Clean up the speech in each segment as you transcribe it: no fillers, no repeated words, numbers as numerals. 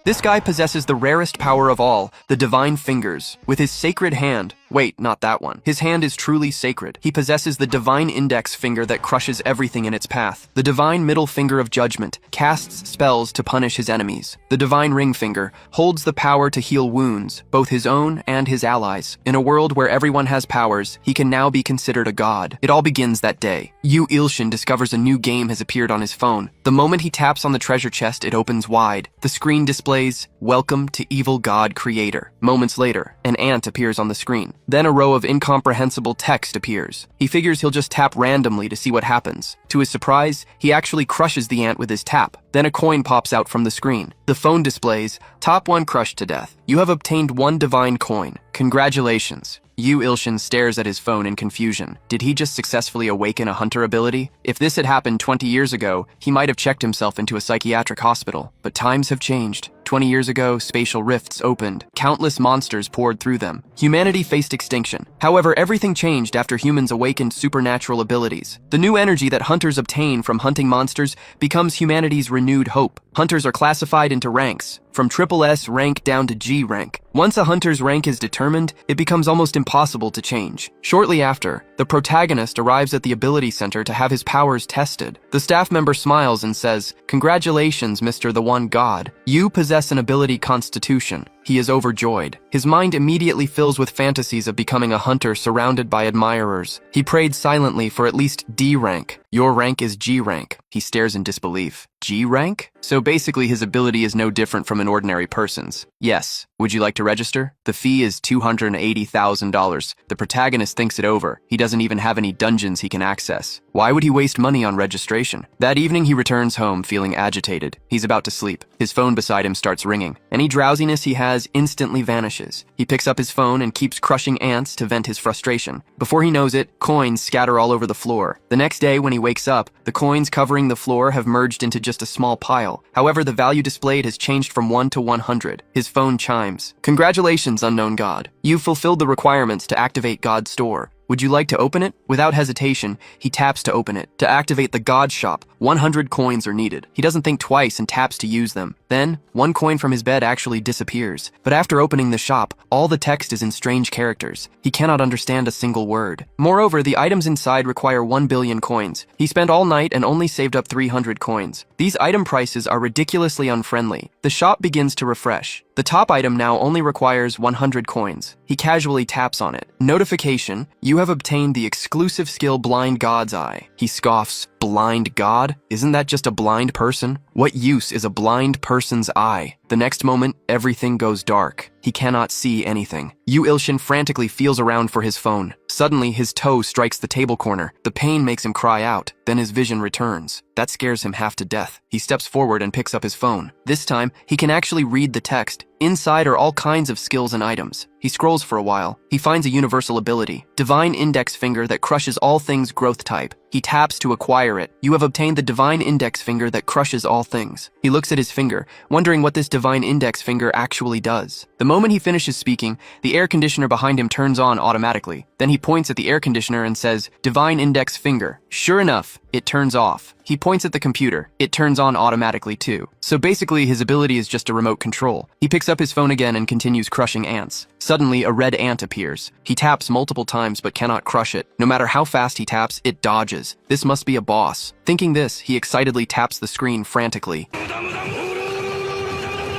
This guy possesses the rarest power of all, the divine fingers. With his sacred hand, wait, not that one. His hand is truly sacred. He possesses the divine index finger that crushes everything in its path. The divine middle finger of judgment casts spells to punish his enemies. The divine ring finger holds the power to heal wounds, both his own and his allies. In a world where everyone has powers, he can now be considered a god. It all begins that day. Yu Ilshin discovers a new game has appeared on his phone. The moment he taps on the treasure chest, it opens wide. The screen displays, "Welcome to Evil God Creator." Moments later, an ant appears on the screen. Then a row of incomprehensible text appears. He figures he'll just tap randomly to see what happens. To his surprise, he actually crushes the ant with his tap. Then a coin pops out from the screen. The phone displays, "Top 1 crushed to death. You have obtained 1 divine coin. Congratulations." Yu Ilshin stares at his phone in confusion. Did he just successfully awaken a hunter ability? If this had happened 20 years ago, he might have checked himself into a psychiatric hospital. But times have changed. 20 years ago, spatial rifts opened. Countless monsters poured through them. Humanity faced extinction. However, everything changed after humans awakened supernatural abilities. The new energy that hunters obtain from hunting monsters becomes humanity's renewed hope. Hunters are classified into ranks, from SSS rank down to G rank. Once a hunter's rank is determined, it becomes almost impossible to change. Shortly after, the protagonist arrives at the ability center to have his powers tested. The staff member smiles and says, "Congratulations, Mr. The One God. You possess an ability constitution." He is overjoyed. His mind immediately fills with fantasies of becoming a hunter surrounded by admirers. He prayed silently for at least D rank. Your rank is G rank. He stares in disbelief. G rank? So basically his ability is no different from an ordinary person's. Yes. Would you like to register? The fee is $280,000. The protagonist thinks it over. He doesn't even have any dungeons he can access. Why would he waste money on registration? That evening he returns home feeling agitated. He's about to sleep. His phone beside him starts ringing. Any drowsiness he has instantly vanishes. He picks up his phone and keeps crushing ants to vent his frustration. Before he knows it, coins scatter all over the floor. The next day when he wakes up, the coins covering the floor have merged into just a small pile. However, the value displayed has changed from 1 to 100. His phone chimes. "Congratulations, unknown god. You've fulfilled the requirements to activate God's store. Would you like to open it?" Without hesitation, he taps to open it. To activate the God Shop, 100 coins are needed. He doesn't think twice and taps to use them. Then, 1 coin from his bed actually disappears. But after opening the shop, all the text is in strange characters. He cannot understand a single word. Moreover, the items inside require 1 billion coins. He spent all night and only saved up 300 coins. These item prices are ridiculously unfriendly. The shop begins to refresh. The top item now only requires 100 coins. He casually taps on it. Notification, you have obtained the exclusive skill Blind God's Eye. He scoffs, "Blind God? Isn't that just a blind person? What use is a blind person's eye?" The next moment, everything goes dark. He cannot see anything. Yu Ilshin frantically feels around for his phone. Suddenly, his toe strikes the table corner. The pain makes him cry out. Then his vision returns. That scares him half to death. He steps forward and picks up his phone. This time, he can actually read the text. Inside are all kinds of skills and items. He scrolls for a while. He finds a universal ability, Divine Index Finger that crushes all things growth type. He taps to acquire it. You have obtained the Divine Index Finger that crushes all things. He looks at his finger, wondering what this Divine Index Finger actually does. The moment he finishes speaking, the air conditioner behind him turns on automatically. Then he points at the air conditioner and says, "Divine Index Finger." Sure enough, it turns off. He points at the computer. It turns on automatically too. So basically his ability is just a remote control. He picks up his phone again and continues crushing ants. Suddenly, a red ant appears. He taps multiple times but cannot crush it. No matter how fast he taps, it dodges. This must be a boss. Thinking this, he excitedly taps the screen frantically.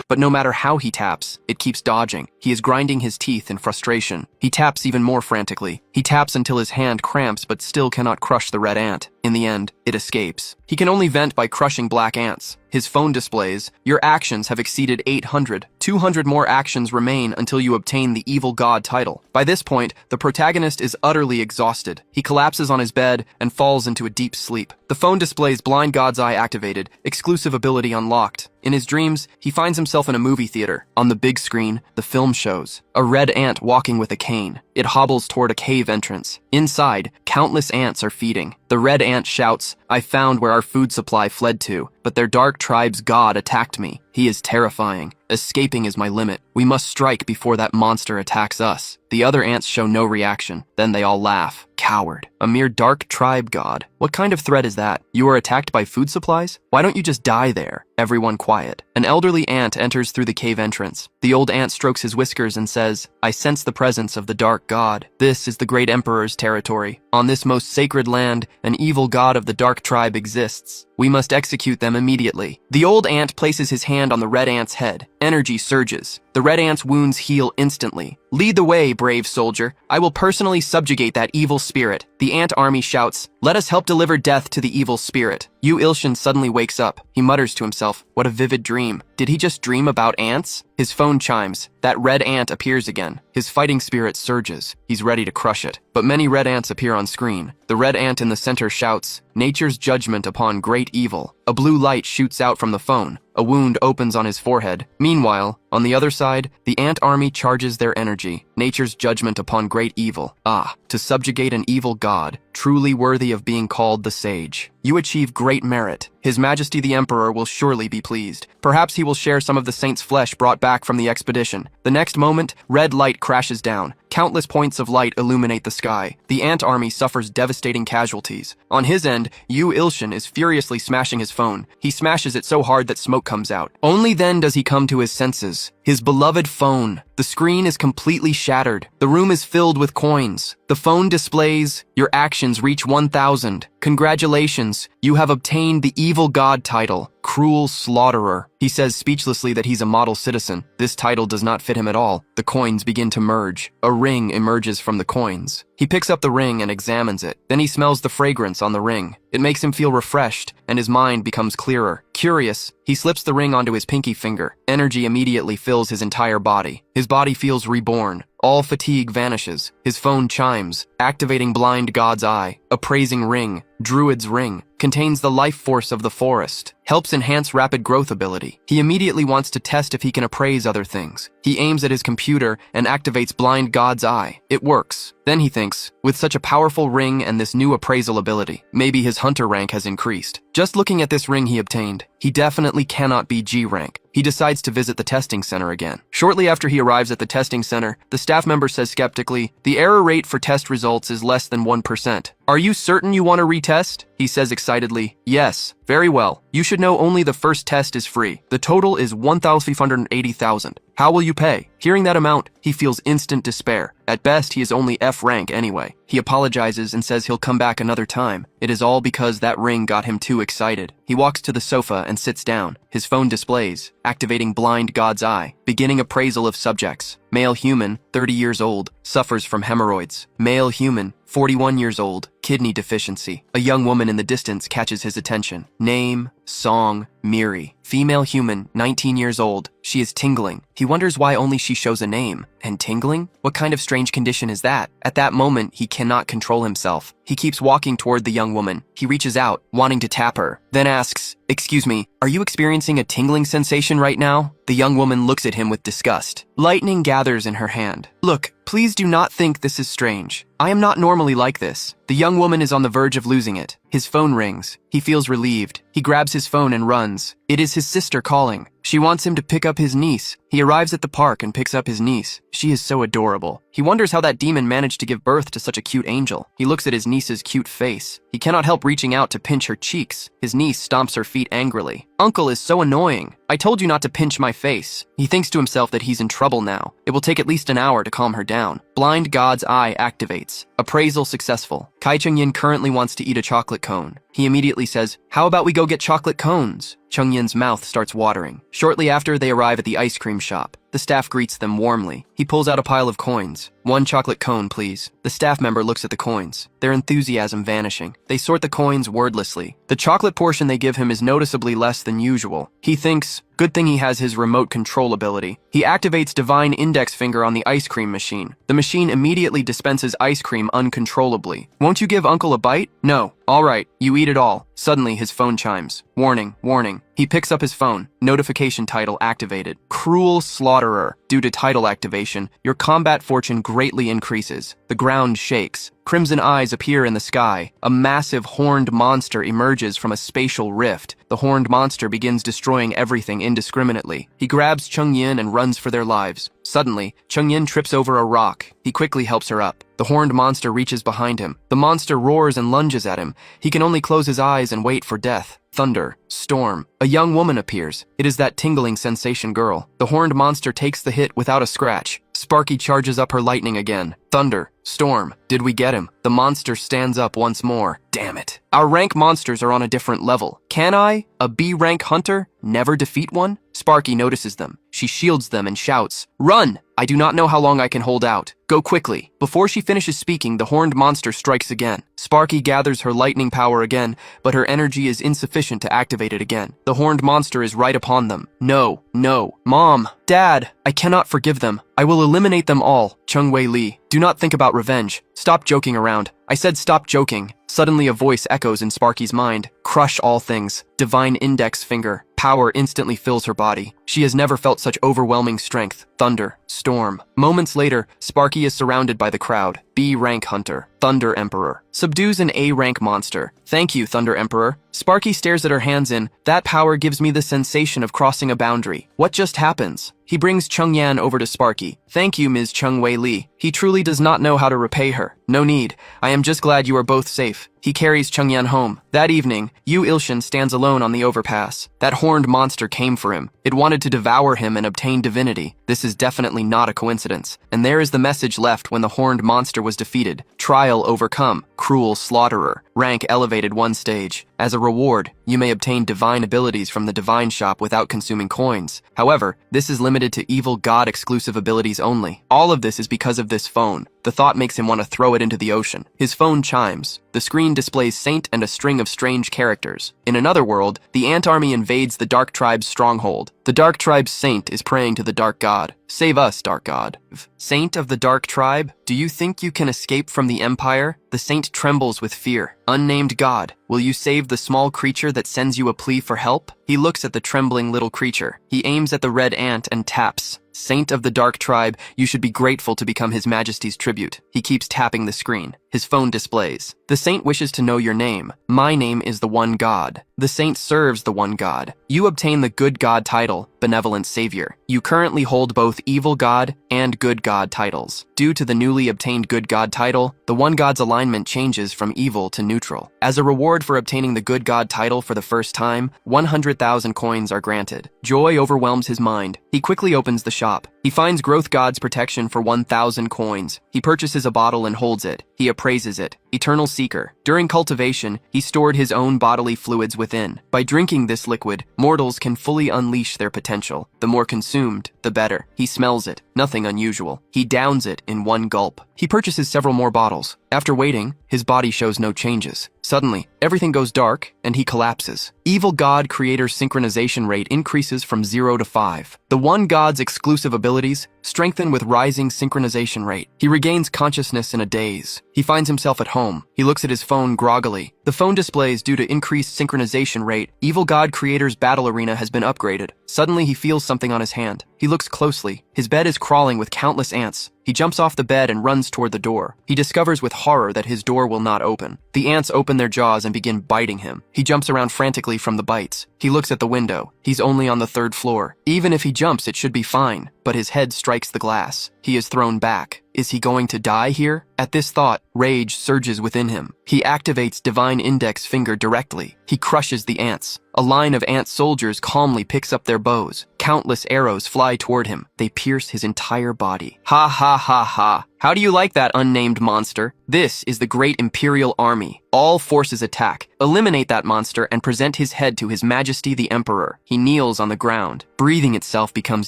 But no matter how he taps, it keeps dodging. He is grinding his teeth in frustration. He taps even more frantically. He taps until his hand cramps but still cannot crush the red ant. In the end, it escapes. He can only vent by crushing black ants. His phone displays, "Your actions have exceeded 800. 200 more actions remain until you obtain the Evil God title." By this point, the protagonist is utterly exhausted. He collapses on his bed and falls into a deep sleep. The phone displays Blind God's Eye activated, exclusive ability unlocked. In his dreams, he finds himself in a movie theater. On the big screen, the film shows a red ant walking with a cane. It hobbles toward a cave entrance. Inside, countless ants are feeding. The red ant shouts, "I found where our food supply fled to, but their dark tribe's god attacked me." He is terrifying. Escaping is my limit. We must strike before that monster attacks us. The other ants show no reaction. Then they all laugh. Coward. A mere dark tribe god. What kind of threat is that? You are attacked by food supplies? Why don't you just die there? Everyone quiet. An elderly ant enters through the cave entrance. The old ant strokes his whiskers and says, I sense the presence of the dark god. This is the great emperor's territory. On this most sacred land, an evil god of the dark tribe exists. We must execute them immediately. The old ant places his hand on the red ant's head. Energy surges. The red ant's wounds heal instantly. Lead the way, brave soldier. I will personally subjugate that evil spirit. The ant army shouts, let us help deliver death to the evil spirit. Yu Ilshin suddenly wakes up. He mutters to himself, what a vivid dream. Did he just dream about ants? His phone chimes. That red ant appears again. His fighting spirit surges. He's ready to crush it. But many red ants appear on screen. The red ant in the center shouts, nature's judgment upon great evil. A blue light shoots out from the phone. A wound opens on his forehead. Meanwhile, on the other side, the ant army charges their energy. Nature's judgment upon great evil. Ah, to subjugate an evil god, truly worthy of being called the sage. You achieve great merit. His Majesty the Emperor will surely be pleased. Perhaps he will share some of the saint's flesh brought back from the expedition. The next moment, red light crashes down. Countless points of light illuminate the sky. The ant army suffers devastating casualties. On his end, Yu Ilshin is furiously smashing his phone. He smashes it so hard that smoke comes out. Only then does he come to his senses. His beloved phone. The screen is completely shattered. The room is filled with coins. The phone displays, your actions reach 1,000. Congratulations, you have obtained the evil god title, Cruel Slaughterer. He says speechlessly that he's a model citizen. This title does not fit him at all. The coins begin to merge. A ring emerges from the coins. He picks up the ring and examines it. Then he smells the fragrance on the ring. It makes him feel refreshed, and his mind becomes clearer. Curious, he slips the ring onto his pinky finger. Energy immediately fills his entire body. His body feels reborn. All fatigue vanishes. His phone chimes, activating Blind God's Eye. Appraising Ring, Druid's Ring, contains the life force of the forest, helps enhance rapid growth ability. He immediately wants to test if he can appraise other things. He aims at his computer and activates Blind God's Eye. It works. Then he thinks, with such a powerful ring and this new appraisal ability, maybe his hunter rank has increased. Just looking at this ring he obtained, he definitely cannot be G rank. He decides to visit the testing center again. Shortly after he arrives at the testing center, the staff member says skeptically, the error rate for test results is less than 1%. Are you certain you want to retest? He says excitedly, yes. Very well. You should know only the first test is free. The total is 1,580,000. How will you pay? Hearing that amount, he feels instant despair. At best, he is only F rank anyway. He apologizes and says he'll come back another time. It is all because that ring got him too excited. He walks to the sofa and sits down. His phone displays, activating Blind God's Eye, beginning appraisal of subjects. Male human, 30 years old, suffers from hemorrhoids. Male human, 41 years old, kidney deficiency. A young woman in the distance catches his attention. Name, song, Miri. Female human, 19 years old. She is tingling. He wonders why only she shows a name. And tingling? What kind of strange condition is that? At that moment, he cannot control himself. He keeps walking toward the young woman. He reaches out, wanting to tap her, then asks, excuse me, are you experiencing a tingling sensation right now? The young woman looks at him with disgust. Lightning gathers in her hand. Look, please do not think this is strange. I am not normally like this. The young woman is on the verge of losing it. His phone rings. He feels relieved. He grabs his phone and runs. It is his sister calling. She wants him to pick up his niece. He arrives at the park and picks up his niece. She is so adorable. He wonders how that demon managed to give birth to such a cute angel. He looks at his niece's cute face. He cannot help reaching out to pinch her cheeks. His niece stomps her feet angrily. Uncle is so annoying. I told you not to pinch my face. He thinks to himself that he's in trouble now. It will take at least an hour to calm her down. Blind God's Eye activates. Appraisal successful. Kai Cheng-yin currently wants to eat a chocolate cone. He immediately says, how about we go get chocolate cones? Cheng-yin's mouth starts watering. Shortly after, they arrive at the ice cream shop. The staff greets them warmly. He pulls out a pile of coins. 1 chocolate cone, please. The staff member looks at the coins, their enthusiasm vanishing. They sort the coins wordlessly. The chocolate portion they give him is noticeably less than usual. He thinks, good thing he has his remote control ability. He activates Divine Index Finger on the ice cream machine. The machine immediately dispenses ice cream uncontrollably. Won't you give Uncle a bite? No. All right, you eat it all. Suddenly, his phone chimes. Warning, warning. He picks up his phone. Notification title activated. Cruel slaughterer. Due to title activation, your combat fortune greatly increases. The ground shakes. Crimson eyes appear in the sky. A massive horned monster emerges from a spatial rift. The horned monster begins destroying everything indiscriminately. He grabs Chung Yin and runs for their lives. Suddenly, Chung Yin trips over a rock. He quickly helps her up. The horned monster reaches behind him. The monster roars and lunges at him. He can only close his eyes and wait for death. Thunder, storm. A young woman appears. It is that tingling sensation girl. The horned monster takes the hit without a scratch. Sparky charges up her lightning again. Thunder, storm. Did we get him? The monster stands up once more. Damn it. Our rank monsters are on a different level. Can I, a B rank hunter, never defeat one? Sparky notices them. She shields them and shouts, "Run! I do not know how long I can hold out. Go quickly." Before she finishes speaking, the horned monster strikes again. Sparky gathers her lightning power again, but her energy is insufficient to activate it again. The horned monster is right upon them. No, no. Mom, Dad, I cannot forgive them. I will eliminate them all. Chung Wei Li, do not think about revenge. Stop joking around. I said stop joking. Suddenly a voice echoes in Sparky's mind. Crush all things. Divine index finger. Power instantly fills her body. She has never felt such overwhelming strength. Thunder, storm. Moments later, Sparky is surrounded by the crowd. B rank hunter. Thunder Emperor. Subdues an A rank monster. Thank you, Thunder Emperor. Sparky stares at her hands in. That power gives me the sensation of crossing a boundary. What just happens? He brings Chung Yan over to Sparky. Thank you, Ms. Chung Wei Li. He truly does not know how to repay her. No need. I am just glad you are both safe. He carries Chung Yan home. That evening, Yu Ilshin stands alone on the overpass. That horned monster came for him. It wanted to devour him and obtain divinity. This is definitely not a coincidence. And there is the message left when the horned monster was defeated. Trial overcome. Cruel slaughterer. Rank elevated 1 stage. As a reward, you may obtain divine abilities from the divine shop without consuming coins. However, this is limited to evil god exclusive abilities only. All of this is because of this phone. The thought makes him want to throw it into the ocean. His phone chimes. The screen displays Saint and a string of strange characters. In another world, the ant army invades the Dark Tribe's stronghold. The Dark Tribe's Saint is praying to the Dark God. Save us, Dark God. Saint of the Dark Tribe, do you think you can escape from the Empire? The Saint trembles with fear. Unnamed God, will you save the small creature that sends you a plea for help? He looks at the trembling little creature. He aims at the red ant and taps. Saint of the Dark Tribe, you should be grateful to become His Majesty's tribute. He keeps tapping the screen. His phone displays. The Saint wishes to know your name. My name is the One God. The Saint serves the One God. You obtain the Good God title, Benevolent Savior. You currently hold both Evil God and Good God titles. Due to the newly obtained Good God title, the One God's alignment changes from evil to neutral. As a reward for obtaining the Good God title for the first time, 100,000 coins are granted. Joy overwhelms his mind. He quickly opens the shop. He finds Growth God's protection for 1,000 coins. He purchases a bottle and holds it. He appraises it. Eternal Seeker. During cultivation, he stored his own bodily fluids within. By drinking this liquid, mortals can fully unleash their potential. The more consumed, the better. He smells it. Nothing unusual. He downs it in 1 gulp. He purchases several more bottles. After waiting, his body shows no changes. Suddenly, everything goes dark, and he collapses. Evil God Creator's synchronization rate increases from 0 to 5. The One God's exclusive abilities strengthen with rising synchronization rate. He regains consciousness in a daze. He finds himself at home. He looks at his phone groggily. The phone displays due to increased synchronization rate, Evil God Creator's battle arena has been upgraded. Suddenly, he feels something on his hand. He looks closely. His bed is crawling with countless ants. He jumps off the bed and runs toward the door. He discovers with horror that his door will not open. The ants open their jaws and begin biting him. He jumps around frantically from the bites. He looks at the window. He's only on the 3rd floor. Even if he jumps, it should be fine. But his head strikes the glass. He is thrown back. Is he going to die here? At this thought, rage surges within him. He activates Divine Index Finger directly. He crushes the ants. A line of ant soldiers calmly picks up their bows. Countless arrows fly toward him. They pierce his entire body. Ha ha ha ha. How do you like that, unnamed monster? This is the Great Imperial Army. All forces attack. Eliminate that monster and present his head to His Majesty the Emperor. He kneels on the ground. Breathing itself becomes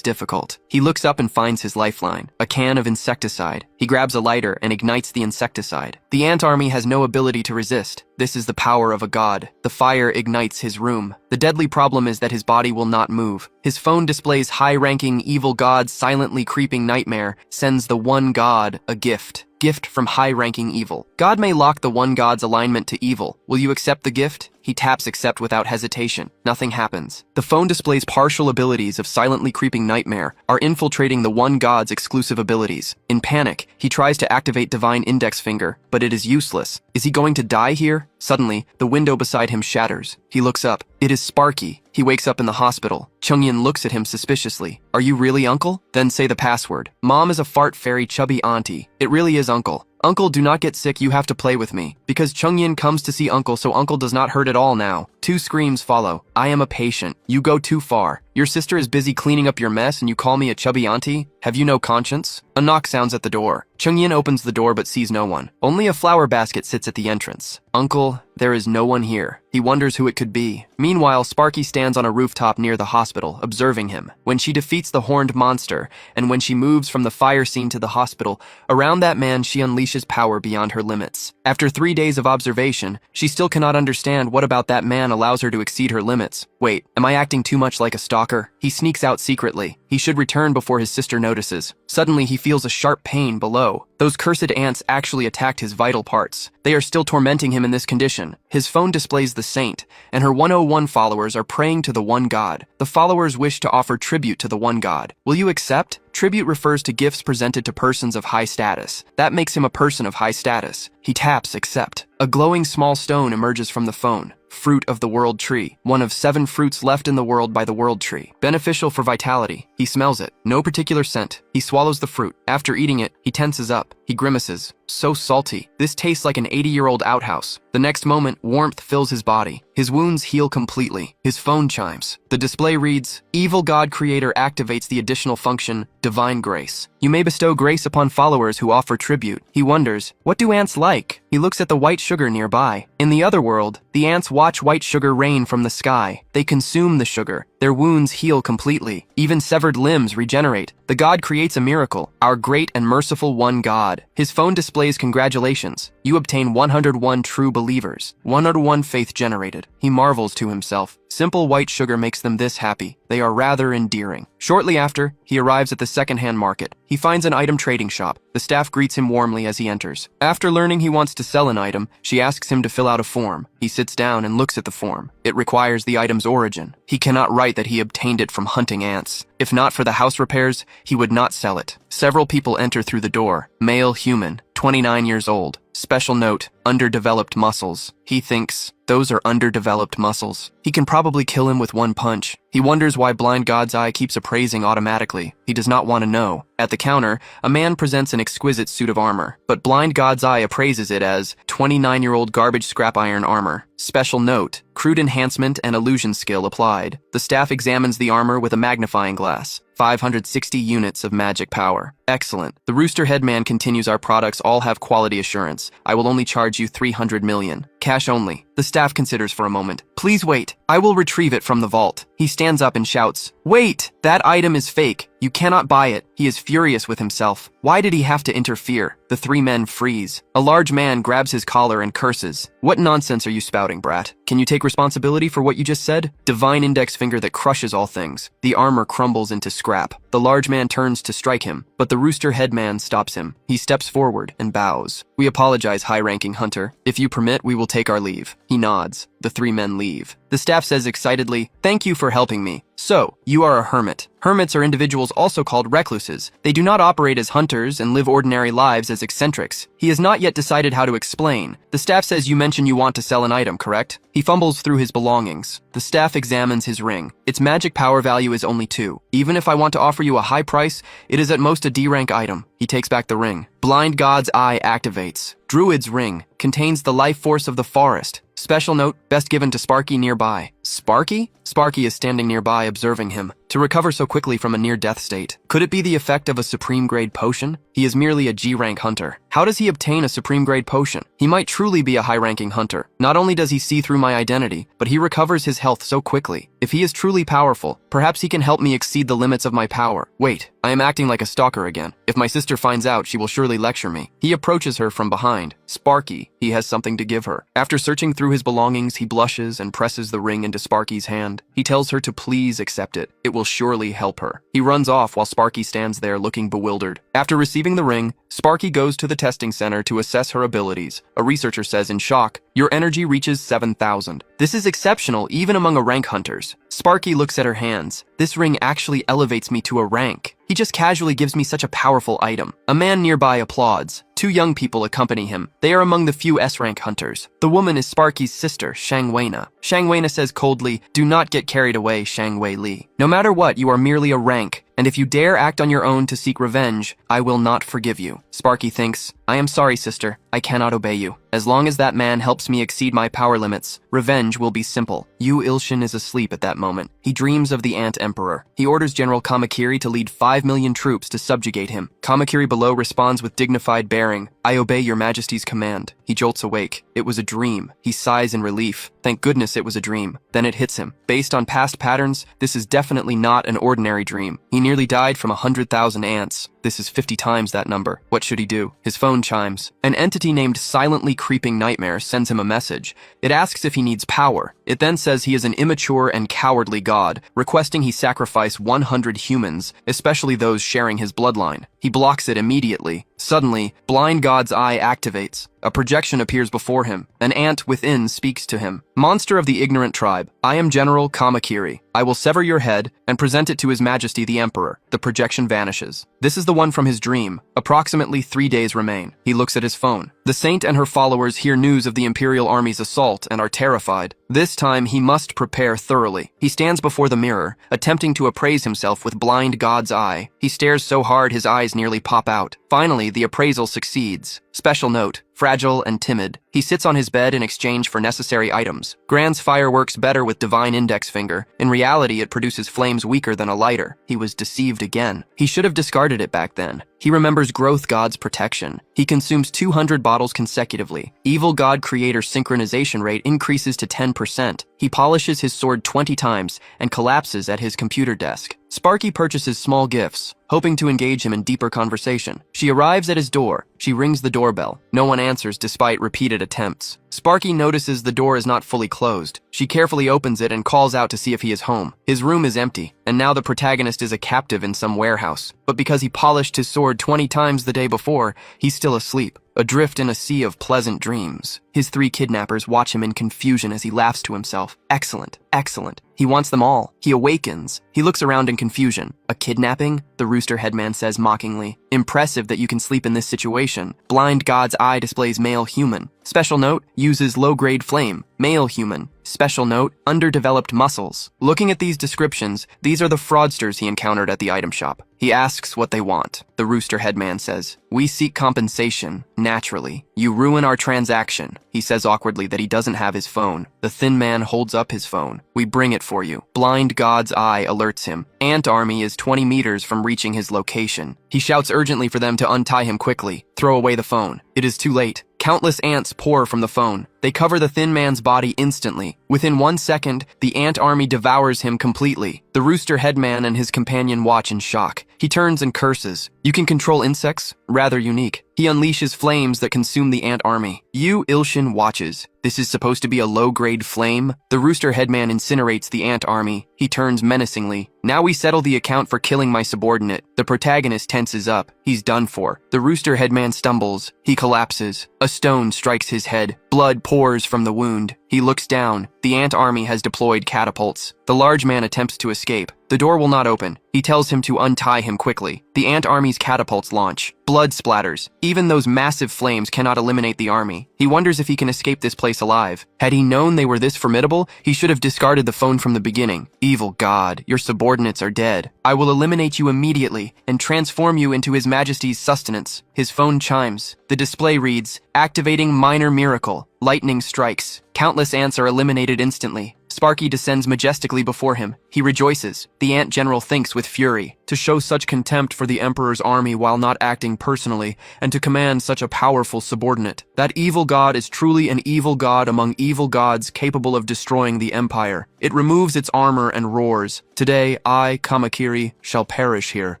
difficult. He looks up and finds his lifeline, a can of insecticide. He grabs a lighter and ignites the insecticide. The ant army has no ability to resist. This is the power of a god. The fire ignites his room. The deadly problem is that his body will not move. His phone displays high-ranking evil god silently creeping nightmare, sends the One God a gift. Gift from high-ranking evil. God may lock the one God's alignment to evil. Will you accept the gift? He taps accept without hesitation. Nothing happens. The phone displays partial abilities of silently creeping nightmare are infiltrating the one God's exclusive abilities. In panic, he tries to activate divine index finger, but it is useless. Is he going to die here? Suddenly, the window beside him shatters. He looks up. It is Sparky. He wakes up in the hospital. Chungyin looks at him suspiciously. Are you really Uncle? Then say the password. Mom is a fart fairy chubby auntie. It really is Uncle. Uncle, do not get sick, you have to play with me. Because Chungyin comes to see Uncle, so Uncle does not hurt at all now. 2 screams follow. I am a patient. You go too far. Your sister is busy cleaning up your mess and you call me a chubby auntie? Have you no conscience? A knock sounds at the door. Chungyin opens the door but sees no one. Only a flower basket sits at the entrance. Uncle, there is no one here. He wonders who it could be. Meanwhile, Sparky stands on a rooftop near the hospital, observing him. When she defeats the horned monster, and when she moves from the fire scene to the hospital, around that man she unleashes power beyond her limits. After 3 days of observation, she still cannot understand what about that man allows her to exceed her limits. Wait, am I acting too much like a stalker? He sneaks out secretly. He should return before his sister notices. Suddenly, he feels a sharp pain below. Those cursed ants actually attacked his vital parts. They are still tormenting him in this condition. His phone displays the saint, and her 101 followers are praying to the one God. The followers wish to offer tribute to the one God. Will you accept? Tribute refers to gifts presented to persons of high status. That makes him a person of high status. He taps accept. A glowing small stone emerges from the phone. Fruit of the world tree. One of 7 fruits left in the world by the world tree. Beneficial for vitality. He smells it. No particular scent. He swallows the fruit. After eating it, he tenses up. He grimaces. So salty. This tastes like an 80-year-old outhouse. The next moment, warmth fills his body. His wounds heal completely. His phone chimes. The display reads, Evil God Creator activates the additional function, Divine Grace. You may bestow grace upon followers who offer tribute. He wonders, what do ants like? He looks at the white sugar nearby. In the other world, the ants watch white sugar rain from the sky. They consume the sugar. Their wounds heal completely. Even severed limbs regenerate. The God creates a miracle. Our great and merciful one God. His phone displays congratulations. You obtain 101 true believers. 101 faith generated. He marvels to himself. Simple white sugar makes them this happy. They are rather endearing. Shortly after, he arrives at the second-hand market. He finds an item trading shop. The staff greets him warmly as he enters. After learning he wants to sell an item, she asks him to fill out a form. He sits down and looks at the form. It requires the item's origin. He cannot write that he obtained it from hunting ants. If not for the house repairs, he would not sell it. Several people enter through the door. Male human, 29 years old. Special note, underdeveloped muscles. He thinks, those are underdeveloped muscles. He can probably kill him with one punch. He wonders why Blind God's Eye keeps appraising automatically. He does not want to know. At the counter, a man presents an exquisite suit of armor, but Blind God's Eye appraises it as 29-year-old garbage scrap iron armor. Special note, crude enhancement and illusion skill applied. The staff examines the armor with a magnifying glass. 560 units of magic power. Excellent. The Rooster Headman continues, our products all have quality assurance. I will only charge you 300 million. Cash only. The staff considers for a moment. Please wait. I will retrieve it from the vault. He stands up and shouts, Wait! That item is fake. You cannot buy it. He is furious with himself. Why did he have to interfere? The 3 men freeze. A large man grabs his collar and curses. What nonsense are you spouting, brat? Can you take responsibility for what you just said? Divine index finger that crushes all things. The armor crumbles into scrap. The large man turns to strike him, but the Rooster Headman stops him. He steps forward and bows. We apologize, high-ranking hunter. If you permit, we will take our leave. He nods. The 3 men leave. The staff says excitedly, Thank you for helping me. So, you are a hermit. Hermits are individuals also called recluses. They do not operate as hunters and live ordinary lives as eccentrics. He has not yet decided how to explain. The staff says you mention you want to sell an item, correct? He fumbles through his belongings. The staff examines his ring. Its magic power value is only 2. Even if I want to offer you a high price, it is at most a D-rank item. He takes back the ring. Blind God's Eye activates. Druid's Ring contains the life force of the forest. Special note, best given to Sparky nearby. Sparky? Sparky is standing nearby observing him. To recover so quickly from a near-death state. Could it be the effect of a supreme-grade potion? He is merely a G-rank hunter. How does he obtain a supreme-grade potion? He might truly be a high-ranking hunter. Not only does he see through my identity, but he recovers his health so quickly. If he is truly powerful, perhaps he can help me exceed the limits of my power. Wait, I am acting like a stalker again. If my sister finds out, she will surely lecture me. He approaches her from behind. Sparky, he has something to give her. After searching through his belongings, he blushes and presses the ring into Sparky's hand. He tells her to please accept it. It will surely help her. He runs off while Sparky stands there looking bewildered. After receiving the ring, Sparky goes to the testing center to assess her abilities. A researcher says in shock, "Your energy reaches 7,000. This is exceptional even among rank hunters." Sparky looks at her hands. "This ring actually elevates me to a rank. He just casually gives me such a powerful item." A man nearby applauds. Two young people accompany him. They are among the few S-rank hunters. The woman is Sparky's sister, Shang Weina. Shang Weina says coldly, "Do not get carried away, Shang Wei Li. No matter what, you are merely a rank, and if you dare act on your own to seek revenge, I will not forgive you." Sparky thinks, "I am sorry, sister. I cannot obey you. As long as that man helps me exceed my power limits, revenge will be simple." Yu Ilshin is asleep at that moment. He dreams of the Ant Emperor. He orders General Kamakiri to lead 5 million troops to subjugate him. Kamakiri below responds with dignified bearing, "I obey your majesty's command." He jolts awake. It was a dream. He sighs in relief. Thank goodness it was a dream. Then it hits him. Based on past patterns, this is definitely not an ordinary dream. He nearly died from 100,000 ants. This is 50 times that number. What should he do? His phone chimes. An entity named Silently Creeping Nightmare sends him a message. It asks if he needs power. It then says he is an immature and cowardly god, requesting he sacrifice 100 humans, especially those sharing his bloodline. He blocks it immediately. Suddenly, Blind God's eye activates. A projection appears before him. An ant within speaks to him. "Monster of the ignorant tribe, I am General Kamakiri. I will sever your head and present it to His Majesty the Emperor." The projection vanishes. This is the one from his dream. Approximately 3 days remain. He looks at his phone. The saint and her followers hear news of the Imperial Army's assault and are terrified. This time, he must prepare thoroughly. He stands before the mirror, attempting to appraise himself with Blind God's eye. He stares so hard his eyes nearly pop out. Finally, the appraisal succeeds. Special note, fragile and timid. He sits on his bed in exchange for necessary items. Grand's fire works better with divine index finger. In reality, it produces flames weaker than a lighter. He was deceived again. He should have discarded it back then. He remembers Growth God's protection. He consumes 200 bottles consecutively. Evil God Creator synchronization rate increases to 10%. He polishes his sword 20 times and collapses at his computer desk. Sparky purchases small gifts, hoping to engage him in deeper conversation. She arrives at his door. She rings the doorbell. No one answers despite repeated attempts. Sparky notices the door is not fully closed. She carefully opens it and calls out to see if he is home. His room is empty, and now the protagonist is a captive in some warehouse. But because he polished his sword 20 times the day before, he's still asleep, adrift in a sea of pleasant dreams. His 3 kidnappers watch him in confusion as he laughs to himself. Excellent, excellent. He wants them all. He awakens. He looks around in confusion. "A kidnapping?" the rooster headman says mockingly. "Impressive that you can sleep in this situation." Blind God's eye displays male human. Special note, uses low-grade flame. Male human. Special note, underdeveloped muscles. Looking at these descriptions, these are the fraudsters he encountered at the item shop. He asks what they want. The rooster headman says, "We seek compensation, naturally. You ruin our transaction." He says awkwardly that he doesn't have his phone. The thin man holds up his phone. "We bring it for you." Blind God's eye alerts him. Ant Army is 20 meters from reaching his location. He shouts urgently for them to untie him quickly. Throw away the phone. It is too late. Countless ants pour from the phone. They cover the thin man's body instantly. Within 1 second, the ant army devours him completely. The rooster headman and his companion watch in shock. He turns and curses. "You can control insects? Rather unique." He unleashes flames that consume the ant army. Yu Ilshin watches. This is supposed to be a low-grade flame? The rooster headman incinerates the ant army. He turns menacingly. "Now we settle the account for killing my subordinate." The protagonist tenses up. He's done for. The rooster headman stumbles. He collapses. A stone strikes his head. Blood pours from the wound. He looks down. The ant army has deployed catapults. The large man attempts to escape. The door will not open. He tells him to untie him quickly. The ant army's catapults launch. Blood splatters. Even those massive flames cannot eliminate the army. He wonders if he can escape this place alive. Had he known they were this formidable, he should have discarded the phone from the beginning. "Evil God, your subordinates are dead. I will eliminate you immediately and transform you into His Majesty's sustenance." His phone chimes. The display reads, "Activating minor miracle. Lightning strikes. Countless ants are eliminated instantly." Sparky descends majestically before him. He rejoices. The ant general thinks with fury. to show such contempt for the emperor's army while not acting personally, and to command such a powerful subordinate. That evil god is truly an evil god among evil gods capable of destroying the empire. It removes its armor and roars. Today, I, Kamakiri, shall perish here,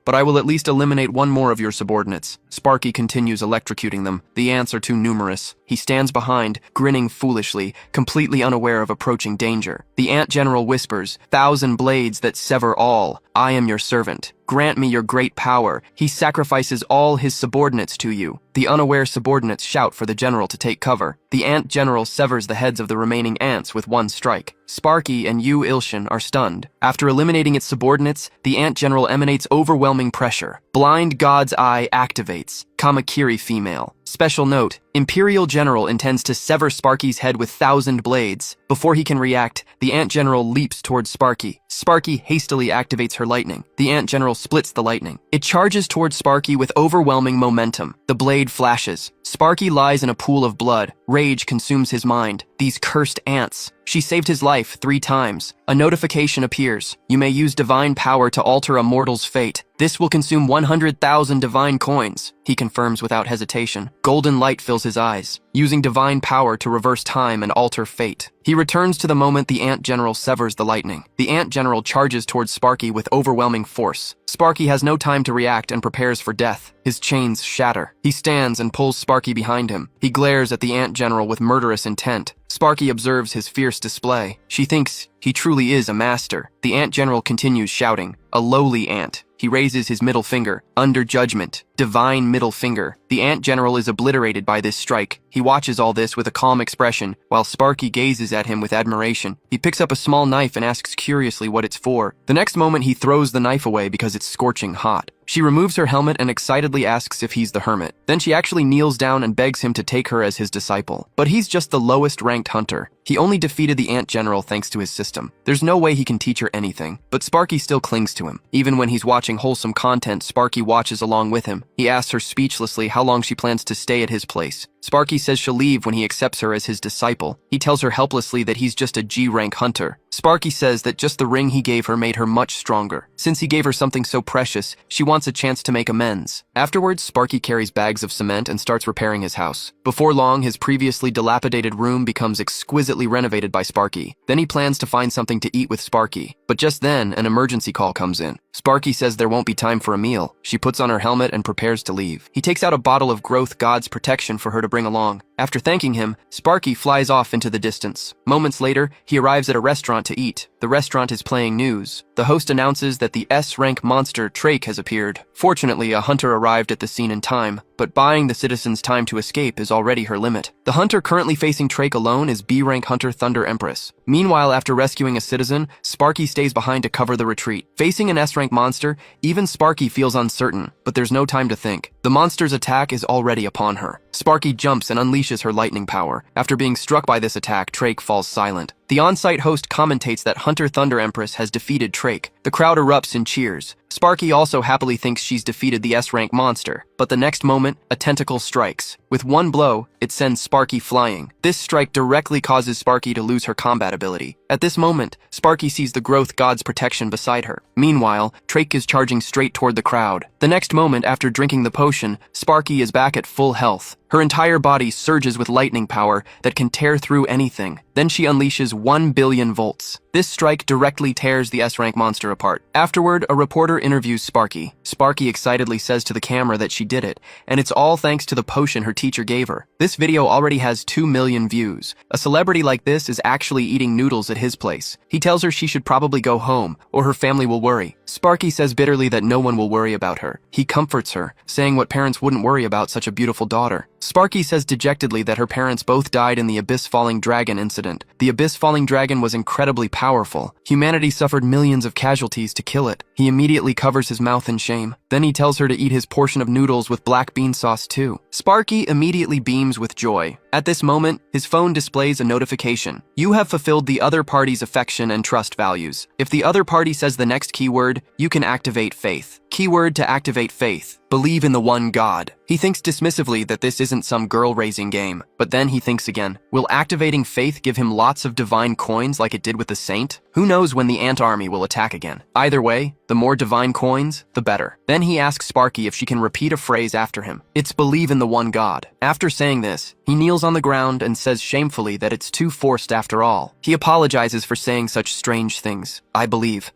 but I will at least eliminate one more of your subordinates. Sparky continues electrocuting them. The ants are too numerous. He stands behind, grinning foolishly, completely unaware of approaching danger. The ant general whispers, "1,000 blades that sever all. I am your servant. Grant me your great power." He sacrifices all his subordinates to you. The unaware subordinates shout for the general to take cover. The ant general severs the heads of the remaining ants with one strike. Sparky and Yu Ilshin are stunned. After eliminating its subordinates, the ant general emanates overwhelming pressure. Blind God's Eye activates. Kamakiri female. Special note, Imperial General intends to sever Sparky's head with 1,000 blades. Before he can react, the Ant General leaps towards Sparky. Sparky hastily activates her lightning. The Ant General splits the lightning. It charges towards Sparky with overwhelming momentum. The blade flashes. Sparky lies in a pool of blood. Rage consumes his mind. These cursed ants. She saved his life 3 times. A notification appears. You may use divine power to alter a mortal's fate. This will consume 100,000 divine coins, he confirms without hesitation. Golden light fills his eyes, using divine power to reverse time and alter fate. He returns to the moment the Ant General severs the lightning. The Ant General charges towards Sparky with overwhelming force. Sparky has no time to react and prepares for death. His chains shatter. He stands and pulls Sparky behind him. He glares at the Ant General with murderous intent. Sparky observes his fierce display. She thinks he truly is a master. The Ant General continues shouting, "A lowly ant." He raises his middle finger, under judgment, divine middle finger. The Ant General is obliterated by this strike. He watches all this with a calm expression, while Sparky gazes at him with admiration. He picks up a small knife and asks curiously what it's for. The next moment he throws the knife away because it's scorching hot. She removes her helmet and excitedly asks if he's the hermit. Then she actually kneels down and begs him to take her as his disciple. But he's just the lowest ranked hunter. He only defeated the Ant General thanks to his system. There's no way he can teach her anything. But Sparky still clings to him. Even when he's watching wholesome content, Sparky watches along with him. He asks her speechlessly how long she plans to stay at his place. Sparky says she'll leave when he accepts her as his disciple. He tells her helplessly that he's just a G-rank hunter. Sparky says that just the ring he gave her made her much stronger. Since he gave her something so precious, she wants a chance to make amends. Afterwards, Sparky carries bags of cement and starts repairing his house. Before long, his previously dilapidated room becomes exquisitely renovated by Sparky. Then he plans to find something to eat with Sparky. But just then, an emergency call comes in. Sparky says there won't be time for a meal. She puts on her helmet and prepares to leave. He takes out a bottle of Growth God's protection for her to bring along. After thanking him, Sparky flies off into the distance. Moments later, he arrives at a restaurant to eat. The restaurant is playing news. The host announces that the S-rank monster Trake has appeared. Fortunately, a hunter arrived at the scene in time, but buying the citizens time to escape is already her limit. The hunter currently facing Trake alone is B-rank hunter Thunder Empress. Meanwhile, after rescuing a citizen, Sparky stays behind to cover the retreat. Facing an S-rank monster, even Sparky feels uncertain, but there's no time to think. The monster's attack is already upon her. Sparky jumps and unleashes her lightning power. After being struck by this attack, Trake falls silent. The on-site host commentates that Hunter Thunder Empress has defeated Trake. The crowd erupts in cheers. Sparky also happily thinks she's defeated the S-rank monster, but the next moment, a tentacle strikes. With one blow, it sends Sparky flying. This strike directly causes Sparky to lose her combat ability. At this moment, Sparky sees the Growth God's protection beside her. Meanwhile, Trake is charging straight toward the crowd. The next moment, after drinking the potion, Sparky is back at full health. Her entire body surges with lightning power that can tear through anything. Then she unleashes 1 billion volts. This strike directly tears the S-rank monster apart. Afterward, a reporter interviews Sparky. Sparky excitedly says to the camera that she did it, and it's all thanks to the potion her teacher gave her. This video already has 2 million views. A celebrity like this is actually eating noodles at his place. He tells her she should probably go home, or her family will worry. Sparky says bitterly that no one will worry about her. He comforts her, saying what parents wouldn't worry about such a beautiful daughter. Sparky says dejectedly that her parents both died in the Abyss-Falling Dragon incident. The Abyss-Falling Dragon was incredibly powerful. Humanity suffered millions of casualties to kill it. He immediately covers his mouth in shame. Then he tells her to eat his portion of noodles with black bean sauce too. Sparky immediately beams with joy. At this moment, his phone displays a notification. You have fulfilled the other party's affection and trust values. If the other party says the next keyword, you can activate faith. Keyword to activate faith. Believe in the one God. He thinks dismissively that this isn't some girl-raising game, but then he thinks again. Will activating faith give him lots of divine coins like it did with the saint? Who knows when the ant army will attack again? Either way, the more divine coins, the better. Then he asks Sparky if she can repeat a phrase after him. It's believe in the one God. After saying this, he kneels on the ground and says shamefully that it's too forced after all. He apologizes for saying such strange things. I believe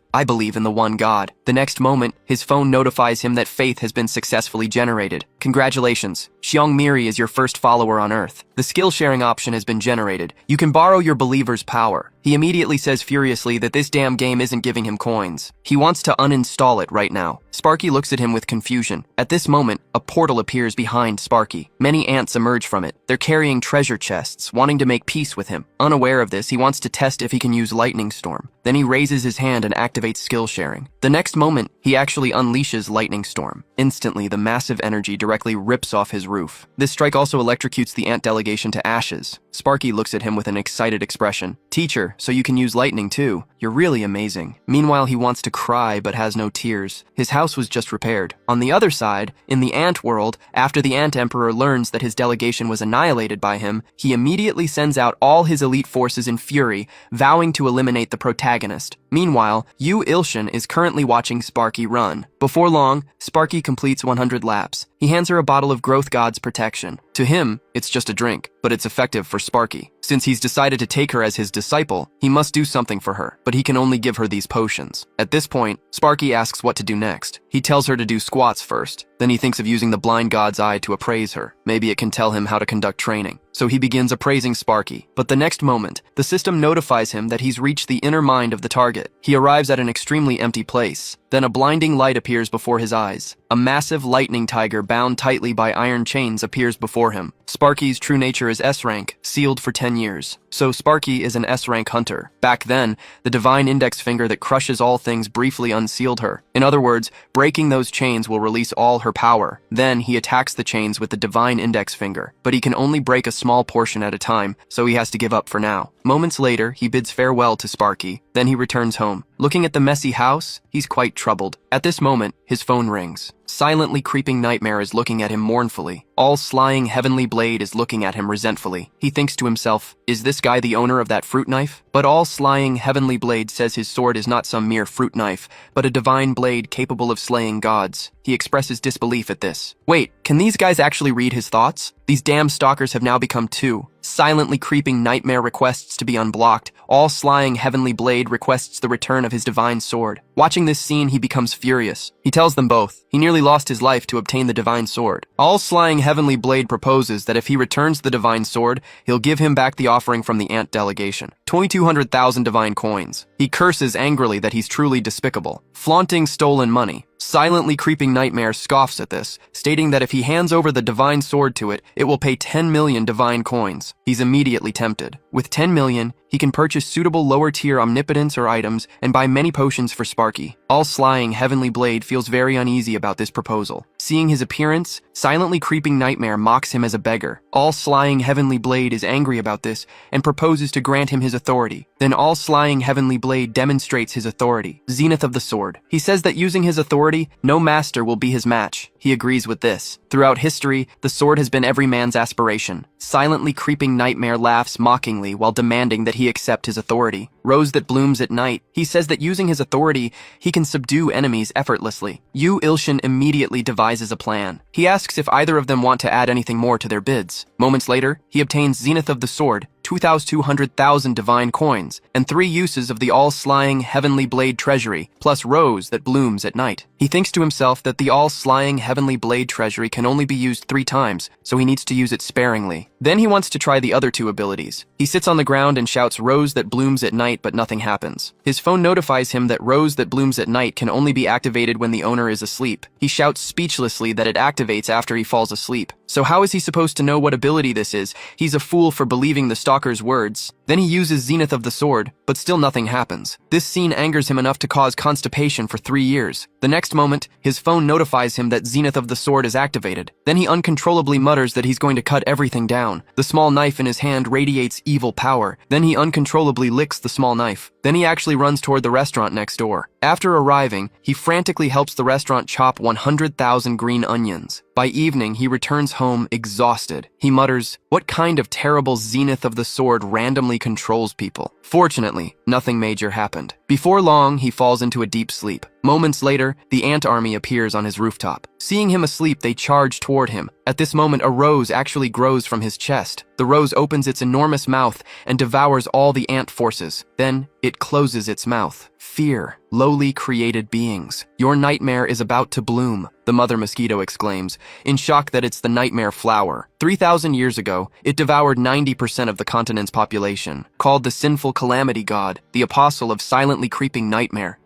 in the one God. The next moment, his phone notifies him that faith has been successfully generated. Congratulations, Xiong Miri is your first follower on Earth. The skill sharing option has been generated. You can borrow your believer's power. He immediately says furiously that this damn game isn't giving him coins. He wants to uninstall it right now. Sparky looks at him with confusion. At this moment, a portal appears behind Sparky. Many ants emerge from it. They're carrying treasure chests, wanting to make peace with him. Unaware of this, he wants to test if he can use Lightning Storm. Then he raises his hand and activates skill sharing. The next moment, he actually unleashes Lightning Storm. Instantly, the massive energy directly rips off his roof. This strike also electrocutes the ant delegation to ashes. Sparky looks at him with an excited expression. Teacher, so you can use lightning too. You're really amazing. Meanwhile, he wants to cry but has no tears. His house was just repaired. On the other side, in the ant world, after the ant emperor learns that his delegation was annihilated by him, he immediately sends out all his elite forces in fury, vowing to eliminate the protagonist. Meanwhile, Yu Ilshin is currently watching Sparky run. Before long, Sparky completes 100 laps. He hands her a bottle of Growth God's protection. To him, it's just a drink, but it's effective for Sparky. Since he's decided to take her as his disciple, he must do something for her, but he can only give her these potions. At this point, Sparky asks what to do next. He tells her to do squats first. Then he thinks of using the blind god's eye to appraise her. Maybe it can tell him how to conduct training. So he begins appraising Sparky. But the next moment, the system notifies him that he's reached the inner mind of the target. He arrives at an extremely empty place. Then a blinding light appears before his eyes. A massive lightning tiger bound tightly by iron chains appears before him. Sparky's true nature is S-rank, sealed for 10 years. So Sparky is an S-rank hunter. Back then, the divine index finger that crushes all things briefly unsealed her. In other words, breaking those chains will release all her power. Then he attacks the chains with the divine index finger. But he can only break a small portion at a time, so he has to give up for now. Moments later, he bids farewell to Sparky. Then he returns home. Looking at the messy house, he's quite troubled. At this moment, his phone rings. Silently creeping Nightmare is looking at him mournfully. All slying Heavenly Blade is looking at him resentfully. He thinks to himself, is this guy the owner of that fruit knife? But all slying Heavenly Blade says his sword is not some mere fruit knife, but a divine blade capable of slaying gods. He expresses disbelief at this. Wait, can these guys actually read his thoughts? These damn stalkers have now become two. Silently creeping Nightmare requests to be unblocked. All slying Heavenly Blade requests the return of his divine sword. Watching this scene, he becomes furious. He tells them both. He nearly lost his life to obtain the divine sword. All slying Heavenly Blade proposes that if he returns the divine sword, he'll give him back the offering from the ant delegation. 2,200,000 divine coins. He curses angrily that he's truly despicable. Flaunting stolen money. Silently creeping Nightmare scoffs at this, stating that if he hands over the divine sword to it, it will pay 10 million divine coins. He's immediately tempted. With 10 million, he can purchase suitable lower-tier omnipotence or items and buy many potions for Sparky. All slying Heavenly Blade feels very uneasy about this proposal. Seeing his appearance, silently creeping Nightmare mocks him as a beggar. All slying Heavenly Blade is angry about this and proposes to grant him his authority. Then all slying Heavenly Blade demonstrates his authority. Zenith of the Sword. He says that using his authority, no master will be his match. He agrees with this. Throughout history, the sword has been every man's aspiration. Silently creeping Nightmare laughs mockingly while demanding that he accept his authority. Rose that blooms at night. He says that using his authority, he can subdue enemies effortlessly. Yu Ilshin immediately devises a plan. He asks if either of them want to add anything more to their bids. Moments later, he obtains Zenith of the Sword, 2,200,000 divine coins, and 3 uses of the all-slying Heavenly Blade treasury, plus Rose that blooms at night. He thinks to himself that the all-slying Heavenly Blade treasury can only be used 3 times, so he needs to use it sparingly. Then he wants to try the other two abilities. He sits on the ground and shouts rose that blooms at night, but nothing happens. His phone notifies him that rose that blooms at night can only be activated when the owner is asleep. He shouts speechlessly that it activates after he falls asleep. So how is he supposed to know what ability this is? He's a fool for believing the stalker's words. Then he uses Zenith of the Sword, but still nothing happens. This scene angers him enough to cause constipation for 3 years. The next moment, his phone notifies him that Zenith of the Sword is activated. Then he uncontrollably mutters that he's going to cut everything down. The small knife in his hand radiates evil power. Then he uncontrollably licks the small knife. Then he actually runs toward the restaurant next door. After arriving, he frantically helps the restaurant chop 100,000 green onions. By evening, he returns home exhausted. He mutters, "What kind of terrible Zenith of the Sword randomly controls people?" Fortunately, nothing major happened. Before long, he falls into a deep sleep. Moments later, the ant army appears on his rooftop. Seeing him asleep, they charge toward him. At this moment, a rose actually grows from his chest. The rose opens its enormous mouth and devours all the ant forces. Then, it closes its mouth. Fear, lowly created beings. Your nightmare is about to bloom, the mother mosquito exclaims, in shock that it's the nightmare flower. 3,000 years ago, it devoured 90% of the continent's population. Called the sinful calamity god, the apostle of silently creeping nightmare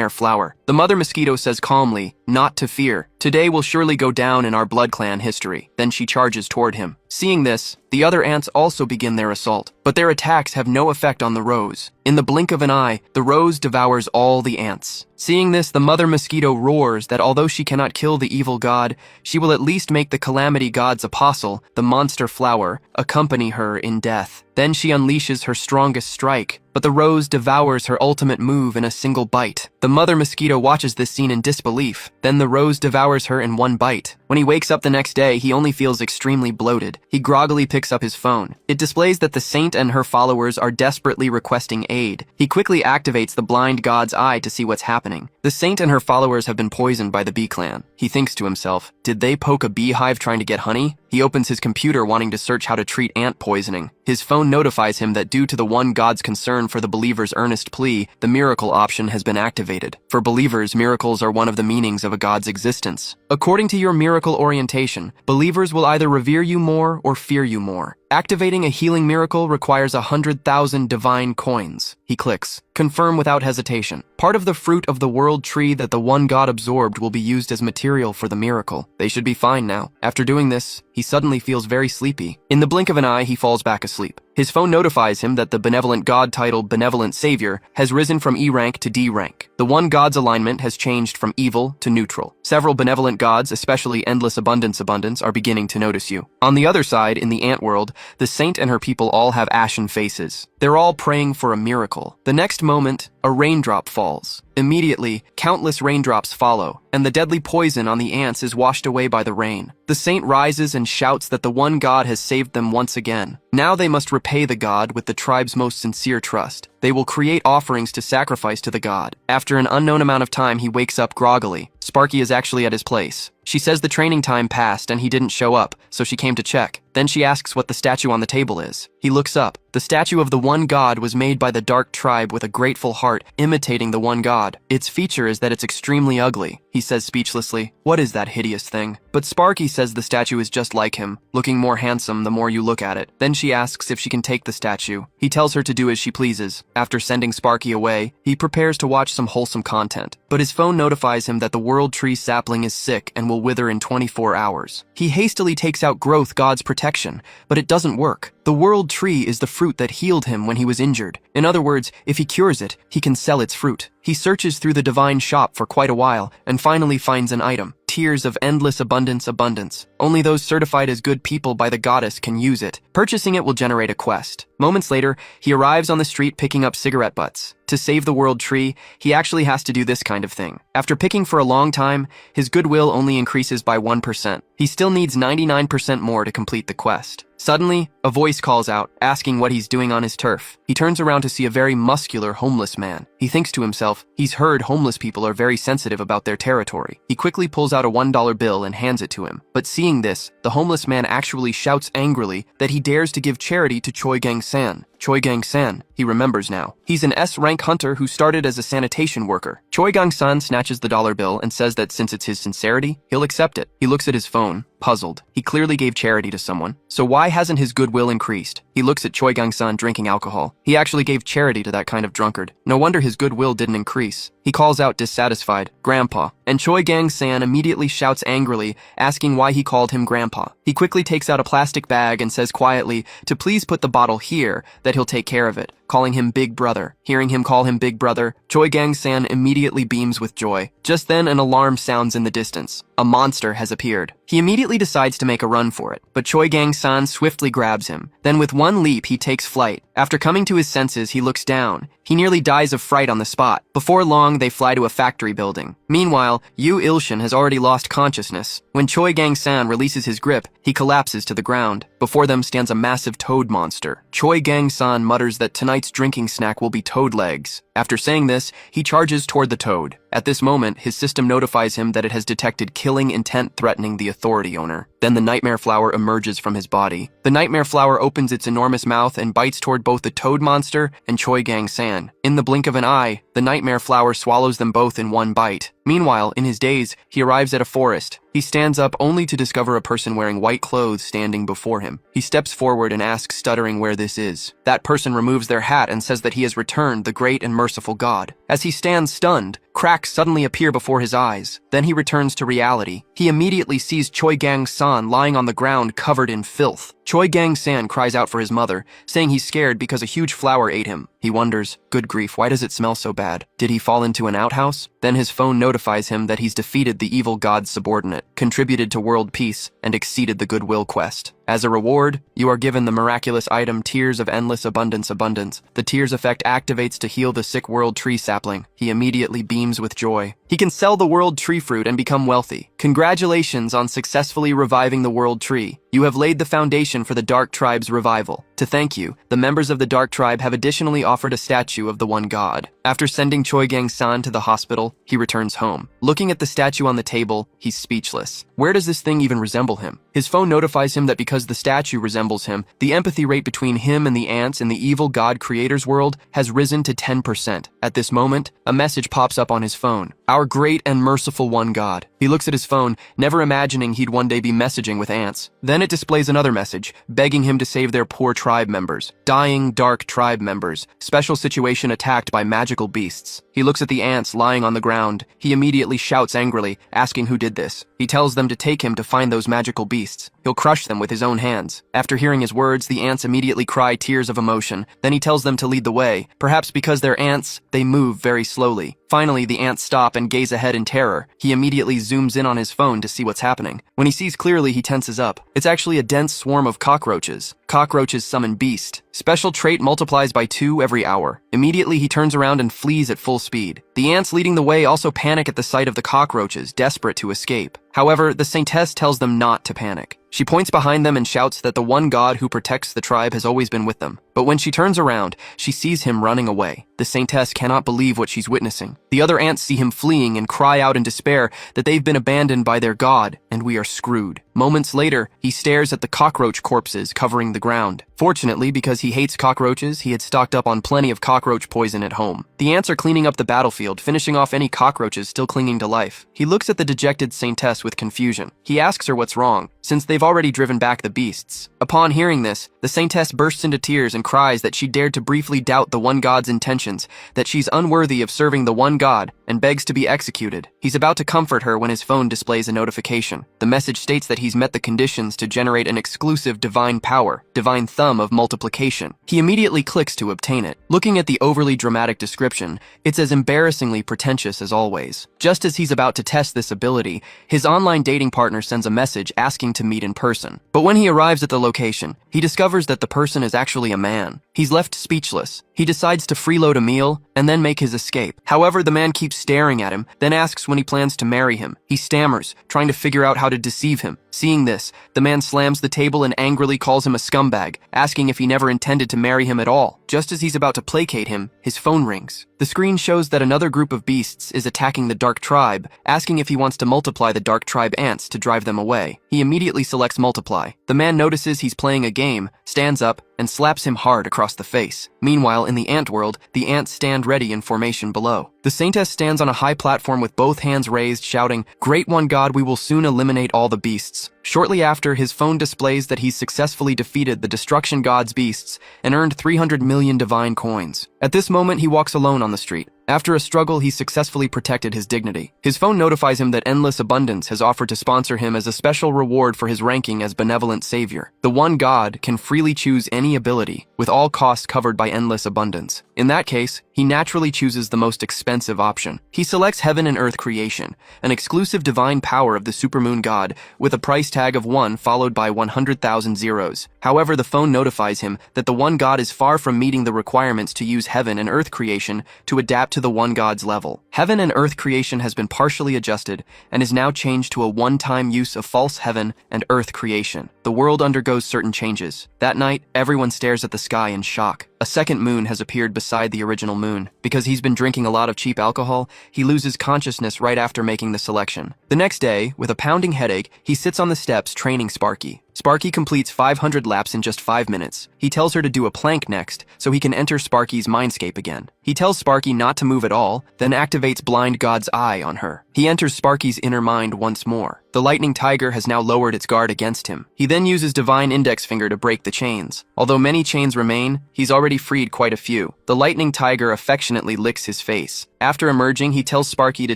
flower. The mother mosquito says calmly, "Not to fear. Today will surely go down in our blood clan history." Then she charges toward him. Seeing this, the other ants also begin their assault, but their attacks have no effect on the rose. In the blink of an eye, the rose devours all the ants. Seeing this, the mother mosquito roars that although she cannot kill the evil god, she will at least make the calamity god's apostle, the monster flower, accompany her in death. Then she unleashes her strongest strike, but the rose devours her ultimate move in a single bite. The mother mosquito watches this scene in disbelief. Then the rose devours her in one bite. When he wakes up the next day, he only feels extremely bloated. He groggily picks up his phone. It displays that the saint and her followers are desperately requesting aid. He quickly activates the blind god's eye to see what's happening. The saint and her followers have been poisoned by the bee clan. He thinks to himself, did they poke a beehive trying to get honey? He opens his computer wanting to search how to treat ant poisoning. His phone notifies him that due to the one god's concern for the believer's earnest plea, the miracle option has been activated. For believers, miracles are one of the meanings of a god's existence. According to your miracle orientation, believers will either revere you more or fear you more. Activating a healing miracle requires 100,000 divine coins. He clicks. Confirm without hesitation. Part of the fruit of the world tree that the one god absorbed will be used as material for the miracle. They should be fine now. After doing this, he suddenly feels very sleepy. In the blink of an eye, he falls back asleep. His phone notifies him that the benevolent god titled Benevolent Savior has risen from E rank to D rank. The one god's alignment has changed from evil to neutral. Several benevolent gods, especially Endless Abundance, are beginning to notice you. On the other side, in the ant world, the saint and her people all have ashen faces. They're all praying for a miracle. The next moment, a raindrop falls. Immediately, countless raindrops follow, and the deadly poison on the ants is washed away by the rain. The saint rises and shouts that the one god has saved them once again. Now they must repay the god with the tribe's most sincere trust. They will create offerings to sacrifice to the god. After an unknown amount of time, he wakes up groggily. Sparky is actually at his place. She says the training time passed and he didn't show up, so she came to check. Then she asks what the statue on the table is. He looks up. The statue of the one god was made by the dark tribe with a grateful heart, imitating the one god. Its feature is that it's extremely ugly. He says speechlessly, "What is that hideous thing?" But Sparky says the statue is just like him, looking more handsome the more you look at it. Then she asks if she can take the statue. He tells her to do as she pleases. After sending Sparky away, he prepares to watch some wholesome content. But his phone notifies him that the world tree sapling is sick and will wither in 24 hours. He hastily takes out Growth God's protection, but it doesn't work. The world tree is the fruit that healed him when he was injured. In other words, if he cures it, he can sell its fruit. He searches through the divine shop for quite a while and finally finds an item. Tears of Endless Abundance. Only those certified as good people by the goddess can use it. Purchasing it will generate a quest. Moments later, he arrives on the street picking up cigarette butts. To save the world tree, he actually has to do this kind of thing. After picking for a long time, his goodwill only increases by 1%. He still needs 99% more to complete the quest. Suddenly, a voice calls out, asking what he's doing on his turf. He turns around to see a very muscular homeless man. He thinks to himself, he's heard homeless people are very sensitive about their territory. He quickly pulls out a $1 bill and hands it to him. But seeing this, the homeless man actually shouts angrily that he dares to give charity to Choi Gang-san. Choi Gang-san. He remembers now. He's an S-rank hunter who started as a sanitation worker. Choi Gang-san snatches the dollar bill and says that since it's his sincerity, he'll accept it. He looks at his phone, puzzled. He clearly gave charity to someone. So why hasn't his goodwill increased? He looks at Choi Gang-san drinking alcohol. He actually gave charity to that kind of drunkard. No wonder his goodwill didn't increase. He calls out dissatisfied, "Grandpa," and Choi Gang-san immediately shouts angrily, asking why he called him Grandpa. He quickly takes out a plastic bag and says quietly to please put the bottle here, that he'll take care of it, calling him Big Brother. Hearing him call him Big Brother, Choi Gang-san immediately beams with joy. Just then, an alarm sounds in the distance. A monster has appeared. He immediately decides to make a run for it, but Choi Gang-san swiftly grabs him. Then with one leap, he takes flight. After coming to his senses, he looks down. He nearly dies of fright on the spot. Before long, they fly to a factory building. Meanwhile, Yu Il-shin has already lost consciousness. When Choi Gang-san releases his grip, he collapses to the ground. Before them stands a massive toad monster. Choi Gang-san mutters that tonight's drinking snack will be toad legs. After saying this, he charges toward the toad. At this moment, his system notifies him that it has detected killing intent threatening the authority owner. Then the nightmare flower emerges from his body. The nightmare flower opens its enormous mouth and bites toward both the toad monster and Choi Gang-san. In the blink of an eye, the nightmare flower swallows them both in one bite. Meanwhile, in his daze, he arrives at a forest. He stands up only to discover a person wearing white clothes standing before him. He steps forward and asks, stuttering, where this is. That person removes their hat and says that he has returned, the great and merciful God. As he stands stunned, cracks suddenly appear before his eyes. Then he returns to reality. He immediately sees Choi Gang-san lying on the ground covered in filth. Choi Gang-san cries out for his mother, saying he's scared because a huge flower ate him. He wonders, good grief, why does it smell so bad? Did he fall into an outhouse? Then his phone notifies him that he's defeated the evil god's subordinate, contributed to world peace, and exceeded the goodwill quest. As a reward, you are given the miraculous item Tears of Endless Abundance. The Tears effect activates to heal the sick world tree sapling. He immediately beams with joy. He can sell the world tree fruit and become wealthy. Congratulations on successfully reviving the world tree. You have laid the foundation for the Dark Tribe's revival. To thank you, the members of the Dark Tribe have additionally offered a statue of the one god. After sending Choi Gang-san to the hospital, he returns home. Looking at the statue on the table, he's speechless. Where does this thing even resemble him? His phone notifies him that because the statue resembles him, the empathy rate between him and the ants in the evil god creator's world has risen to 10%. At this moment, a message pops up on his phone. Our great and merciful one God. He looks at his phone, never imagining he'd one day be messaging with ants. Then it displays another message, begging him to save their poor tribe members. Dying dark tribe members. Special situation attacked by magical beasts. He looks at the ants lying on the ground. He immediately shouts angrily, asking who did this. He tells them to take him to find those magical beasts. He'll crush them with his own hands. After hearing his words, the ants immediately cry tears of emotion. Then he tells them to lead the way. Perhaps because they're ants, they move very slowly. Finally, the ants stop and gaze ahead in terror. He immediately zooms in on his phone to see what's happening. When he sees clearly, he tenses up. It's actually a dense swarm of cockroaches. Cockroaches summon beast. Special trait multiplies by 2 every hour. Immediately, he turns around and flees at full speed. The ants leading the way also panic at the sight of the cockroaches, desperate to escape. However, the Saintess tells them not to panic. She points behind them and shouts that the one god who protects the tribe has always been with them. But when she turns around, she sees him running away. The Saintess cannot believe what she's witnessing. The other ants see him fleeing and cry out in despair that they've been abandoned by their god, and we are screwed. Moments later, he stares at the cockroach corpses covering the ground. Fortunately, because he hates cockroaches, he had stocked up on plenty of cockroach poison at home. The ants are cleaning up the battlefield, finishing off any cockroaches still clinging to life. He looks at the dejected Saintess with confusion. He asks her what's wrong, since they've already driven back the beasts. Upon hearing this, the Saintess bursts into tears and cries that she dared to briefly doubt the one god's intentions, that she's unworthy of serving the one god, and begs to be executed. He's about to comfort her when his phone displays a notification. The message states that he's met the conditions to generate an exclusive divine power, divine thumb of multiplication. He immediately clicks to obtain it. Looking at the overly dramatic description, it's as embarrassingly pretentious as always. Just as he's about to test this ability, his online dating partner sends a message asking to meet in person. But when he arrives at the location, he discovers that the person is actually a man. He's left speechless. He decides to freeload a meal and then make his escape. However, the man keeps staring at him, then asks when he plans to marry him. He stammers, trying to figure out how to deceive him. Seeing this, the man slams the table and angrily calls him a scumbag, asking if he never intended to marry him at all. Just as he's about to placate him, his phone rings. The screen shows that another group of beasts is attacking the Dark Tribe, asking if he wants to multiply the Dark Tribe ants to drive them away. He immediately selects multiply. The man notices he's playing a game, stands up, and slaps him hard across the face. Meanwhile, in the ant world, the ants stand ready in formation below. The saintess stands on a high platform with both hands raised, shouting, "Great One God, we will soon eliminate all the beasts." Shortly after, his phone displays that he's successfully defeated the destruction god's beasts and earned 300 million divine coins. At this moment, he walks alone on the street. After a struggle, he successfully protected his dignity. His phone notifies him that Endless Abundance has offered to sponsor him as a special reward for his ranking as benevolent savior. The one God can freely choose any ability, with all costs covered by Endless Abundance. In that case, he naturally chooses the most expensive option. He selects Heaven and Earth Creation, an exclusive divine power of the supermoon god, with a price tag of 1 followed by 100,000 zeros. However, the phone notifies him that the one god is far from meeting the requirements to use Heaven and Earth Creation to adapt to the one god's level. Heaven and Earth Creation has been partially adjusted and is now changed to a one-time use of false heaven and earth creation. The world undergoes certain changes. That night, everyone stares at the sky in shock. A second moon has appeared beside the original moon. Because he's been drinking a lot of cheap alcohol, he loses consciousness right after making the selection. The next day, with a pounding headache, he sits on the steps training Sparky. Sparky completes 500 laps in just 5 minutes. He tells her to do a plank next, so he can enter Sparky's mindscape again. He tells Sparky not to move at all, then activates Blind God's Eye on her. He enters Sparky's inner mind once more. The lightning tiger has now lowered its guard against him. He then uses Divine Index Finger to break the chains. Although many chains remain, he's already freed quite a few. The lightning tiger affectionately licks his face. After emerging, he tells Sparky to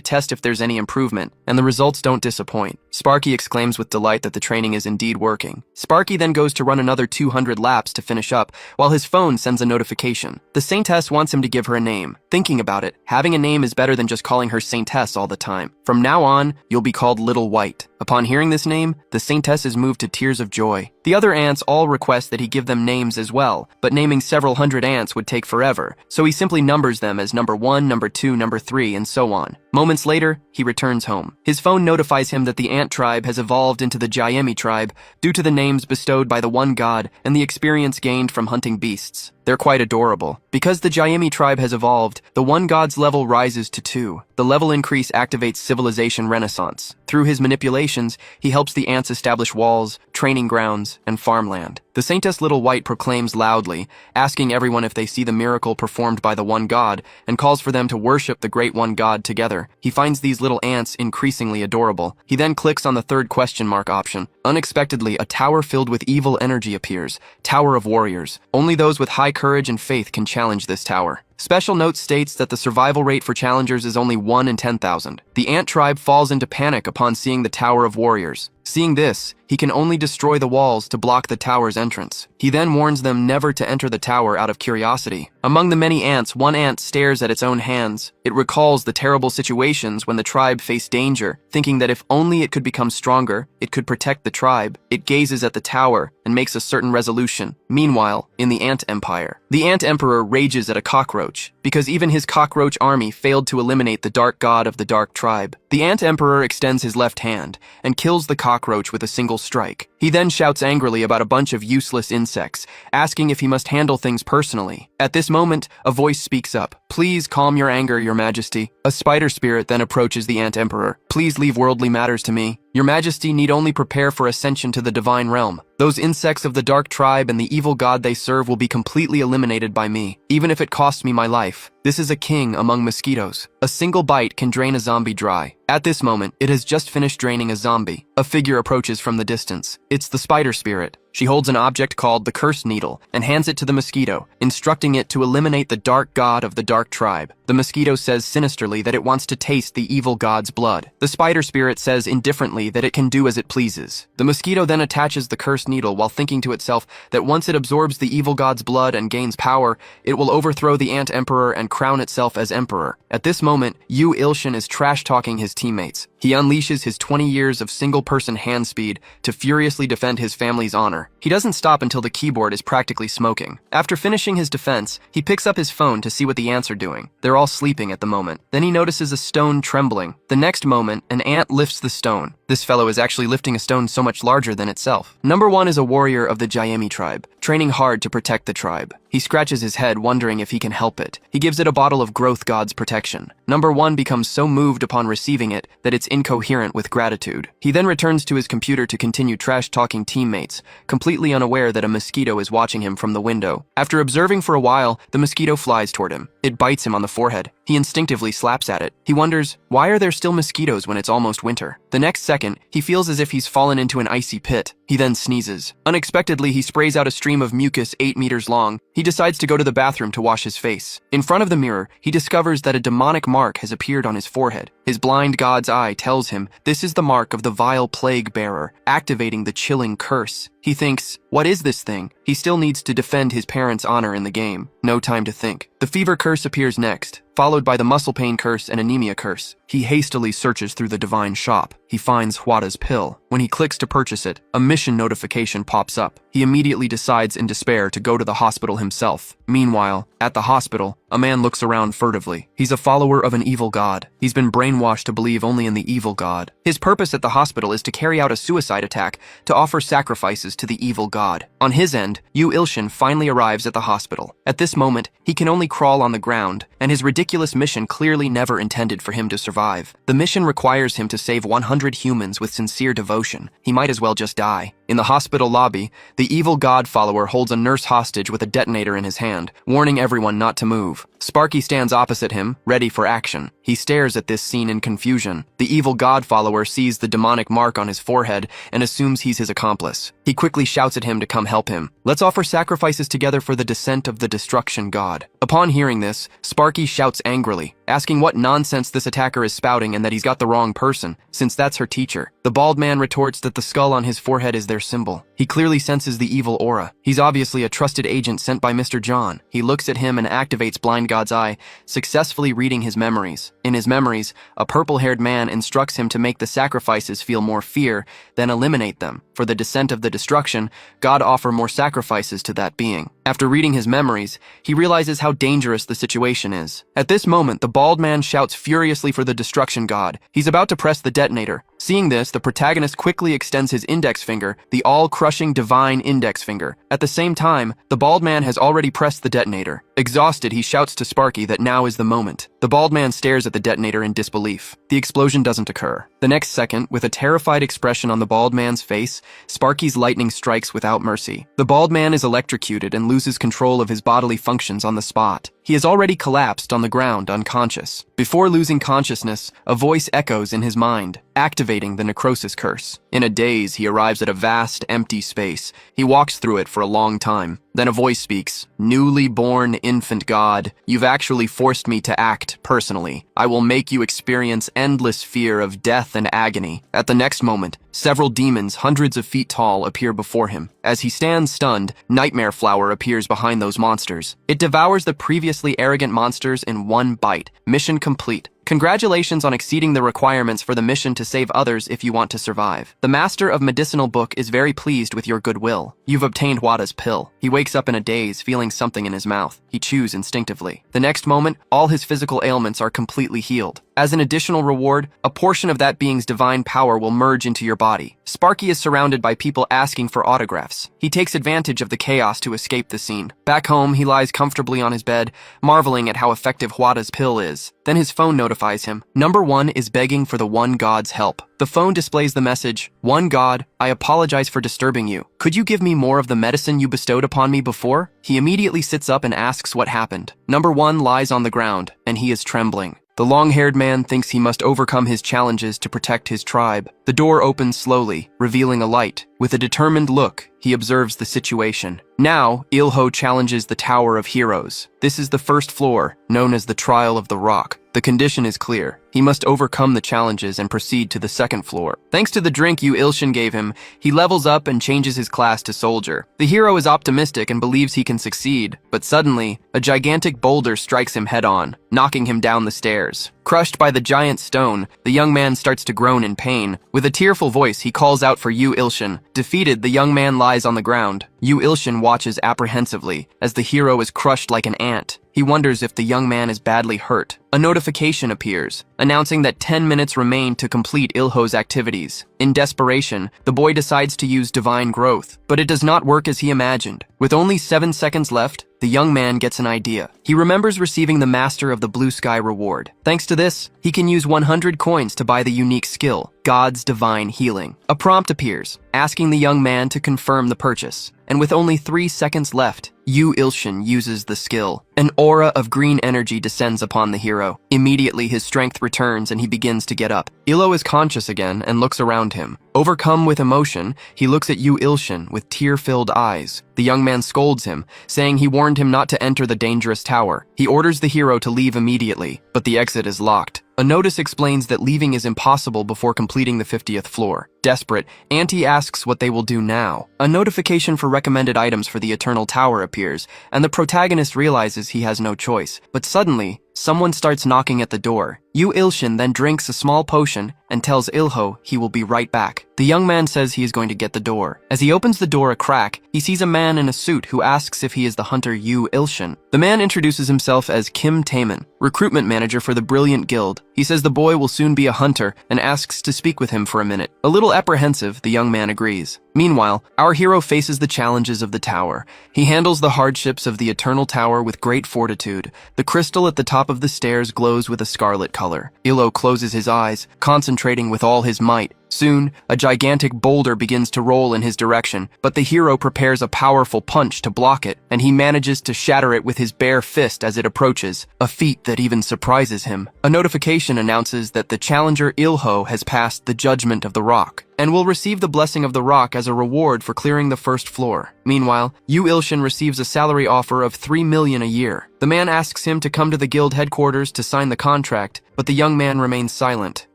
test if there's any improvement, and the results don't disappoint. Sparky exclaims with delight that the training is indeed working. Sparky then goes to run another 200 laps to finish up, while his phone sends a notification. The Saintess wants him to give her a name. Thinking about it, having a name is better than just calling her Saintess all the time. From now on, you'll be called Little White. Upon hearing this name, the Saintess is moved to tears of joy. The other ants all request that he give them names as well, but naming several hundred ants would take forever, so he simply numbers them as number 1, number 2, number 3, and so on. Moments later, he returns home. His phone notifies him that the ant tribe has evolved into the Jayemi tribe due to the names bestowed by the one god and the experience gained from hunting beasts. They're quite adorable. Because the Jayemi tribe has evolved, the one god's level rises to 2. The level increase activates Civilization Renaissance. Through his manipulations, he helps the ants establish walls, training grounds, and farmland. The Saintess Little White proclaims loudly, asking everyone if they see the miracle performed by the one god, and calls for them to worship the great one god together. He finds these little ants increasingly adorable. He then clicks on the third question mark option. Unexpectedly, a tower filled with evil energy appears. Tower of Warriors. Only those with high courage and faith can challenge this tower. Special note states that the survival rate for challengers is only 1 in 10,000. The ant tribe falls into panic upon seeing the Tower of Warriors. Seeing this, he can only destroy the walls to block the tower's entrance. He then warns them never to enter the tower out of curiosity. Among the many ants, one ant stares at its own hands. It recalls the terrible situations when the tribe faced danger, thinking that if only it could become stronger, it could protect the tribe. It gazes at the tower and makes a certain resolution. Meanwhile, in the Ant Empire, the Ant Emperor rages at a cockroach, because even his cockroach army failed to eliminate the dark god of the dark tribe. The Ant Emperor extends his left hand and kills the cockroach with a single strike. He then shouts angrily about a bunch of useless insects, asking if he must handle things personally. At this moment, a voice speaks up. "Please calm your anger, Your Majesty." A spider spirit then approaches the Ant Emperor. "Please leave worldly matters to me. Your Majesty need only prepare for ascension to the divine realm. Those insects of the dark tribe and the evil god they serve will be completely eliminated by me, even if it costs me my life. This is a king among mosquitoes. A single bite can drain a zombie dry." At this moment, it has just finished draining a zombie. A figure approaches from the distance. It's the spider spirit. She holds an object called the Cursed Needle and hands it to the mosquito, instructing it to eliminate the dark god of the dark tribe. The mosquito says sinisterly that it wants to taste the evil god's blood. The spider spirit says indifferently that it can do as it pleases. The mosquito then attaches the Cursed Needle while thinking to itself that once it absorbs the evil god's blood and gains power, it will overthrow the Ant Emperor and crown itself as emperor. At this moment, Yu Ilshin is trash-talking his teammates. He unleashes his 20 years of single-person hand speed to furiously defend his family's honor. He doesn't stop until the keyboard is practically smoking. After finishing his defense, he picks up his phone to see what the ants are doing. They're all sleeping at the moment. Then he notices a stone trembling. The next moment, an ant lifts the stone. This fellow is actually lifting a stone so much larger than itself. Number 1 is a warrior of the Jayemi tribe, training hard to protect the tribe. He scratches his head, wondering if he can help it. He gives it a bottle of growth god's protection. Number 1 becomes so moved upon receiving it that it's incoherent with gratitude. He then returns to his computer to continue trash-talking teammates, completely unaware that a mosquito is watching him from the window. After observing for a while, the mosquito flies toward him. It bites him on the forehead. He instinctively slaps at it. He wonders, why are there still mosquitoes when it's almost winter? The next second, he feels as if he's fallen into an icy pit. He then sneezes. Unexpectedly, he sprays out a stream of mucus 8 meters long. He decides to go to the bathroom to wash his face. In front of the mirror, he discovers that a demonic mark has appeared on his forehead. His blind god's eye tells him this is the mark of the vile plague bearer, activating the chilling curse. He thinks, what is this thing? He still needs to defend his parents' honor in the game. No time to think. The fever curse appears next, followed by the muscle pain curse and anemia curse. He hastily searches through the divine shop. He finds Hwada's pill. When he clicks to purchase it, a mission notification pops up. He immediately decides in despair to go to the hospital himself. Meanwhile, at the hospital, a man looks around furtively. He's a follower of an evil god. He's been brainwashed to believe only in the evil god. His purpose at the hospital is to carry out a suicide attack to offer sacrifices to the evil god. On his end, Yu Ilshin finally arrives at the hospital. At this moment, he can only crawl on the ground, and his ridiculous mission clearly never intended for him to survive. The mission requires him to save 100 humans with sincere devotion. He might as well just die. In the hospital lobby, the evil god follower holds a nurse hostage with a detonator in his hand, warning everyone not to move. Sparky stands opposite him, ready for action. He stares at this scene in confusion. The evil god follower sees the demonic mark on his forehead and assumes he's his accomplice. He quickly shouts at him to come help him. Let's offer sacrifices together for the descent of the destruction god. Upon hearing this, Sparky shouts angrily, asking what nonsense this attacker is spouting and that he's got the wrong person, since that's her teacher. The bald man retorts that the skull on his forehead is their symbol. He clearly senses the evil aura. He's obviously a trusted agent sent by Mr. John. He looks at him and activates Blind God's eye, successfully reading his memories. In his memories, a purple-haired man instructs him to make the sacrifices feel more fear, then eliminate them. For the descent of the destruction, God offer more sacrifices to that being. After reading his memories, he realizes how dangerous the situation is. At this moment, the bald man shouts furiously for the destruction god. He's about to press the detonator. Seeing this, the protagonist quickly extends his index finger, the all-crushing divine index finger. At the same time, the bald man has already pressed the detonator. Exhausted, he shouts to Sparky that now is the moment. The bald man stares at the detonator in disbelief. The explosion doesn't occur. The next second, with a terrified expression on the bald man's face, Sparky's lightning strikes without mercy. The bald man is electrocuted and loses control of his bodily functions on the spot. He has already collapsed on the ground, unconscious. Before losing consciousness, a voice echoes in his mind, activating the necrosis curse. In a daze, he arrives at a vast, empty space. He walks through it for a long time. Then a voice speaks, "Newly born infant god, you've actually forced me to act personally. I will make you experience endless fear of death and agony." At the next moment, several demons, hundreds of feet tall, appear before him. As he stands stunned, Nightmare Flower appears behind those monsters. It devours the previously arrogant monsters in one bite. Mission complete. Congratulations on exceeding the requirements for the mission to save others if you want to survive. The Master of Medicinal Book is very pleased with your goodwill. You've obtained Wada's pill. He wakes up in a daze, feeling something in his mouth. He chews instinctively. The next moment, all his physical ailments are completely healed. As an additional reward, a portion of that being's divine power will merge into your body. Sparky is surrounded by people asking for autographs. He takes advantage of the chaos to escape the scene. Back home, he lies comfortably on his bed, marveling at how effective Wada's pill is. Then his phone notifies him. Number 1 is begging for the One God's help. The phone displays the message, "One God, I apologize for disturbing you. Could you give me more of the medicine you bestowed upon me before?" He immediately sits up and asks what happened. Number 1 lies on the ground, and he is trembling. The long-haired man thinks he must overcome his challenges to protect his tribe. The door opens slowly, revealing a light. With a determined look, he observes the situation. Now, Ilho challenges the Tower of Heroes. This is the first floor, known as the Trial of the Rock. The condition is clear. He must overcome the challenges and proceed to the second floor. Thanks to the drink Yu Ilshin gave him, he levels up and changes his class to soldier. The hero is optimistic and believes he can succeed, but suddenly, a gigantic boulder strikes him head-on, knocking him down the stairs. Crushed by the giant stone, the young man starts to groan in pain. With a tearful voice, he calls out for Yu Ilshin. Defeated, the young man lies on the ground. Yu Ilshin watches apprehensively as the hero is crushed like an ant. he wonders if the young man is badly hurt. A notification appears, announcing that 10 minutes remain to complete Ilho's activities. In desperation, the boy decides to use divine growth, but it does not work as he imagined. With only 7 seconds left, the young man gets an idea. He remembers receiving the Master of the Blue Sky reward. Thanks to this, he can use 100 coins to buy the unique skill, God's Divine Healing. A prompt appears, asking the young man to confirm the purchase. And with only 3 seconds left, Yu Ilshin uses the skill. An aura of green energy descends upon the hero. Immediately, his strength returns and he begins to get up. Ilho is conscious again and looks around him. Overcome with emotion, he looks at Yu Ilshin with tear-filled eyes. The young man scolds him, saying he warned him not to enter the dangerous tower. He orders the hero to leave immediately, but the exit is locked. A notice explains that leaving is impossible before completing the 50th floor. Desperate, Auntie asks what they will do now. A notification for recommended items for the Eternal Tower appears, and the protagonist realizes he has no choice. But suddenly, someone starts knocking at the door. Yu Ilshin then drinks a small potion and tells Ilho he will be right back. The young man says he is going to get the door. As he opens the door a crack, he sees a man in a suit who asks if he is the hunter Yu Ilshin. The man introduces himself as Kim Taemin, recruitment manager for the Brilliant Guild. He says the boy will soon be a hunter and asks to speak with him for a minute. A little apprehensive, the young man agrees. Meanwhile, our hero faces the challenges of the tower. He handles the hardships of the Eternal Tower with great fortitude. The crystal at the top of the stairs glows with a scarlet color. Ilho closes his eyes, concentrating with all his might. Soon, a gigantic boulder begins to roll in his direction, but the hero prepares a powerful punch to block it, and he manages to shatter it with his bare fist as it approaches, a feat that even surprises him. A notification announces that the challenger Ilho has passed the judgment of the rock, and will receive the blessing of the rock as a reward for clearing the first floor. Meanwhile, Yu Ilshin receives a salary offer of 3 million a year. The man asks him to come to the guild headquarters to sign the contract, but the young man remains silent.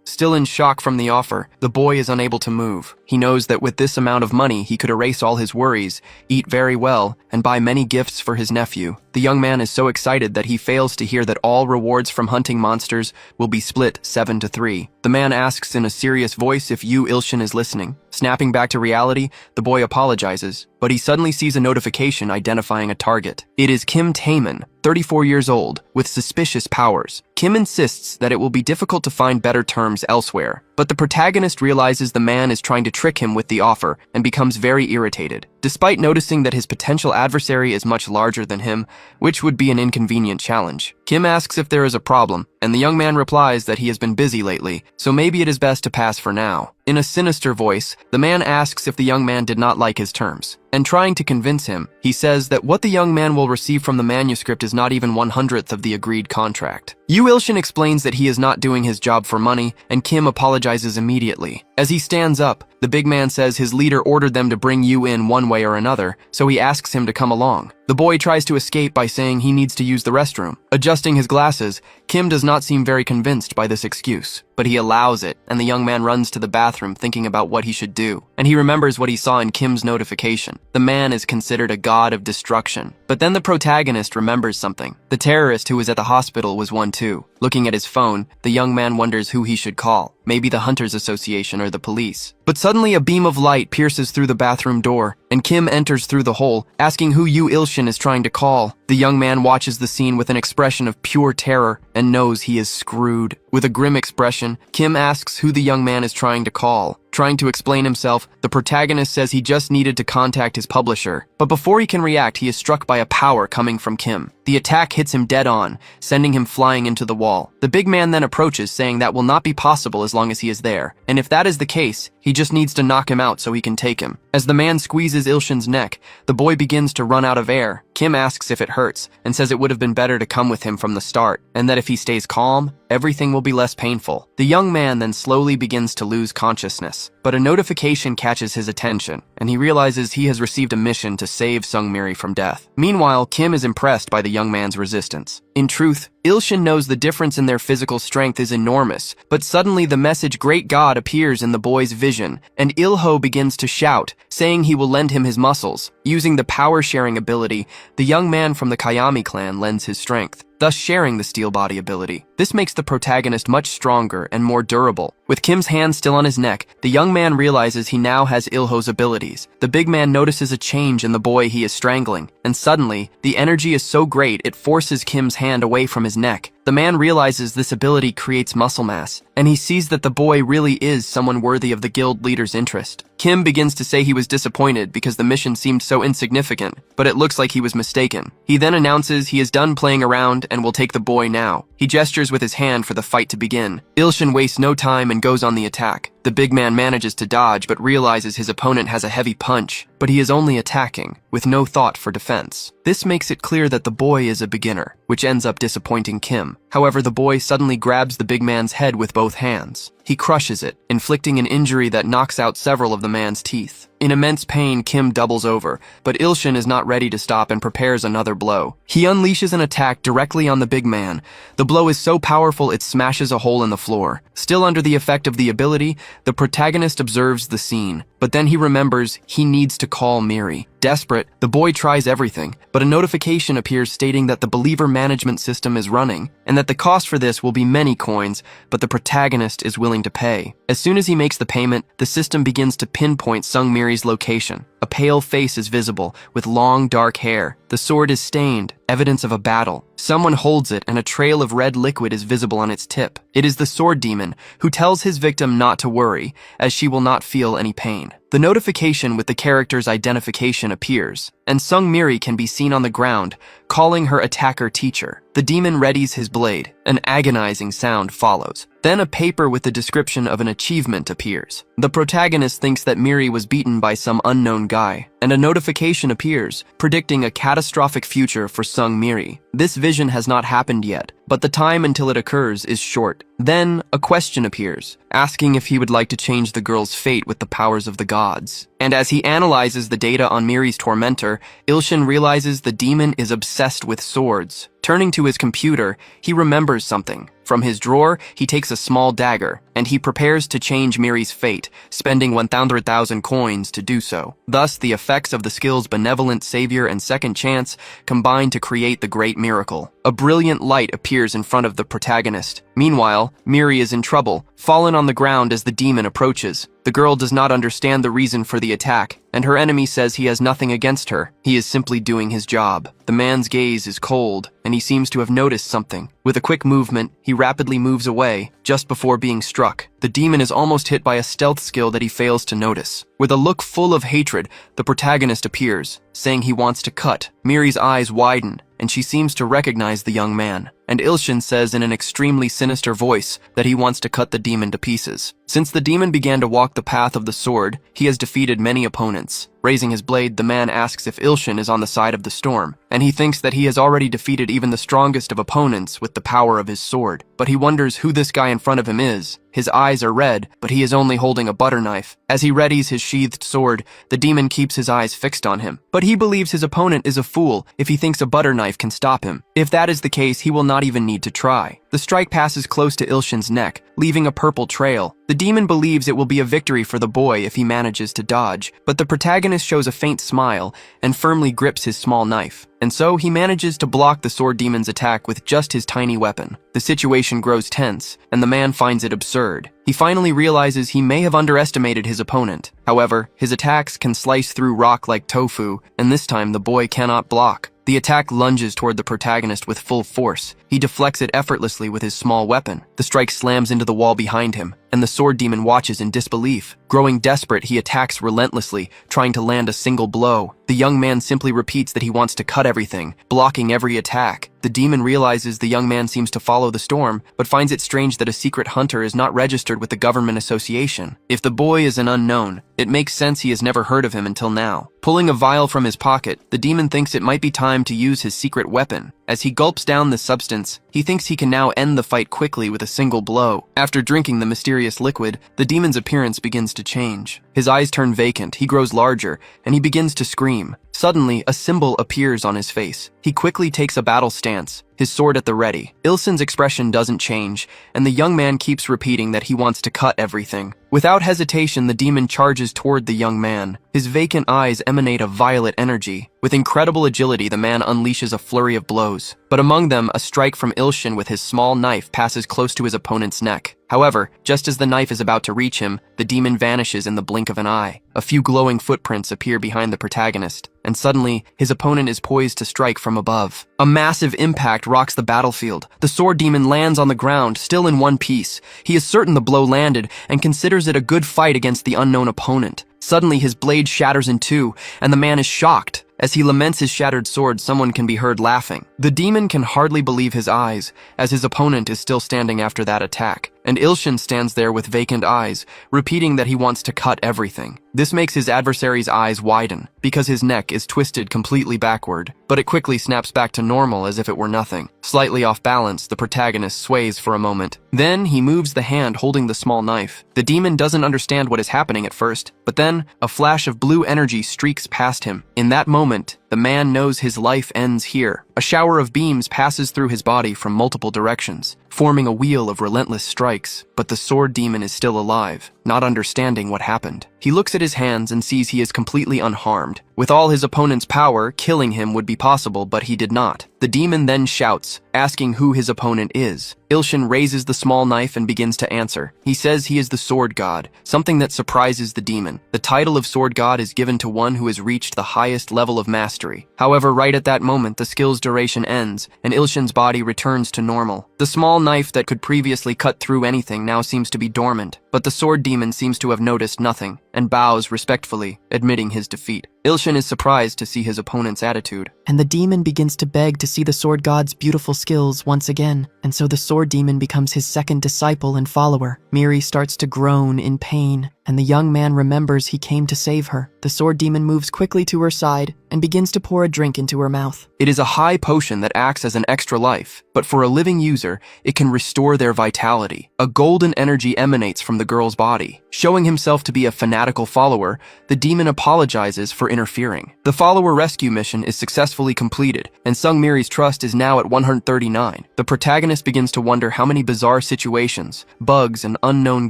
Still in shock from the offer, the boy is unable to move. He knows that with this amount of money, he could erase all his worries, eat very well, and buy many gifts for his nephew. The young man is so excited that he fails to hear that all rewards from hunting monsters will be split 7-3. The man asks in a serious voice if Yu Ilshin is listening. Snapping back to reality, the boy apologizes, but he suddenly sees a notification identifying a target. It is Kim Taemin, 34 years old, with suspicious powers. Kim insists that it will be difficult to find better terms elsewhere, but the protagonist realizes the man is trying to trick him with the offer and becomes very irritated. Despite noticing that his potential adversary is much larger than him, which would be an inconvenient challenge, Kim asks if there is a problem, and the young man replies that he has been busy lately, so maybe it is best to pass for now. In a sinister voice, the man asks if the young man did not like his terms. And trying to convince him, he says that what the young man will receive from the manuscript is not even 1/100th of the agreed contract. Yu Ilshin explains that he is not doing his job for money, and Kim apologizes immediately. As he stands up, the big man says his leader ordered them to bring Yu in one way or another, so he asks him to come along. The boy tries to escape by saying he needs to use the restroom. Adjusting his glasses, Kim does not seem very convinced by this excuse, but he allows it, and the young man runs to the bathroom thinking about what he should do. And he remembers what he saw in Kim's notification. The man is considered a god of destruction. But then the protagonist remembers something. The terrorist who was at the hospital was one too. Looking at his phone, the young man wonders who he should call. Maybe the Hunters Association or the police. But suddenly a beam of light pierces through the bathroom door, and Kim enters through the hole, asking who Yu Ilshin is trying to call. The young man watches the scene with an expression of pure terror and knows he is screwed. With a grim expression, Kim asks who the young man is trying to call. Trying to explain himself, the protagonist says he just needed to contact his publisher. But before he can react, he is struck by a power coming from Kim. The attack hits him dead on, sending him flying into the wall. The big man then approaches, saying that will not be possible as long as he is there. And if that is the case, he just needs to knock him out so he can take him. As the man squeezes Ilshin's neck, the boy begins to run out of air. Kim asks if it hurts, and says it would have been better to come with him from the start, and that if he stays calm, everything will be less painful. The young man then slowly begins to lose consciousness, but a notification catches his attention, and he realizes he has received a mission to save Sungmiri from death. Meanwhile, Kim is impressed by the young man's resistance. In truth, Ilshin knows the difference in their physical strength is enormous, but suddenly the message Great God appears in the boy's vision, and Ilho begins to shout, saying he will lend him his muscles. Using the power-sharing ability, the young man from the Kayami clan lends his strength. thus sharing the steel body ability. This makes the protagonist much stronger and more durable. With Kim's hand still on his neck, the young man realizes he now has Ilho's abilities. The big man notices a change in the boy he is strangling, and suddenly, the energy is so great it forces Kim's hand away from his neck. The man realizes this ability creates muscle mass, and he sees that the boy really is someone worthy of the guild leader's interest. Kim begins to say he was disappointed because the mission seemed so insignificant, but it looks like he was mistaken. He then announces he is done playing around and will take the boy now. He gestures with his hand for the fight to begin. Ilshin wastes no time and goes on the attack. The big man manages to dodge but realizes his opponent has a heavy punch, but he is only attacking, with no thought for defense. This makes it clear that the boy is a beginner, which ends up disappointing Kim. However, the boy suddenly grabs the big man's head with both hands. He crushes it, inflicting an injury that knocks out several of the man's teeth. In immense pain, Kim doubles over, but Ilshin is not ready to stop and prepares another blow. He unleashes an attack directly on the big man. The blow is so powerful it smashes a hole in the floor. Still under the effect of the ability, the protagonist observes the scene, but then he remembers he needs to call Miri. Desperate, the boy tries everything, but a notification appears stating that the believer management system is running, and that the cost for this will be many coins, but the protagonist is willing to pay. As soon as he makes the payment, the system begins to pinpoint Sung Miri's location. A pale face is visible, with long, dark hair. The sword is stained, evidence of a battle. Someone holds it, and a trail of red liquid is visible on its tip. It is the sword demon, who tells his victim not to worry, as she will not feel any pain. The notification with the character's identification appears, and Sung Miri can be seen on the ground, calling her attacker teacher. The demon readies his blade. An agonizing sound follows. Then a paper with the description of an achievement appears. The protagonist thinks that Miri was beaten by some unknown guy, and a notification appears, predicting a catastrophic future for Sung Miri. This vision has not happened yet, but the time until it occurs is short. Then, a question appears, asking if he would like to change the girl's fate with the powers of the gods. And as he analyzes the data on Miri's tormentor, Ilshin realizes the demon is obsessed with swords. Turning to his computer, he remembers something. From his drawer, he takes a small dagger, and he prepares to change Miri's fate, spending 100,000 coins to do so. Thus, the effects of the skills Benevolent Savior and Second Chance combine to create the great miracle. A brilliant light appears in front of the protagonist. Meanwhile, Miri is in trouble, fallen on the ground as the demon approaches. The girl does not understand the reason for the attack, and her enemy says he has nothing against her. He is simply doing his job. The man's gaze is cold, and he seems to have noticed something. With a quick movement, he rapidly moves away, just before being struck. The demon is almost hit by a stealth skill that he fails to notice. With a look full of hatred, the protagonist appears, saying he wants to cut. Miri's eyes widen, and she seems to recognize the young man. And Ilshin says in an extremely sinister voice that he wants to cut the demon to pieces. Since the demon began to walk the path of the sword, he has defeated many opponents. Raising his blade, the man asks if Ilshin is on the side of the storm, and he thinks that he has already defeated even the strongest of opponents with the power of his sword. But he wonders who this guy in front of him is. His eyes are red, but he is only holding a butter knife. As he readies his sheathed sword, the demon keeps his eyes fixed on him. But he believes his opponent is a fool if he thinks a butter knife can stop him. If that is the case, he will not even need to try. The strike passes close to Ilshin's neck, leaving a purple trail. The demon believes it will be a victory for the boy if he manages to dodge, but the protagonist shows a faint smile and firmly grips his small knife. And so he manages to block the sword demon's attack with just his tiny weapon. The situation grows tense, and the man finds it absurd. He finally realizes he may have underestimated his opponent. However, his attacks can slice through rock like tofu, and this time the boy cannot block. The attack lunges toward the protagonist with full force. He deflects it effortlessly with his small weapon. The strike slams into the wall behind him, and the sword demon watches in disbelief. Growing desperate, he attacks relentlessly, trying to land a single blow. The young man simply repeats that he wants to cut everything, blocking every attack. The demon realizes the young man seems to follow the storm, but finds it strange that a secret hunter is not registered with the government association. If the boy is an unknown, it makes sense he has never heard of him until now. Pulling a vial from his pocket, the demon thinks it might be time to use his secret weapon. As he gulps down the substance, he thinks he can now end the fight quickly with a single blow. After drinking the mysterious liquid, the demon's appearance begins to change. His eyes turn vacant, he grows larger, and he begins to scream. Suddenly, a symbol appears on his face. He quickly takes a battle stance, his sword at the ready. Ilsun's expression doesn't change, and the young man keeps repeating that he wants to cut everything. Without hesitation, the demon charges toward the young man. His vacant eyes emanate a violet energy. With incredible agility, the man unleashes a flurry of blows. But among them, a strike from Ilsun with his small knife passes close to his opponent's neck. However, just as the knife is about to reach him, the demon vanishes in the blink of an eye. A few glowing footprints appear behind the protagonist, and suddenly, his opponent is poised to strike from above. A massive impact rocks the battlefield. The sword demon lands on the ground, still in one piece. He is certain the blow landed, and considers it a good fight against the unknown opponent. Suddenly, his blade shatters in two, and the man is shocked. As he laments his shattered sword, someone can be heard laughing. The demon can hardly believe his eyes, as his opponent is still standing after that attack. And Ilsun stands there with vacant eyes, repeating that he wants to cut everything. This makes his adversary's eyes widen, because his neck is twisted completely backward, but it quickly snaps back to normal as if it were nothing. Slightly off balance, the protagonist sways for a moment. Then, he moves the hand holding the small knife. The demon doesn't understand what is happening at first, but then, a flash of blue energy streaks past him. In that moment, the man knows his life ends here. A shower of beams passes through his body from multiple directions, forming a wheel of relentless strikes, but the sword demon is still alive, not understanding what happened. He looks at his hands and sees he is completely unharmed. With all his opponent's power, killing him would be possible, but he did not. The demon then shouts, asking who his opponent is. Ilsun raises the small knife and begins to answer. He says he is the sword god, something that surprises the demon. The title of sword god is given to one who has reached the highest level of mastery. However, right at that moment, the skill's duration ends, and Ilsun's body returns to normal. The small knife that could previously cut through anything now seems to be dormant, but the sword demon seems to have noticed nothing, and bows respectfully, admitting his defeat. Ilsun is surprised to see his opponent's attitude. And the demon begins to beg to see the sword god's beautiful skills once again, and so the sword demon becomes his second disciple and follower. Miri starts to groan in pain, and the young man remembers he came to save her. The sword demon moves quickly to her side and begins to pour a drink into her mouth. It is a high potion that acts as an extra life, but for a living user, it can restore their vitality. A golden energy emanates from the girl's body. Showing himself to be a fanatical follower, the demon apologizes for interfering. The follower rescue mission is successfully completed, and Sung Miri's trust is now at 139. The protagonist begins to wonder how many bizarre situations, bugs, and unknown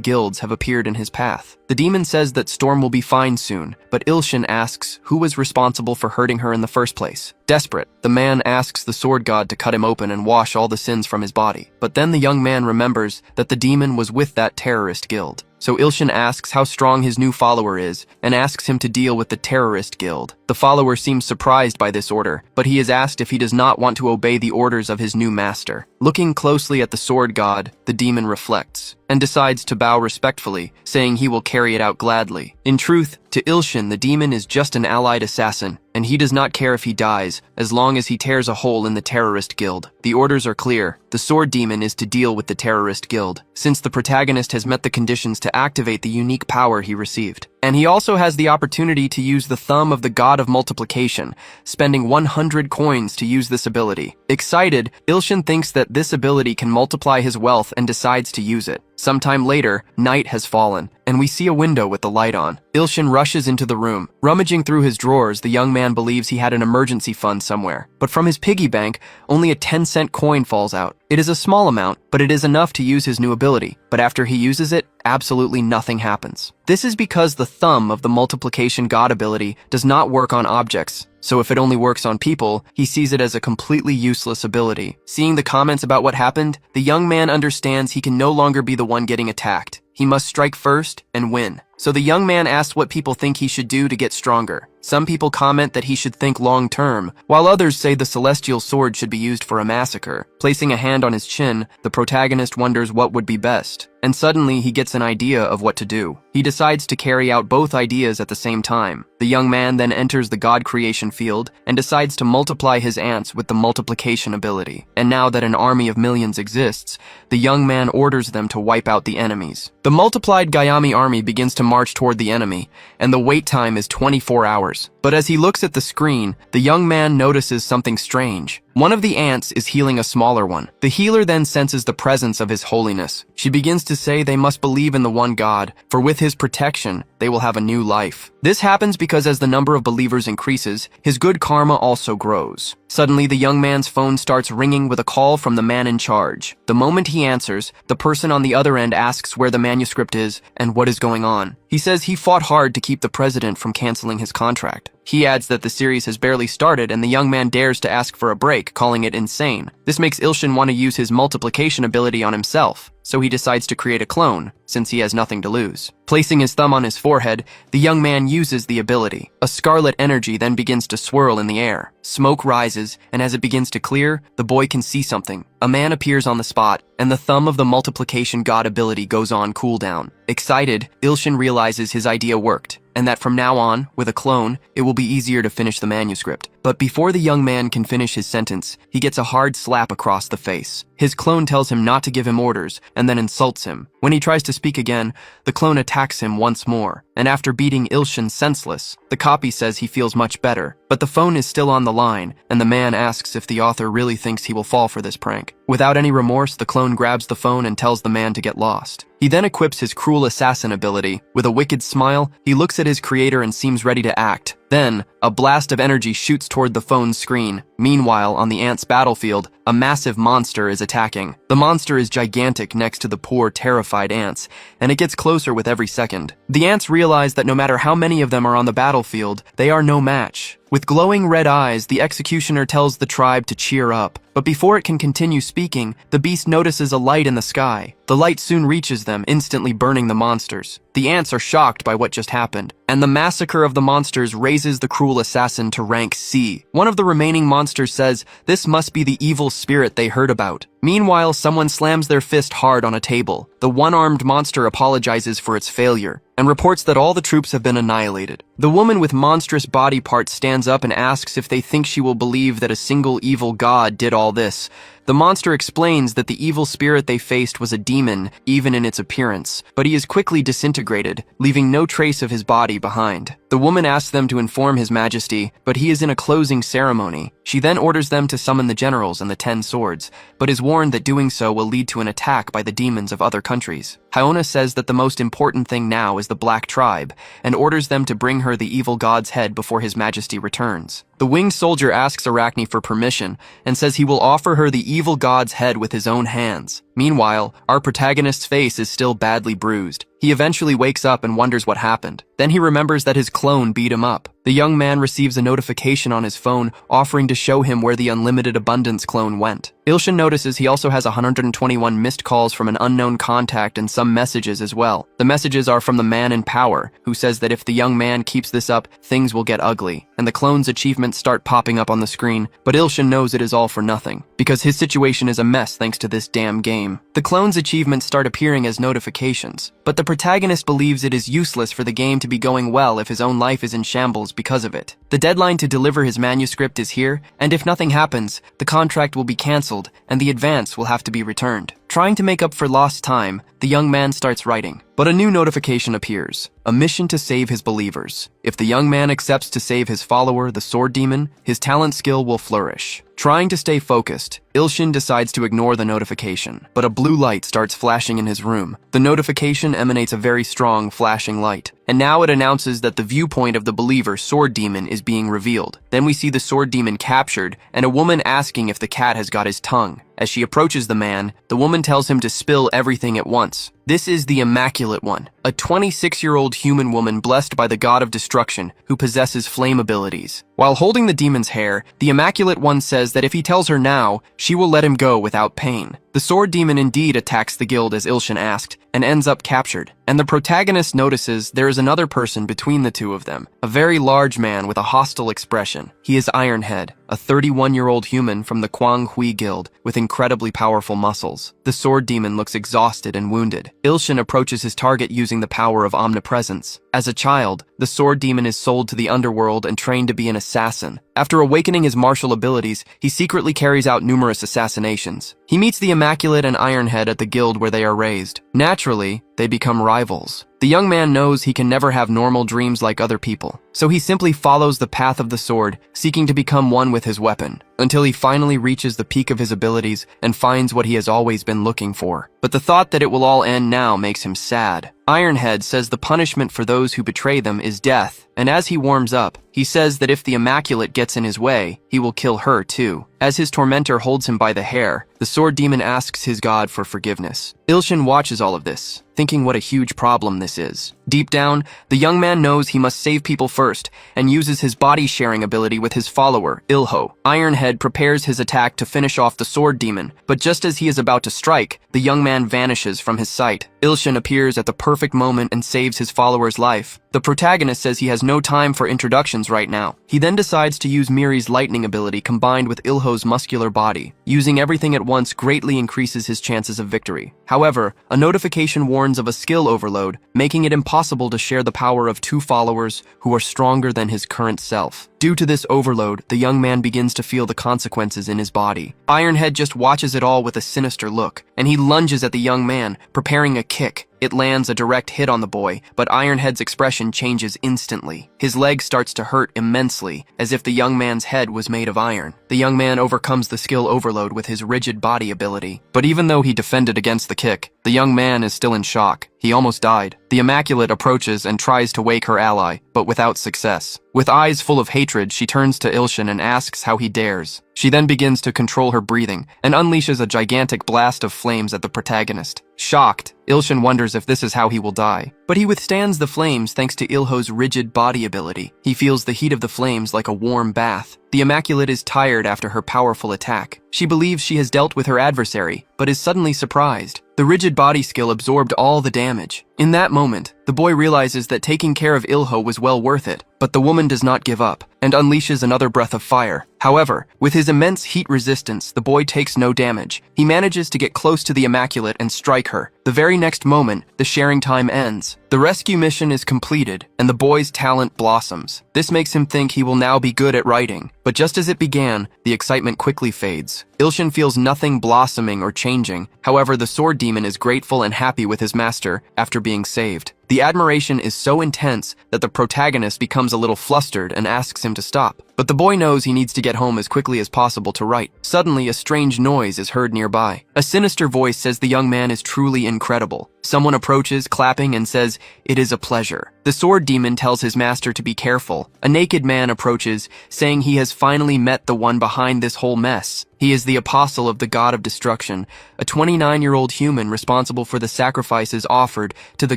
guilds have appeared in his path. The demon says that Storm will be fine soon, but Ilsun asks who was responsible for hurting her in the first place. Desperate, the man asks the sword god to cut him open and wash all the sins from his body. But then the young man remembers that the demon was with that terrorist guild. So Ilsun asks how strong his new follower is, and asks him to deal with the terrorist guild. The follower seems surprised by this order, but he is asked if he does not want to obey the orders of his new master. Looking closely at the sword god, the demon reflects, and decides to bow respectfully, saying he will carry it out gladly. In truth, to Ilsun, the demon is just an allied assassin, and he does not care if he dies, as long as he tears a hole in the terrorist guild. The orders are clear. The sword demon is to deal with the terrorist guild, since the protagonist has met the conditions to activate the unique power he received. And he also has the opportunity to use the thumb of the god of multiplication, spending 100 coins to use this ability. Excited, Ilsun thinks that this ability can multiply his wealth and decides to use it. Sometime later, night has fallen, and we see a window with the light on. Ilsun rushes into the room. Rummaging through his drawers, the young man believes he had an emergency fund somewhere. But from his piggy bank, only a 10-cent coin falls out. It is a small amount, but it is enough to use his new ability. But after he uses it, absolutely nothing happens. This is because the thumb of the multiplication god ability does not work on objects. So if it only works on people, he sees it as a completely useless ability. Seeing the comments about what happened, the young man understands he can no longer be the one getting attacked. He must strike first and win. So the young man asks what people think he should do to get stronger. Some people comment that he should think long-term, while others say the celestial sword should be used for a massacre. Placing a hand on his chin, the protagonist wonders what would be best. And suddenly he gets an idea of what to do. He decides to carry out both ideas at the same time. The young man then enters the god creation field and decides to multiply his ants with the multiplication ability. And now that an army of millions exists, the young man orders them to wipe out the enemies. The multiplied Gayami army begins to march toward the enemy, and the wait time is 24 hours. But as he looks at the screen, the young man notices something strange. One of the ants is healing a smaller one. The healer then senses the presence of his holiness. She begins to say they must believe in the one God, for with his protection, they will have a new life. This happens because as the number of believers increases, his good karma also grows. Suddenly, the young man's phone starts ringing with a call from the man in charge. The moment he answers, the person on the other end asks where the manuscript is and what is going on. He says he fought hard to keep the president from canceling his contract. He adds that the series has barely started and the young man dares to ask for a break, calling it insane. This makes Ilshin want to use his multiplication ability on himself, so he decides to create a clone, since he has nothing to lose. Placing his thumb on his forehead, the young man uses the ability. A scarlet energy then begins to swirl in the air. Smoke rises, and as it begins to clear, the boy can see something. A man appears on the spot, and the thumb of the multiplication god ability goes on cooldown. Excited, Ilshin realizes his idea worked, and that from now on, with a clone, it will be easier to finish the manuscript. But before the young man can finish his sentence, he gets a hard slap across the face. His clone tells him not to give him orders, and then insults him. When he tries to speak again, the clone attacks him once more, and after beating Ilshin senseless, the copy says he feels much better. But the phone is still on the line, and the man asks if the author really thinks he will fall for this prank. Without any remorse, the clone grabs the phone and tells the man to get lost. He then equips his cruel assassin ability. With a wicked smile, he looks at his creator and seems ready to act. Then, a blast of energy shoots toward the phone's screen. Meanwhile, on the ants' battlefield, a massive monster is attacking. The monster is gigantic next to the poor, terrified ants, and it gets closer with every second. The ants realize that no matter how many of them are on the battlefield, they are no match. With glowing red eyes, the executioner tells the tribe to cheer up. But before it can continue speaking, the beast notices a light in the sky. The light soon reaches them, instantly burning the monsters. The ants are shocked by what just happened, and the massacre of the monsters raises the cruel assassin to rank C. One of the remaining monsters says this must be the evil spirit they heard about. Meanwhile, someone slams their fist hard on a table. The one-armed monster apologizes for its failure and reports that all the troops have been annihilated. The woman with monstrous body parts stands up and asks if they think she will believe that a single evil god did all this. The monster explains that the evil spirit they faced was a demon, even in its appearance, but he is quickly disintegrated, leaving no trace of his body behind. The woman asks them to inform His Majesty, but he is in a closing ceremony. She then orders them to summon the generals and the 10 swords, but is warned that doing so will lead to an attack by the demons of other countries. Hyona says that the most important thing now is the Black Tribe, and orders them to bring her the evil god's head before His Majesty returns. The winged soldier asks Arachne for permission, and says he will offer her the evil god's head with his own hands. Meanwhile, our protagonist's face is still badly bruised. He eventually wakes up and wonders what happened. Then he remembers that his clone beat him up. The young man receives a notification on his phone offering to show him where the Unlimited Abundance clone went. Ilshin notices he also has 121 missed calls from an unknown contact and some messages as well. The messages are from the man in power, who says that if the young man keeps this up, things will get ugly, and the clone's achievements start popping up on the screen, but Ilshin knows it is all for nothing, because his situation is a mess thanks to this damn game. The clone's achievements start appearing as notifications, but the protagonist believes it is useless for the game to be going well if his own life is in shambles because of it. The deadline to deliver his manuscript is here, and if nothing happens, the contract will be cancelled, and the advance will have to be returned. Trying to make up for lost time, the young man starts writing. But a new notification appears. A mission to save his believers. If the young man accepts to save his follower, the sword demon, his talent skill will flourish. Trying to stay focused, Ilshin decides to ignore the notification, but a blue light starts flashing in his room. The notification emanates a very strong flashing light, and now it announces that the viewpoint of the believer sword demon is being revealed. Then we see the sword demon captured, and a woman asking if the cat has got his tongue. As she approaches the man, the woman tells him to spill everything at once. This is the Immaculate One, a 26-year-old human woman blessed by the god of destruction who possesses flame abilities. While holding the demon's hair, the Immaculate One says that if he tells her now, she will let him go without pain. The sword demon indeed attacks the guild as Ilshin asked, and ends up captured. And the protagonist notices there is another person between the two of them, a very large man with a hostile expression. He is Ironhead, a 31-year-old human from the Kwang Hui Guild with incredibly powerful muscles. The sword demon looks exhausted and wounded. Ilshin approaches his target using the power of omnipresence. As a child, the sword demon is sold to the underworld and trained to be an assassin. After awakening his martial abilities, he secretly carries out numerous assassinations. He meets the Immaculate and Ironhead at the guild where they are raised. Naturally, they become rivals. The young man knows he can never have normal dreams like other people, so he simply follows the path of the sword, seeking to become one with his weapon, until he finally reaches the peak of his abilities and finds what he has always been looking for. But the thought that it will all end now makes him sad. Ironhead says the punishment for those who betray them is death, and as he warms up, he says that if the Immaculate gets in his way, he will kill her too. As his tormentor holds him by the hair, the sword demon asks his god for forgiveness. Ilshin watches all of this, thinking what a huge problem this is. Deep down, the young man knows he must save people first, and uses his body-sharing ability with his follower, Ilho. Ironhead prepares his attack to finish off the sword demon, but just as he is about to strike, the young man vanishes from his sight. Ilshin appears at the perfect moment and saves his follower's life. The protagonist says he has no time for introductions right now. He then decides to use Miri's lightning ability combined with Ilho's muscular body. Using everything at once greatly increases his chances of victory. However, a notification warns of a skill overload, making it impossible to share the power of two followers who are stronger than his current self. Due to this overload, the young man begins to feel the consequences in his body. Ironhead just watches it all with a sinister look, and he lunges at the young man, preparing a kick. It lands a direct hit on the boy, but Ironhead's expression changes instantly. His leg starts to hurt immensely, as if the young man's head was made of iron. The young man overcomes the skill overload with his rigid body ability. But even though he defended against the kick, the young man is still in shock. He almost died. The Immaculate approaches and tries to wake her ally, but without success. With eyes full of hatred, she turns to Ilshin and asks how he dares. She then begins to control her breathing and unleashes a gigantic blast of flames at the protagonist. Shocked, Ilshin wonders if this is how he will die. But he withstands the flames thanks to Ilho's rigid body ability. He feels the heat of the flames like a warm bath. The Immaculate is tired after her powerful attack. She believes she has dealt with her adversary, but is suddenly surprised. The rigid body skill absorbed all the damage. In that moment, the boy realizes that taking care of Ilho was well worth it, but the woman does not give up and unleashes another breath of fire. However, with his immense heat resistance, the boy takes no damage. He manages to get close to the Immaculate and strike her. The very next moment, the sharing time ends. The rescue mission is completed, and the boy's talent blossoms. This makes him think he will now be good at writing. But just as it began, the excitement quickly fades. Ilshin feels nothing blossoming or changing. However, the sword demon is grateful and happy with his master after being saved. The admiration is so intense that the protagonist becomes a little flustered and asks him to stop. But the boy knows he needs to get home as quickly as possible to write. Suddenly, a strange noise is heard nearby. A sinister voice says the young man is truly incredible. Someone approaches, clapping, and says, "It is a pleasure." The sword demon tells his master to be careful. A naked man approaches, saying he has finally met the one behind this whole mess. He is the apostle of the god of destruction, a 29-year-old human responsible for the sacrifices offered to the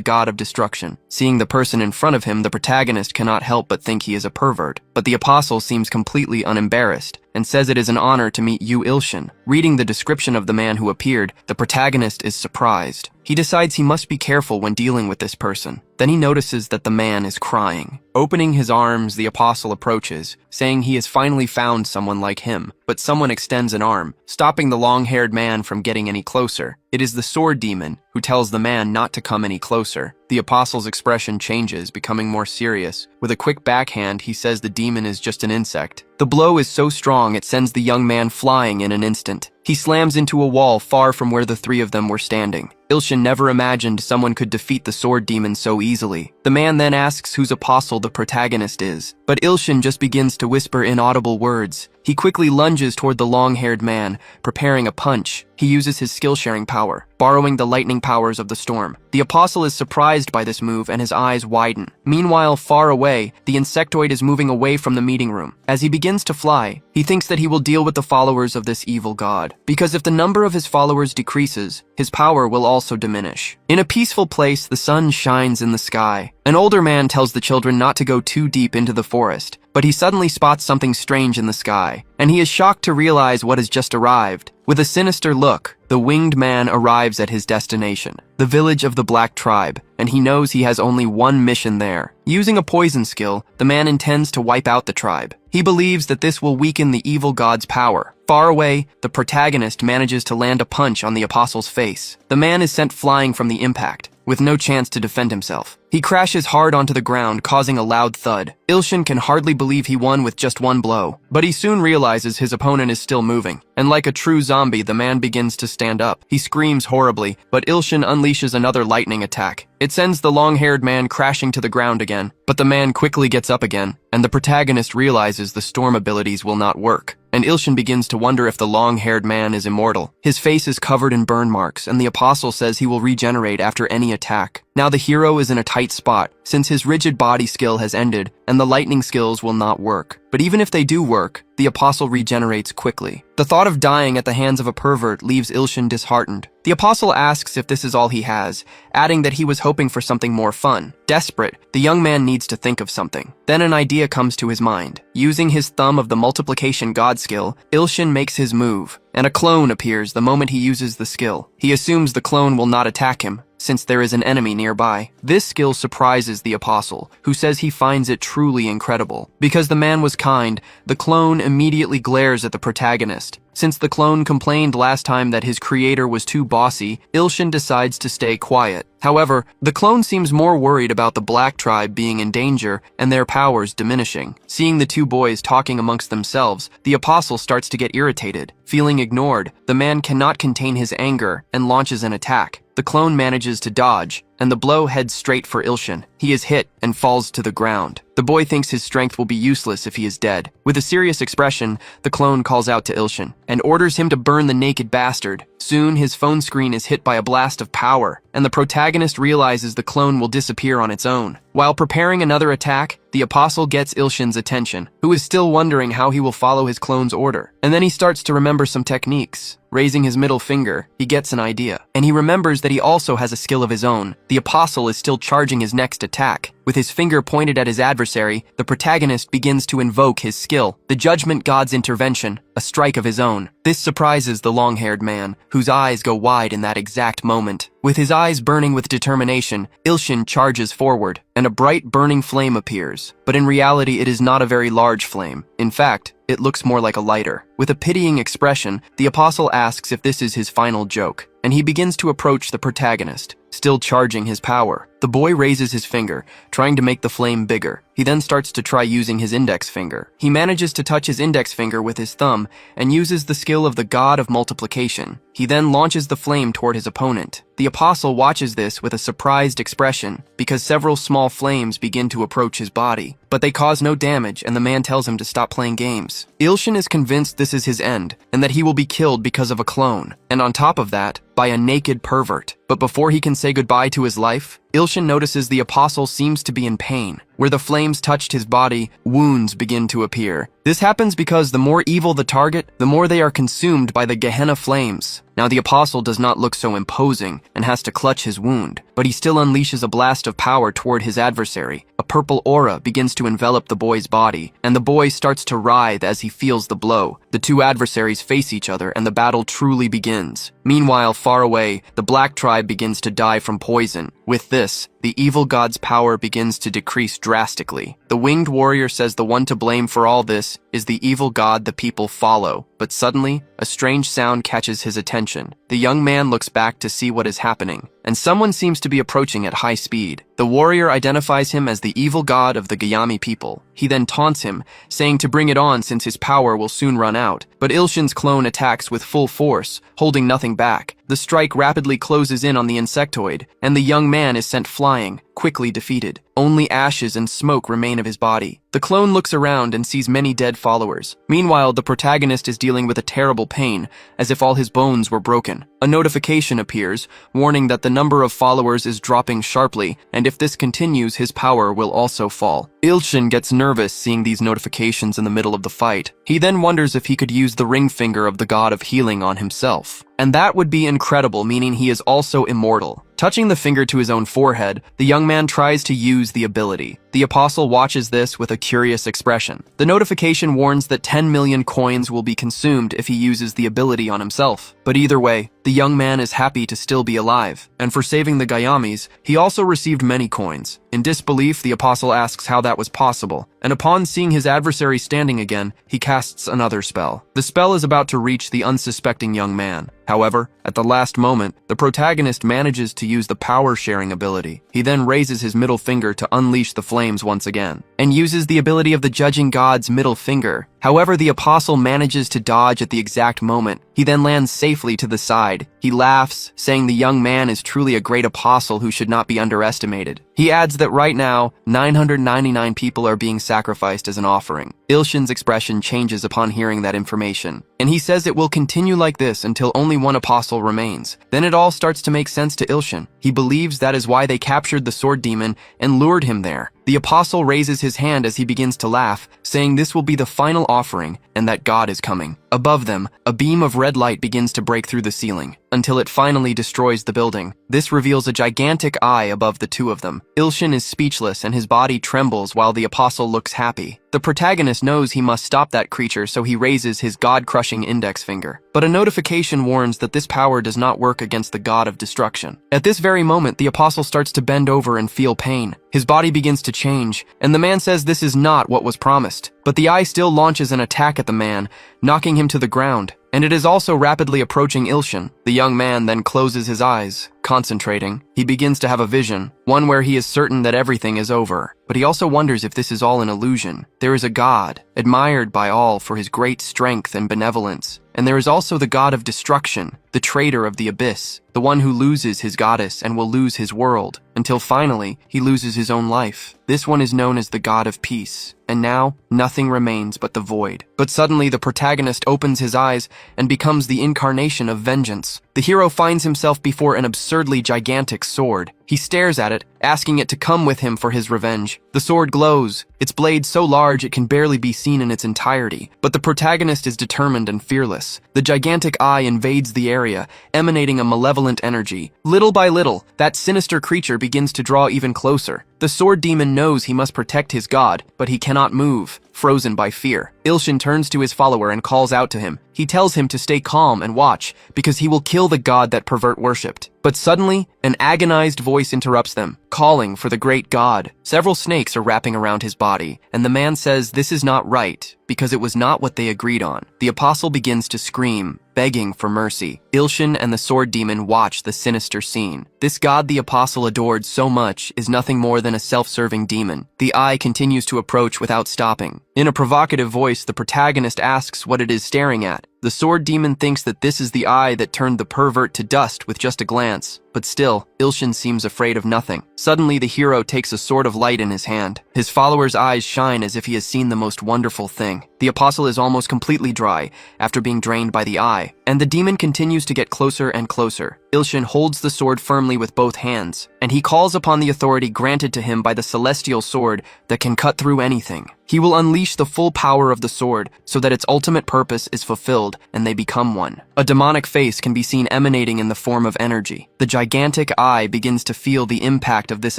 god of destruction. Seeing the person in front of him, the protagonist cannot help but think he is a pervert. But the apostle seems completely unembarrassed and says it is an honor to meet you, Ilshin. Reading the description of the man who appeared, the protagonist is surprised. He decides he must be careful when dealing with this person. Then he notices that the man is crying. Opening his arms, the apostle approaches, saying he has finally found someone like him. But someone extends an arm, stopping the long-haired man from getting any closer. It is the sword demon who tells the man not to come any closer. The apostle's expression changes, becoming more serious. With a quick backhand, he says the demon is just an insect. The blow is so strong it sends the young man flying in an instant. He slams into a wall far from where the three of them were standing. Ilshin never imagined someone could defeat the sword demon so easily. The man then asks whose apostle the protagonist is, but Ilshin just begins to whisper inaudible words. He quickly lunges toward the long-haired man, preparing a punch. He uses his skill-sharing power, borrowing the lightning powers of the storm. The apostle is surprised by this move and his eyes widen. Meanwhile, far away, the insectoid is moving away from the meeting room. As he begins to fly, he thinks that he will deal with the followers of this evil god, because if the number of his followers decreases, his power will also diminish. In a peaceful place, the sun shines in the sky. An older man tells the children not to go too deep into the forest, but he suddenly spots something strange in the sky, and he is shocked to realize what has just arrived. With a sinister look, the winged man arrives at his destination, the village of the Black Tribe, and he knows he has only one mission there. Using a poison skill, the man intends to wipe out the tribe. He believes that this will weaken the evil god's power. Far away, the protagonist manages to land a punch on the apostle's face. The man is sent flying from the impact, with no chance to defend himself. He crashes hard onto the ground, causing a loud thud. Ilshin can hardly believe he won with just one blow, but he soon realizes his opponent is still moving. And like a true zombie, the man begins to stand up. He screams horribly, but Ilshin unleashes another lightning attack. It sends the long-haired man crashing to the ground again, but the man quickly gets up again, and the protagonist realizes the storm abilities will not work. And Ilshin begins to wonder if the long-haired man is immortal. His face is covered in burn marks, and the apostle says he will regenerate after any attack. Now the hero is in a tight spot, since his rigid body skill has ended, and the lightning skills will not work. But even if they do work, the apostle regenerates quickly. The thought of dying at the hands of a pervert leaves Ilshin disheartened. The apostle asks if this is all he has, adding that he was hoping for something more fun. Desperate, the young man needs to think of something. Then an idea comes to his mind. Using his thumb of the multiplication god skill, Ilshin makes his move, and a clone appears the moment he uses the skill. He assumes the clone will not attack him, since there is an enemy nearby. This skill surprises the apostle, who says he finds it truly incredible. Because the man was kind, the clone immediately glares at the protagonist. Since the clone complained last time that his creator was too bossy, Ilshin decides to stay quiet. However, the clone seems more worried about the Black Tribe being in danger and their powers diminishing. Seeing the two boys talking amongst themselves, the apostle starts to get irritated. Feeling ignored, the man cannot contain his anger and launches an attack. The clone manages to dodge, and the blow heads straight for Ilshin. He is hit and falls to the ground. The boy thinks his strength will be useless if he is dead. With a serious expression, the clone calls out to Ilshin and orders him to burn the naked bastard. Soon, his phone screen is hit by a blast of power, and the protagonist realizes the clone will disappear on its own. While preparing another attack, the apostle gets Ilshin's attention, who is still wondering how he will follow his clone's order. And then he starts to remember some techniques. Raising his middle finger, he gets an idea, and he remembers that he also has a skill of his own. The apostle is still charging his next attack. With his finger pointed at his adversary, the protagonist begins to invoke his skill, the judgment god's intervention, a strike of his own. This surprises the long-haired man, whose eyes go wide in that exact moment. With his eyes burning with determination, Ilshin charges forward, and a bright burning flame appears. But in reality, it is not a very large flame. In fact, it looks more like a lighter. With a pitying expression, the apostle asks if this is his final joke, and he begins to approach the protagonist, still charging his power. The boy raises his finger, trying to make the flame bigger. He then starts to try using his index finger. He manages to touch his index finger with his thumb and uses the skill of the god of multiplication. He then launches the flame toward his opponent. The apostle watches this with a surprised expression because several small flames begin to approach his body. But they cause no damage, and the man tells him to stop playing games. Ilshin is convinced this is his end, and that he will be killed because of a clone. And on top of that, by a naked pervert. But before he can say goodbye to his life, Ilshin notices the apostle seems to be in pain. Where the flames touched his body, wounds begin to appear. This happens because the more evil the target, the more they are consumed by the Gehenna flames. Now the apostle does not look so imposing and has to clutch his wound, but he still unleashes a blast of power toward his adversary. A purple aura begins to envelop the boy's body, and the boy starts to writhe as he feels the blow. The two adversaries face each other, and the battle truly begins. Meanwhile, far away, the Black Tribe begins to die from poison. With this, the evil god's power begins to decrease drastically. The winged warrior says the one to blame for all this is the evil god the people follow. But suddenly, a strange sound catches his attention. The young man looks back to see what is happening, and someone seems to be approaching at high speed. The warrior identifies him as the evil god of the Gayami people. He then taunts him, saying to bring it on since his power will soon run out. But Ilshin's clone attacks with full force, holding nothing back. The strike rapidly closes in on the insectoid, and the young man is sent flying, quickly defeated. Only ashes and smoke remain of his body. The clone looks around and sees many dead followers. Meanwhile, the protagonist is dealing with a terrible pain, as if all his bones were broken. A notification appears, warning that the number of followers is dropping sharply, and if this continues, his power will also fall. Ilshin gets nervous seeing these notifications in the middle of the fight. He then wonders if he could use the ring finger of the god of healing on himself. And that would be incredible, meaning he is also immortal. Touching the finger to his own forehead, the young man tries to use the ability. The apostle watches this with a curious expression. The notification warns that 10 million coins will be consumed if he uses the ability on himself. But either way, the young man is happy to still be alive. And for saving the Gayamis, he also received many coins. In disbelief, the apostle asks how that was possible. And upon seeing his adversary standing again, he casts another spell. The spell is about to reach the unsuspecting young man. However, at the last moment, the protagonist manages to use the power-sharing ability. He then raises his middle finger to unleash the flames once again, and uses the ability of the judging god's middle finger. However, the apostle manages to dodge at the exact moment. He then lands safely to the side. He laughs, saying the young man is truly a great apostle who should not be underestimated. He adds that right now, 999 people are being sacrificed as an offering. Ilshin's expression changes upon hearing that information, and he says it will continue like this until only one apostle remains. Then it all starts to make sense to Ilshin. He believes that is why they captured the sword demon and lured him there. The apostle raises his hand as he begins to laugh, saying this will be the final offering and that God is coming. Above them, a beam of red light begins to break through the ceiling, until it finally destroys the building. This reveals a gigantic eye above the two of them. Ilshin is speechless and his body trembles while the apostle looks happy. The protagonist knows he must stop that creature, so he raises his god-crushing index finger. But a notification warns that this power does not work against the god of destruction. At this very moment, the apostle starts to bend over and feel pain. His body begins to change, and the man says this is not what was promised. But the eye still launches an attack at the man, knocking him to the ground. And it is also rapidly approaching Ilshin. The young man then closes his eyes, concentrating. He begins to have a vision, one where he is certain that everything is over. But he also wonders if this is all an illusion. There is a god, admired by all for his great strength and benevolence. And there is also the god of destruction, the traitor of the abyss, the one who loses his goddess and will lose his world, until finally he loses his own life. This one is known as the god of peace. And now, nothing remains but the void. But suddenly the protagonist opens his eyes and becomes the incarnation of vengeance. The hero finds himself before an absurdly gigantic sword. He stares at it, asking it to come with him for his revenge. The sword glows, its blade so large it can barely be seen in its entirety. But the protagonist is determined and fearless. The gigantic eye invades the area, emanating a malevolent energy. Little by little, that sinister creature begins to draw even closer. The sword demon knows he must protect his god, but he cannot move, frozen by fear. Ilshin turns to his follower and calls out to him. He tells him to stay calm and watch, because he will kill the god that pervert worshipped. But suddenly, an agonized voice interrupts them, calling for the great god. Several snakes are wrapping around his body, and the man says this is not right, because it was not what they agreed on. The apostle begins to scream, begging for mercy. Ilshin and the sword demon watch the sinister scene. This god the apostle adored so much is nothing more than a self-serving demon. The eye continues to approach without stopping. In a provocative voice, the protagonist asks what it is staring at. The sword demon thinks that this is the eye that turned the pervert to dust with just a glance. But still, Ilshin seems afraid of nothing. Suddenly, the hero takes a sword of light in his hand. His follower's eyes shine as if he has seen the most wonderful thing. The apostle is almost completely dry after being drained by the eye, and the demon continues to get closer and closer. Ilshin holds the sword firmly with both hands, and he calls upon the authority granted to him by the celestial sword that can cut through anything. He will unleash the full power of the sword so that its ultimate purpose is fulfilled and they become one. A demonic face can be seen emanating in the form of energy. The gigantic eye begins to feel the impact of this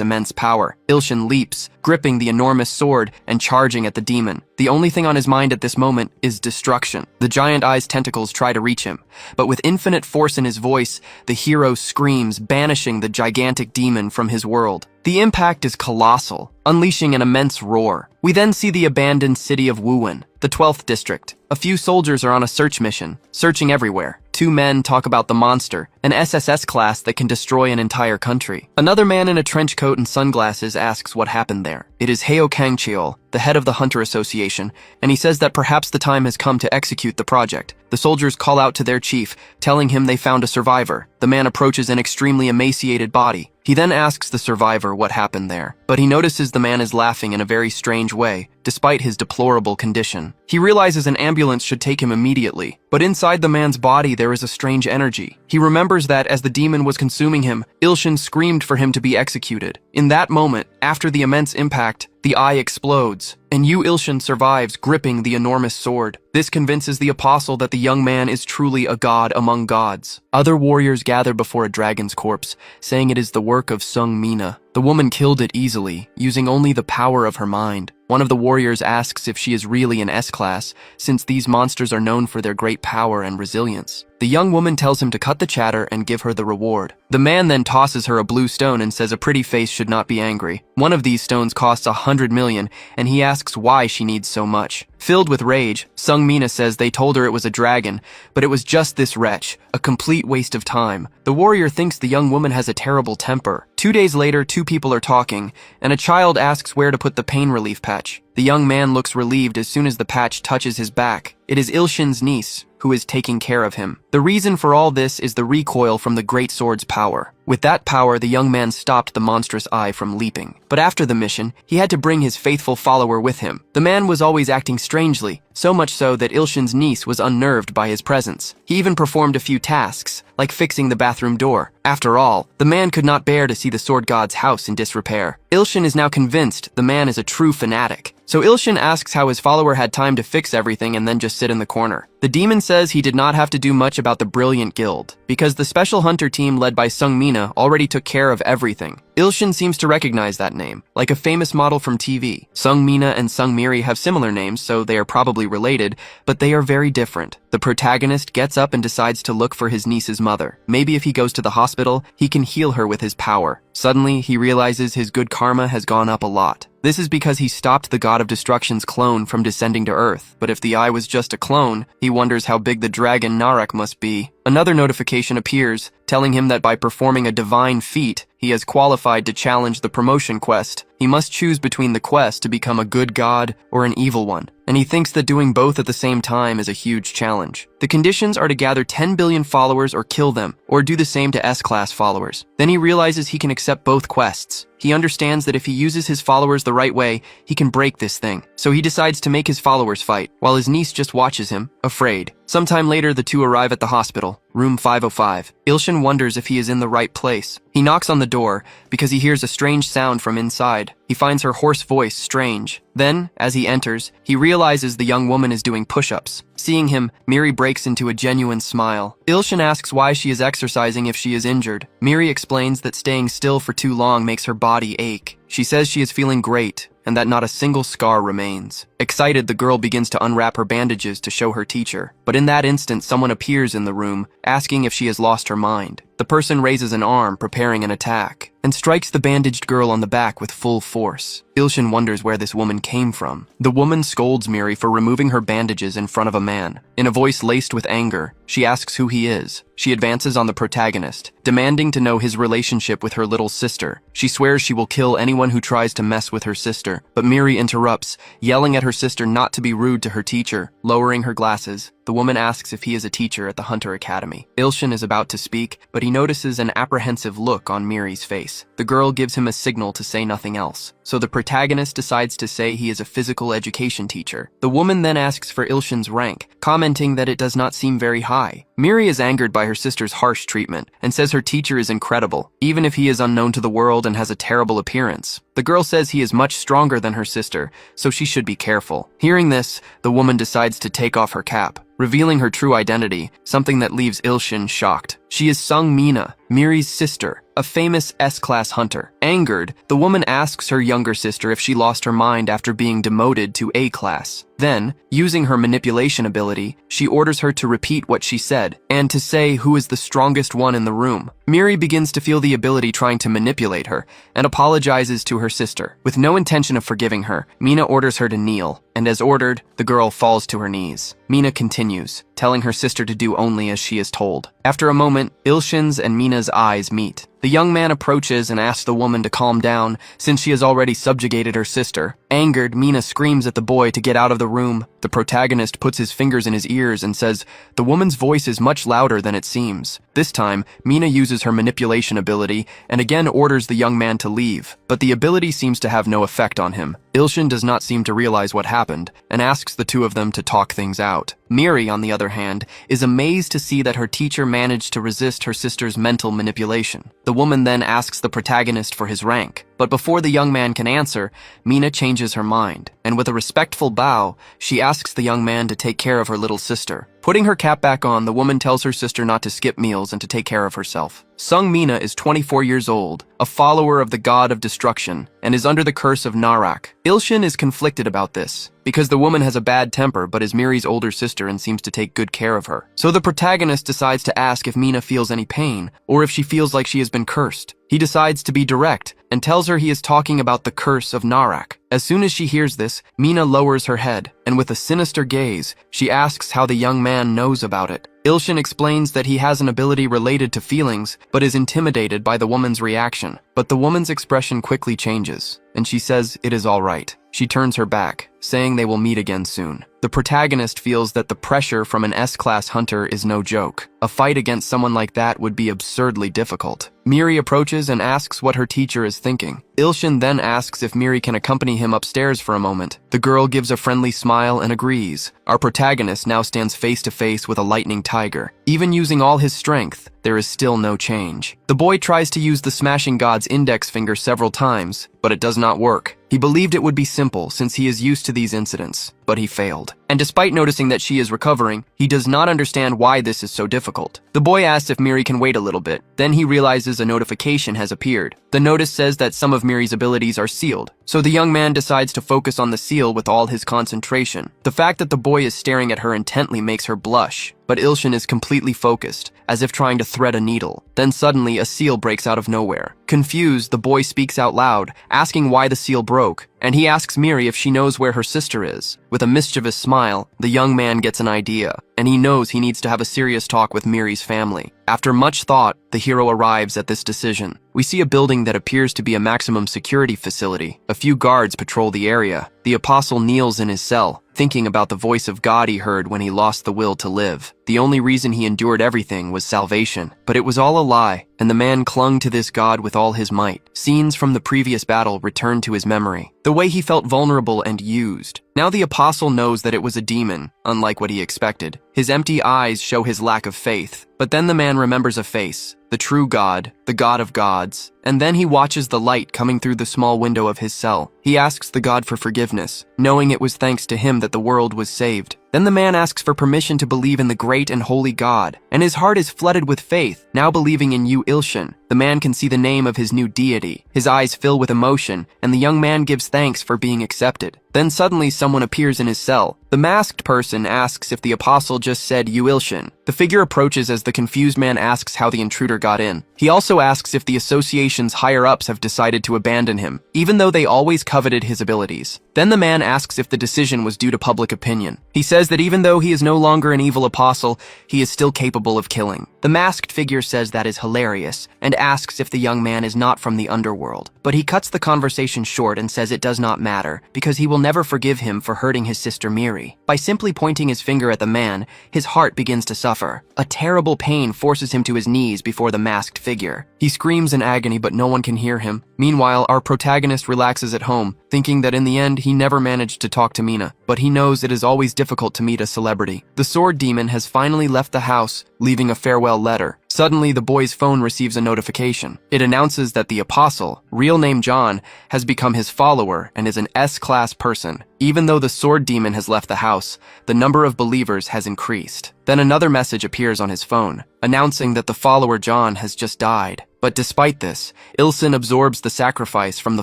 immense power. Ilshin leaps, gripping the enormous sword and charging at the demon. The only thing on his mind at this moment is destruction. The giant eye's tentacles try to reach him, but with infinite force in his voice, the hero screams, banishing the gigantic demon from his world. The impact is colossal, unleashing an immense roar. We then see the abandoned city of Wuwen, the 12th district. A few soldiers are on a search mission, searching everywhere. Two men talk about the monster, an SSS class that can destroy an entire country. Another man in a trench coat and sunglasses asks what happened there. It is Heo Kangcheol, the head of the Hunter Association, and he says that perhaps the time has come to execute the project. The soldiers call out to their chief, telling him they found a survivor. The man approaches an extremely emaciated body. He then asks the survivor what happened there, but he notices the man is laughing in a very strange way, despite his deplorable condition. He realizes an ambulance should take him immediately, but inside the man's body there is a strange energy. He remembers that as the demon was consuming him, Ilshin screamed for him to be executed. In that moment, after the immense impact, the eye explodes, and Yu Ilshin survives, gripping the enormous sword. This convinces the apostle that the young man is truly a god among gods. Other warriors gather before a dragon's corpse, saying it is the work of Sung Mina. The woman killed it easily, using only the power of her mind. One of the warriors asks if she is really an S-class, since these monsters are known for their great power and resilience. The young woman tells him to cut the chatter and give her the reward. The man then tosses her a blue stone and says a pretty face should not be angry. One of these stones costs 100 million, and he asks why she needs so much. Filled with rage, Sung Mina says they told her it was a dragon, but it was just this wretch, a complete waste of time. The warrior thinks the young woman has a terrible temper. 2 days later, two people are talking, and a child asks where to put the pain relief patch. The young man looks relieved as soon as the patch touches his back. It is Ilshin's niece, who is taking care of him. The reason for all this is the recoil from the great sword's power. With that power, the young man stopped the monstrous eye from leaping. But after the mission, he had to bring his faithful follower with him. The man was always acting strangely, so much so that Ilshin's niece was unnerved by his presence. He even performed a few tasks, like fixing the bathroom door. After all, the man could not bear to see the sword god's house in disrepair. Ilshin is now convinced the man is a true fanatic. So Ilshin asks how his follower had time to fix everything and then just sit in the corner. The demon says he did not have to do much about the brilliant guild, because the special hunter team led by Sung Mina already took care of everything. Ilshin seems to recognize that name, like a famous model from TV. Sung Mina and Sung Miri have similar names, so they are probably related, but they are very different. The protagonist gets up and decides to look for his niece's mother. Maybe if he goes to the hospital, he can heal her with his power. Suddenly, he realizes his good karma has gone up a lot. This is because he stopped the god of destruction's clone from descending to Earth. But if the eye was just a clone, he wonders how big the dragon Narak must be. Another notification appears, telling him that by performing a divine feat, he has qualified to challenge the promotion quest. He must choose between the quest to become a good god or an evil one, and he thinks that doing both at the same time is a huge challenge. The conditions are to gather 10 billion followers or kill them, or do the same to S-class followers. Then he realizes he can accept both quests. He understands that if he uses his followers the right way, he can break this thing. So he decides to make his followers fight, while his niece just watches him, afraid. Sometime later, the two arrive at the hospital, room 505. Ilshin wonders if he is in the right place. He knocks on the door because he hears a strange sound from inside. He finds her hoarse voice strange. Then, as he enters, he realizes the young woman is doing push-ups. Seeing him, Miri breaks into a genuine smile. Ilshin asks why she is exercising if she is injured. Miri explains that staying still for too long makes her body ache. She says she is feeling great, and that not a single scar remains. Excited, the girl begins to unwrap her bandages to show her teacher. But in that instant, someone appears in the room, asking if she has lost her mind. The person raises an arm, preparing an attack, and strikes the bandaged girl on the back with full force. Ilshin wonders where this woman came from. The woman scolds Miri for removing her bandages in front of a man. In a voice laced with anger, she asks who he is. She advances on the protagonist, demanding to know his relationship with her little sister. She swears she will kill anyone who tries to mess with her sister, but Miri interrupts, yelling at her sister not to be rude to her teacher. Lowering her glasses, the woman asks if he is a teacher at the Hunter Academy. Ilshin is about to speak, but he notices an apprehensive look on Miri's face. The girl gives him a signal to say nothing else, so the protagonist decides to say he is a physical education teacher. The woman then asks for Ilshin's rank, commenting that it does not seem very high. Miri is angered by her sister's harsh treatment and says her teacher is incredible, even if he is unknown to the world and has a terrible appearance. The girl says he is much stronger than her sister, so she should be careful. Hearing this, the woman decides to take off her cap, revealing her true identity, something that leaves Ilshin shocked. She is Sung Mina, Miri's sister, a famous S-class hunter. Angered, the woman asks her younger sister if she lost her mind after being demoted to A-class. Then, using her manipulation ability, she orders her to repeat what she said, and to say who is the strongest one in the room. Miri begins to feel the ability trying to manipulate her, and apologizes to her sister. With no intention of forgiving her, Mina orders her to kneel, and as ordered, the girl falls to her knees. Mina continues, telling her sister to do only as she is told. After a moment, Ilshin's and Mina's eyes meet. The young man approaches and asks the woman to calm down, since she has already subjugated her sister. Angered, Mina screams at the boy to get out of the room. The protagonist puts his fingers in his ears and says, "The woman's voice is much louder than it seems." This time, Mina uses her manipulation ability and again orders the young man to leave, but the ability seems to have no effect on him. Ilshin does not seem to realize what happened and asks the two of them to talk things out. Miri, on the other hand, is amazed to see that her teacher managed to resist her sister's mental manipulation. The woman then asks the protagonist for his rank. But before the young man can answer, Mina changes her mind, and with a respectful bow, she asks the young man to take care of her little sister. Putting her cap back on, the woman tells her sister not to skip meals and to take care of herself. Sung Mina is 24 years old, a follower of the god of destruction, and is under the curse of Narak. Ilshin is conflicted about this, because the woman has a bad temper but is Miri's older sister and seems to take good care of her. So the protagonist decides to ask if Mina feels any pain, or if she feels like she has been cursed. He decides to be direct, and tells her he is talking about the curse of Narak. As soon as she hears this, Mina lowers her head, and with a sinister gaze, she asks how the young man knows about it. Ilshin explains that he has an ability related to feelings, but is intimidated by the woman's reaction. But the woman's expression quickly changes, and she says it is all right. She turns her back, saying they will meet again soon. The protagonist feels that the pressure from an S-class hunter is no joke. A fight against someone like that would be absurdly difficult. Miri approaches and asks what her teacher is thinking. Ilshin then asks if Miri can accompany him upstairs for a moment. The girl gives a friendly smile and agrees. Our protagonist now stands face to face with a lightning tiger. Even using all his strength, there is still no change. The boy tries to use the smashing god's index finger several times, but it does not work. He believed it would be simple since he is used to these incidents, but he failed. And despite noticing that she is recovering, he does not understand why this is so difficult. The boy asks if Miri can wait a little bit. Then he realizes a notification has appeared. The notice says that some of Miri's abilities are sealed, so the young man decides to focus on the seal with all his concentration. The fact that the boy is staring at her intently makes her blush, but Ilshin is completely focused, as if trying to thread a needle. Then suddenly, a seal breaks out of nowhere. Confused, the boy speaks out loud, asking why the seal broke, and he asks Miri if she knows where her sister is. With a mischievous smile, the young man gets an idea, and he knows he needs to have a serious talk with Miri's family. After much thought, the hero arrives at this decision. We see a building that appears to be a maximum security facility. A few guards patrol the area. The apostle kneels in his cell, thinking about the voice of God he heard when he lost the will to live. The only reason he endured everything was salvation, but it was all a lie, and the man clung to this God with all his might. Scenes from the previous battle returned to his memory. The way he felt vulnerable and used. Now the apostle knows that it was a demon, unlike what he expected. His empty eyes show his lack of faith. But then the man remembers a face, the true God, the God of gods, and then he watches the light coming through the small window of his cell. He asks the God for forgiveness, knowing it was thanks to him that the world was saved. Then the man asks for permission to believe in the great and holy God, and his heart is flooded with faith, now believing in you, Ilshin. The man can see the name of his new deity. His eyes fill with emotion, and the young man gives thanks for being accepted. Then suddenly someone appears in his cell. The masked person asks if the apostle just said you Ilshin. The figure approaches as the confused man asks how the intruder got in. He also asks if the association's higher-ups have decided to abandon him, even though they always coveted his abilities. Then the man asks if the decision was due to public opinion. He says that even though he is no longer an evil apostle, he is still capable of killing. The masked figure says that is hilarious, and asks if the young man is not from the underworld. But he cuts the conversation short and says it does not matter, because he will never forgive him for hurting his sister Miri. By simply pointing his finger at the man, his heart begins to suffer. A terrible pain forces him to his knees before the masked figure. He screams in agony, but no one can hear him. Meanwhile, our protagonist relaxes at home, thinking that in the end he never managed to talk to Mina, but he knows it is always difficult to meet a celebrity. The sword demon has finally left the house, leaving a farewell letter. Suddenly, the boy's phone receives a notification. It announces that the apostle, real name John, has become his follower and is an S-class person. Even though the sword demon has left the house, the number of believers has increased. Then another message appears on his phone, announcing that the follower John has just died. But despite this, Ilshin absorbs the sacrifice from the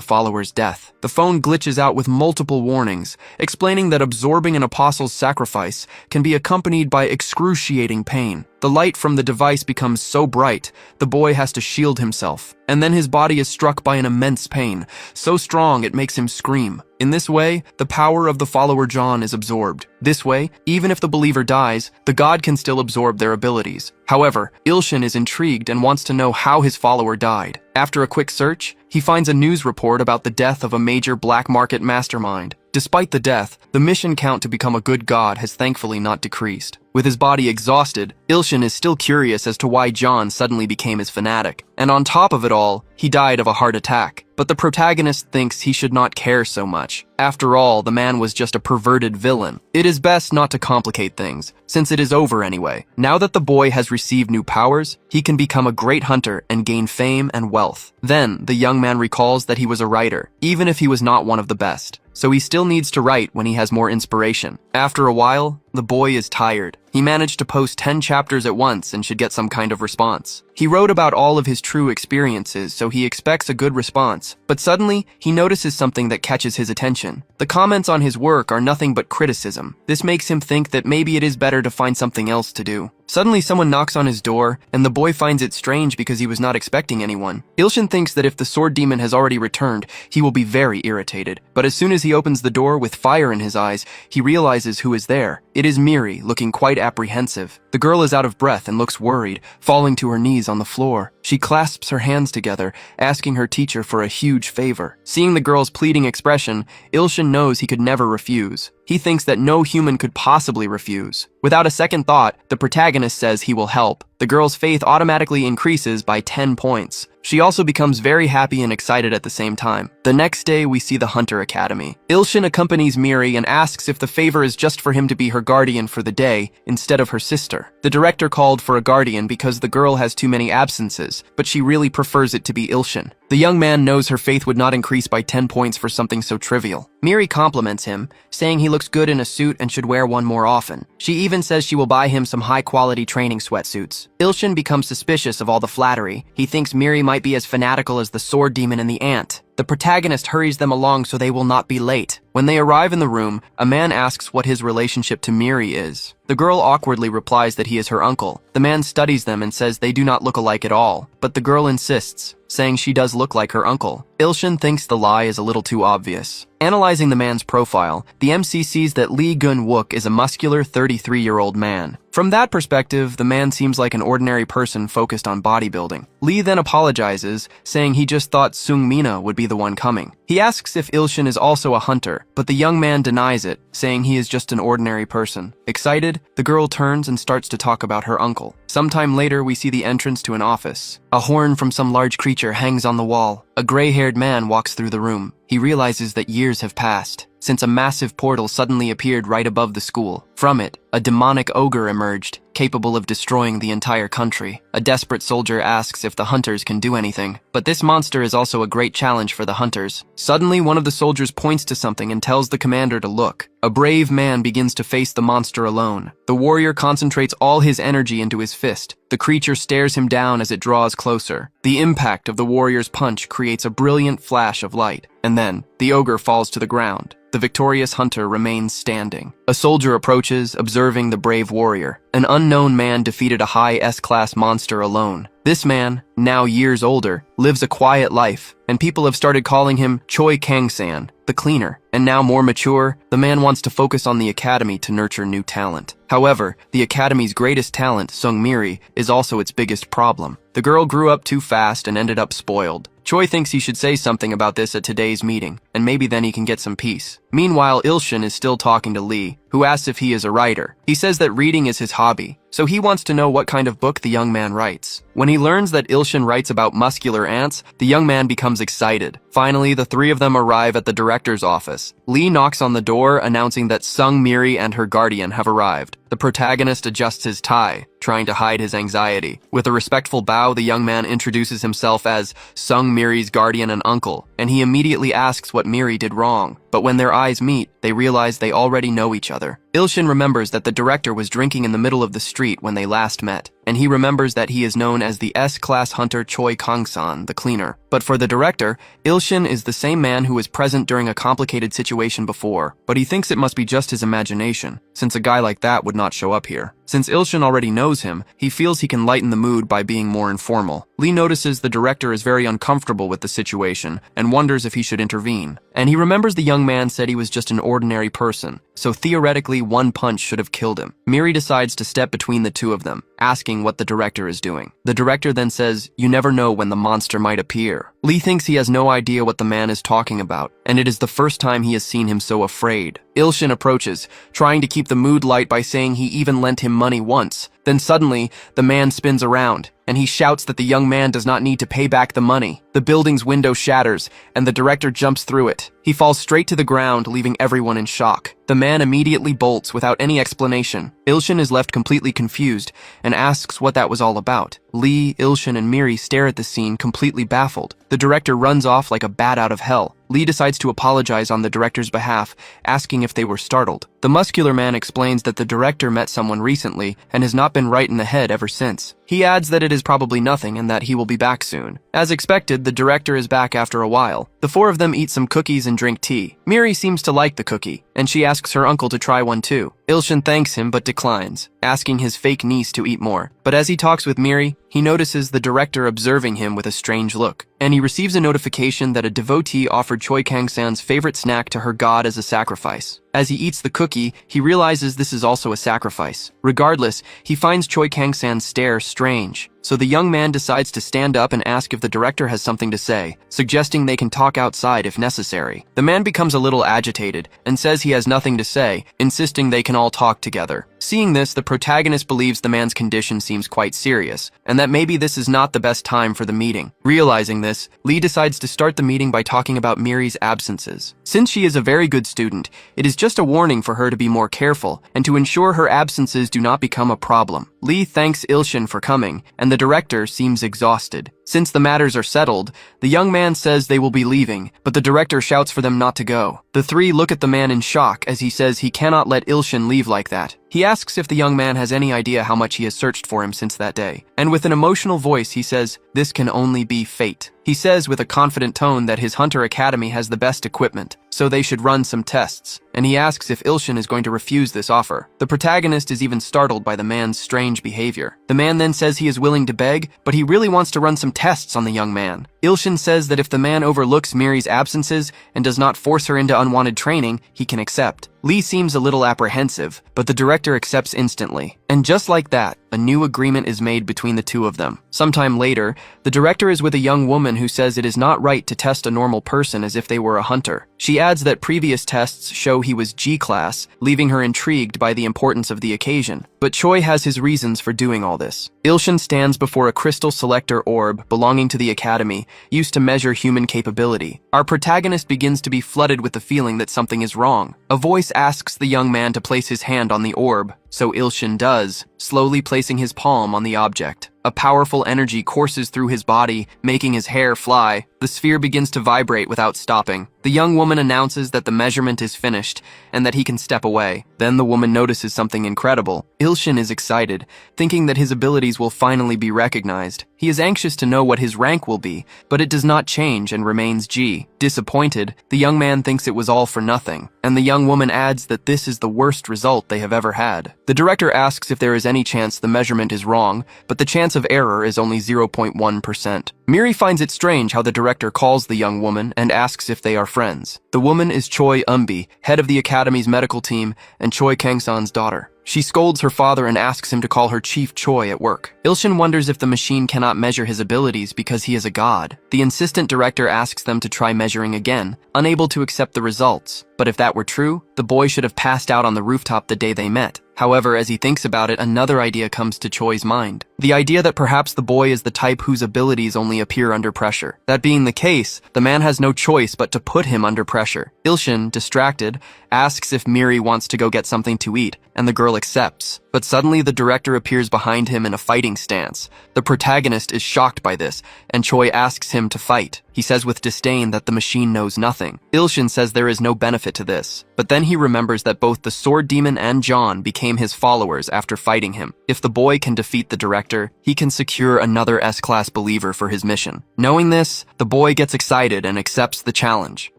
follower's death. The phone glitches out with multiple warnings, explaining that absorbing an apostle's sacrifice can be accompanied by excruciating pain. The light from the device becomes so bright, the boy has to shield himself, and then his body is struck by an immense pain, so strong it makes him scream. In this way, the power of the follower John is absorbed. This way, even if the believer dies, the god can still absorb their abilities. However, Ilshin is intrigued and wants to know how his follower died. After a quick search, he finds a news report about the death of a major black market mastermind. Despite the death, the mission count to become a good god has thankfully not decreased. With his body exhausted, Ilshin is still curious as to why John suddenly became his fanatic. And on top of it all, he died of a heart attack. but the protagonist thinks he should not care so much. After all, the man was just a perverted villain. It is best not to complicate things, since it is over anyway. Now that the boy has received new powers, he can become a great hunter and gain fame and wealth. Then, the young man recalls that he was a writer, even if he was not one of the best. So he still needs to write when he has more inspiration. After a while, the boy is tired. He managed to post 10 chapters at once and should get some kind of response. He wrote about all of his true experiences, so he expects a good response. But suddenly, he notices something that catches his attention. The comments on his work are nothing but criticism. This makes him think that maybe it is better to find something else to do. Suddenly, someone knocks on his door, and the boy finds it strange because he was not expecting anyone. Ilshin thinks that if the sword demon has already returned, he will be very irritated. But as soon as he opens the door with fire in his eyes, he realizes who is there. It is Miri, looking quite apprehensive. The girl is out of breath and looks worried, falling to her knees on the floor. She clasps her hands together, asking her teacher for a huge favor. Seeing the girl's pleading expression, Ilshin knows he could never refuse. He thinks that no human could possibly refuse. Without a second thought, the protagonist says he will help. The girl's faith automatically increases by 10 points. She also becomes very happy and excited at the same time. The next day, we see the Hunter Academy. Ilshin accompanies Miri and asks if the favor is just for him to be her guardian for the day, instead of her sister. The director called for a guardian because the girl has too many absences, but she really prefers it to be Ilshin. The young man knows her faith would not increase by 10 points for something so trivial. Miri compliments him, saying he looks good in a suit and should wear one more often. She even says she will buy him some high-quality training sweatsuits. Ilshin becomes suspicious of all the flattery. He thinks Miri might be as fanatical as the sword demon and the ant. The protagonist hurries them along so they will not be late. When they arrive in the room, a man asks what his relationship to Miri is. The girl awkwardly replies that he is her uncle. The man studies them and says they do not look alike at all, but the girl insists, saying she does look like her uncle. Ilshin thinks the lie is a little too obvious. Analyzing the man's profile, the MC sees that Lee Gun-wook is a muscular 33-year-old man. From that perspective, the man seems like an ordinary person focused on bodybuilding. Lee then apologizes, saying he just thought Sung-mina would be the one coming. He asks if Ilshin is also a hunter, but the young man denies it, saying he is just an ordinary person. Excited, the girl turns and starts to talk about her uncle. Sometime later, we see the entrance to an office. A horn from some large creature hangs on the wall. A gray-haired man walks through the room. He realizes that years have passed, since a massive portal suddenly appeared right above the school. From it, a demonic ogre emerged, capable of destroying the entire country. A desperate soldier asks if the hunters can do anything, but this monster is also a great challenge for the hunters. Suddenly, one of the soldiers points to something and tells the commander to look. A brave man begins to face the monster alone. The warrior concentrates all his energy into his fist. The creature stares him down as it draws closer. The impact of the warrior's punch creates a brilliant flash of light, and then the ogre falls to the ground. The victorious hunter remains standing. A soldier approaches, observing the brave warrior. An unknown man defeated a high S-class monster alone. This man, now years older, lives a quiet life, and people have started calling him Choi Kang-san, the cleaner. And now more mature, the man wants to focus on the academy to nurture new talent. However, the academy's greatest talent, Sung Miri, is also its biggest problem. The girl grew up too fast and ended up spoiled. Choi thinks he should say something about this at today's meeting, and maybe then he can get some peace. Meanwhile, Ilshin is still talking to Lee, who asks if he is a writer. He says that reading is his hobby, so he wants to know what kind of book the young man writes. When he learns that Ilshin writes about muscular ants, the young man becomes excited. Finally, the three of them arrive at the director's office. Lee knocks on the door, announcing that Sung Miri and her guardian have arrived. The protagonist adjusts his tie, trying to hide his anxiety. With a respectful bow, the young man introduces himself as Sung Miri's guardian and uncle, and he immediately asks what Miri did wrong. But when their eyes meet, they realize they already know each other. Ilshin remembers that the director was drinking in the middle of the street when they last met, and he remembers that he is known as the S-class hunter Choi Kang-san, the cleaner. But for the director, Ilshin is the same man who was present during a complicated situation before, but he thinks it must be just his imagination, since a guy like that would not show up here. Since Ilshin already knows him, he feels he can lighten the mood by being more informal. Lee notices the director is very uncomfortable with the situation and wonders if he should intervene. And he remembers the young man said he was just an ordinary person, so theoretically one punch should have killed him. Miri decides to step between the two of them, asking what the director is doing. The director then says, "You never know when the monster might appear." Lee thinks he has no idea what the man is talking about, and it is the first time he has seen him so afraid. Ilshin approaches, trying to keep the mood light by saying he even lent him money once. Then suddenly, the man spins around, and he shouts that the young man does not need to pay back the money. The building's window shatters, and the director jumps through it. He falls straight to the ground, leaving everyone in shock. The man immediately bolts without any explanation. Ilshin is left completely confused and asks what that was all about. Lee, Ilshin, and Miri stare at the scene, completely baffled. The director runs off like a bat out of hell. Lee decides to apologize on the director's behalf, asking if they were startled. The muscular man explains that the director met someone recently and has not been right in the head ever since. He adds that it is probably nothing and that he will be back soon. As expected, the director is back after a while. The four of them eat some cookies and drink tea. Miri seems to like the cookie, and she asks her uncle to try one too. Ilshin thanks him but declines, asking his fake niece to eat more. But as he talks with Miri, he notices the director observing him with a strange look, and he receives a notification that a devotee offered Choi Kang-san's favorite snack to her god as a sacrifice. As he eats the cookie, he realizes this is also a sacrifice. Regardless, he finds Choi Kang-san's stare strange, so the young man decides to stand up and ask if the director has something to say, suggesting they can talk outside if necessary. The man becomes a little agitated and says he has nothing to say, insisting they can all talk together. Seeing this, the protagonist believes the man's condition seems quite serious, and that maybe this is not the best time for the meeting. Realizing this, Lee decides to start the meeting by talking about Miri's absences. Since she is a very good student, it is just a warning for her to be more careful and to ensure her absences do not become a problem. Lee thanks Ilshin for coming, and the director seems exhausted. Since the matters are settled, the young man says they will be leaving, but the director shouts for them not to go. The three look at the man in shock as he says he cannot let Ilshin leave like that. He asks if the young man has any idea how much he has searched for him since that day, and with an emotional voice he says, "This can only be fate." He says with a confident tone that his Hunter Academy has the best equipment, so they should run some tests, and he asks if Ilshin is going to refuse this offer. The protagonist is even startled by the man's strange behavior. The man then says he is willing to beg, but he really wants to run some tests on the young man. Ilshin says that if the man overlooks Miri's absences and does not force her into unwanted training, he can accept. Lee seems a little apprehensive, but the director accepts instantly. And just like that, a new agreement is made between the two of them. Sometime later, the director is with a young woman who says it is not right to test a normal person as if they were a hunter. She adds that previous tests show he was G-class, leaving her intrigued by the importance of the occasion. But Choi has his reasons for doing all this. Ilshin stands before a crystal selector orb belonging to the academy, used to measure human capability. Our protagonist begins to be flooded with the feeling that something is wrong. A voice asks the young man to place his hand on the orb, so Ilshin does, slowly placing his palm on the object. A powerful energy courses through his body, making his hair fly. The sphere begins to vibrate without stopping. The young woman announces that the measurement is finished and that he can step away. Then the woman notices something incredible. Ilshin is excited, thinking that his abilities will finally be recognized. He is anxious to know what his rank will be, but it does not change and remains G. Disappointed, the young man thinks it was all for nothing, and the young woman adds that this is the worst result they have ever had. The director asks if there is any chance the measurement is wrong, but the chance of error is only 0.1%. Miri finds it strange how the director calls the young woman and asks if they are friends. The woman is Choi Eun-bi, head of the academy's medical team and Choi Kang-san's daughter. She scolds her father and asks him to call her Chief Choi at work. Ilshin wonders if the machine cannot measure his abilities because he is a god. The insistent director asks them to try measuring again, unable to accept the results. But if that were true, the boy should have passed out on the rooftop the day they met. However, as he thinks about it, another idea comes to Choi's mind. The idea that perhaps the boy is the type whose abilities only appear under pressure. That being the case, the man has no choice but to put him under pressure. Ilshin, distracted, asks if Miri wants to go get something to eat, and the girl accepts. But suddenly the director appears behind him in a fighting stance. The protagonist is shocked by this, and Choi asks him to fight. He says with disdain that the machine knows nothing. Ilshin says there is no benefit to this, but then he remembers that both the sword demon and John became his followers after fighting him. If the boy can defeat the director, he can secure another S-class believer for his mission. Knowing this, the boy gets excited and accepts the challenge.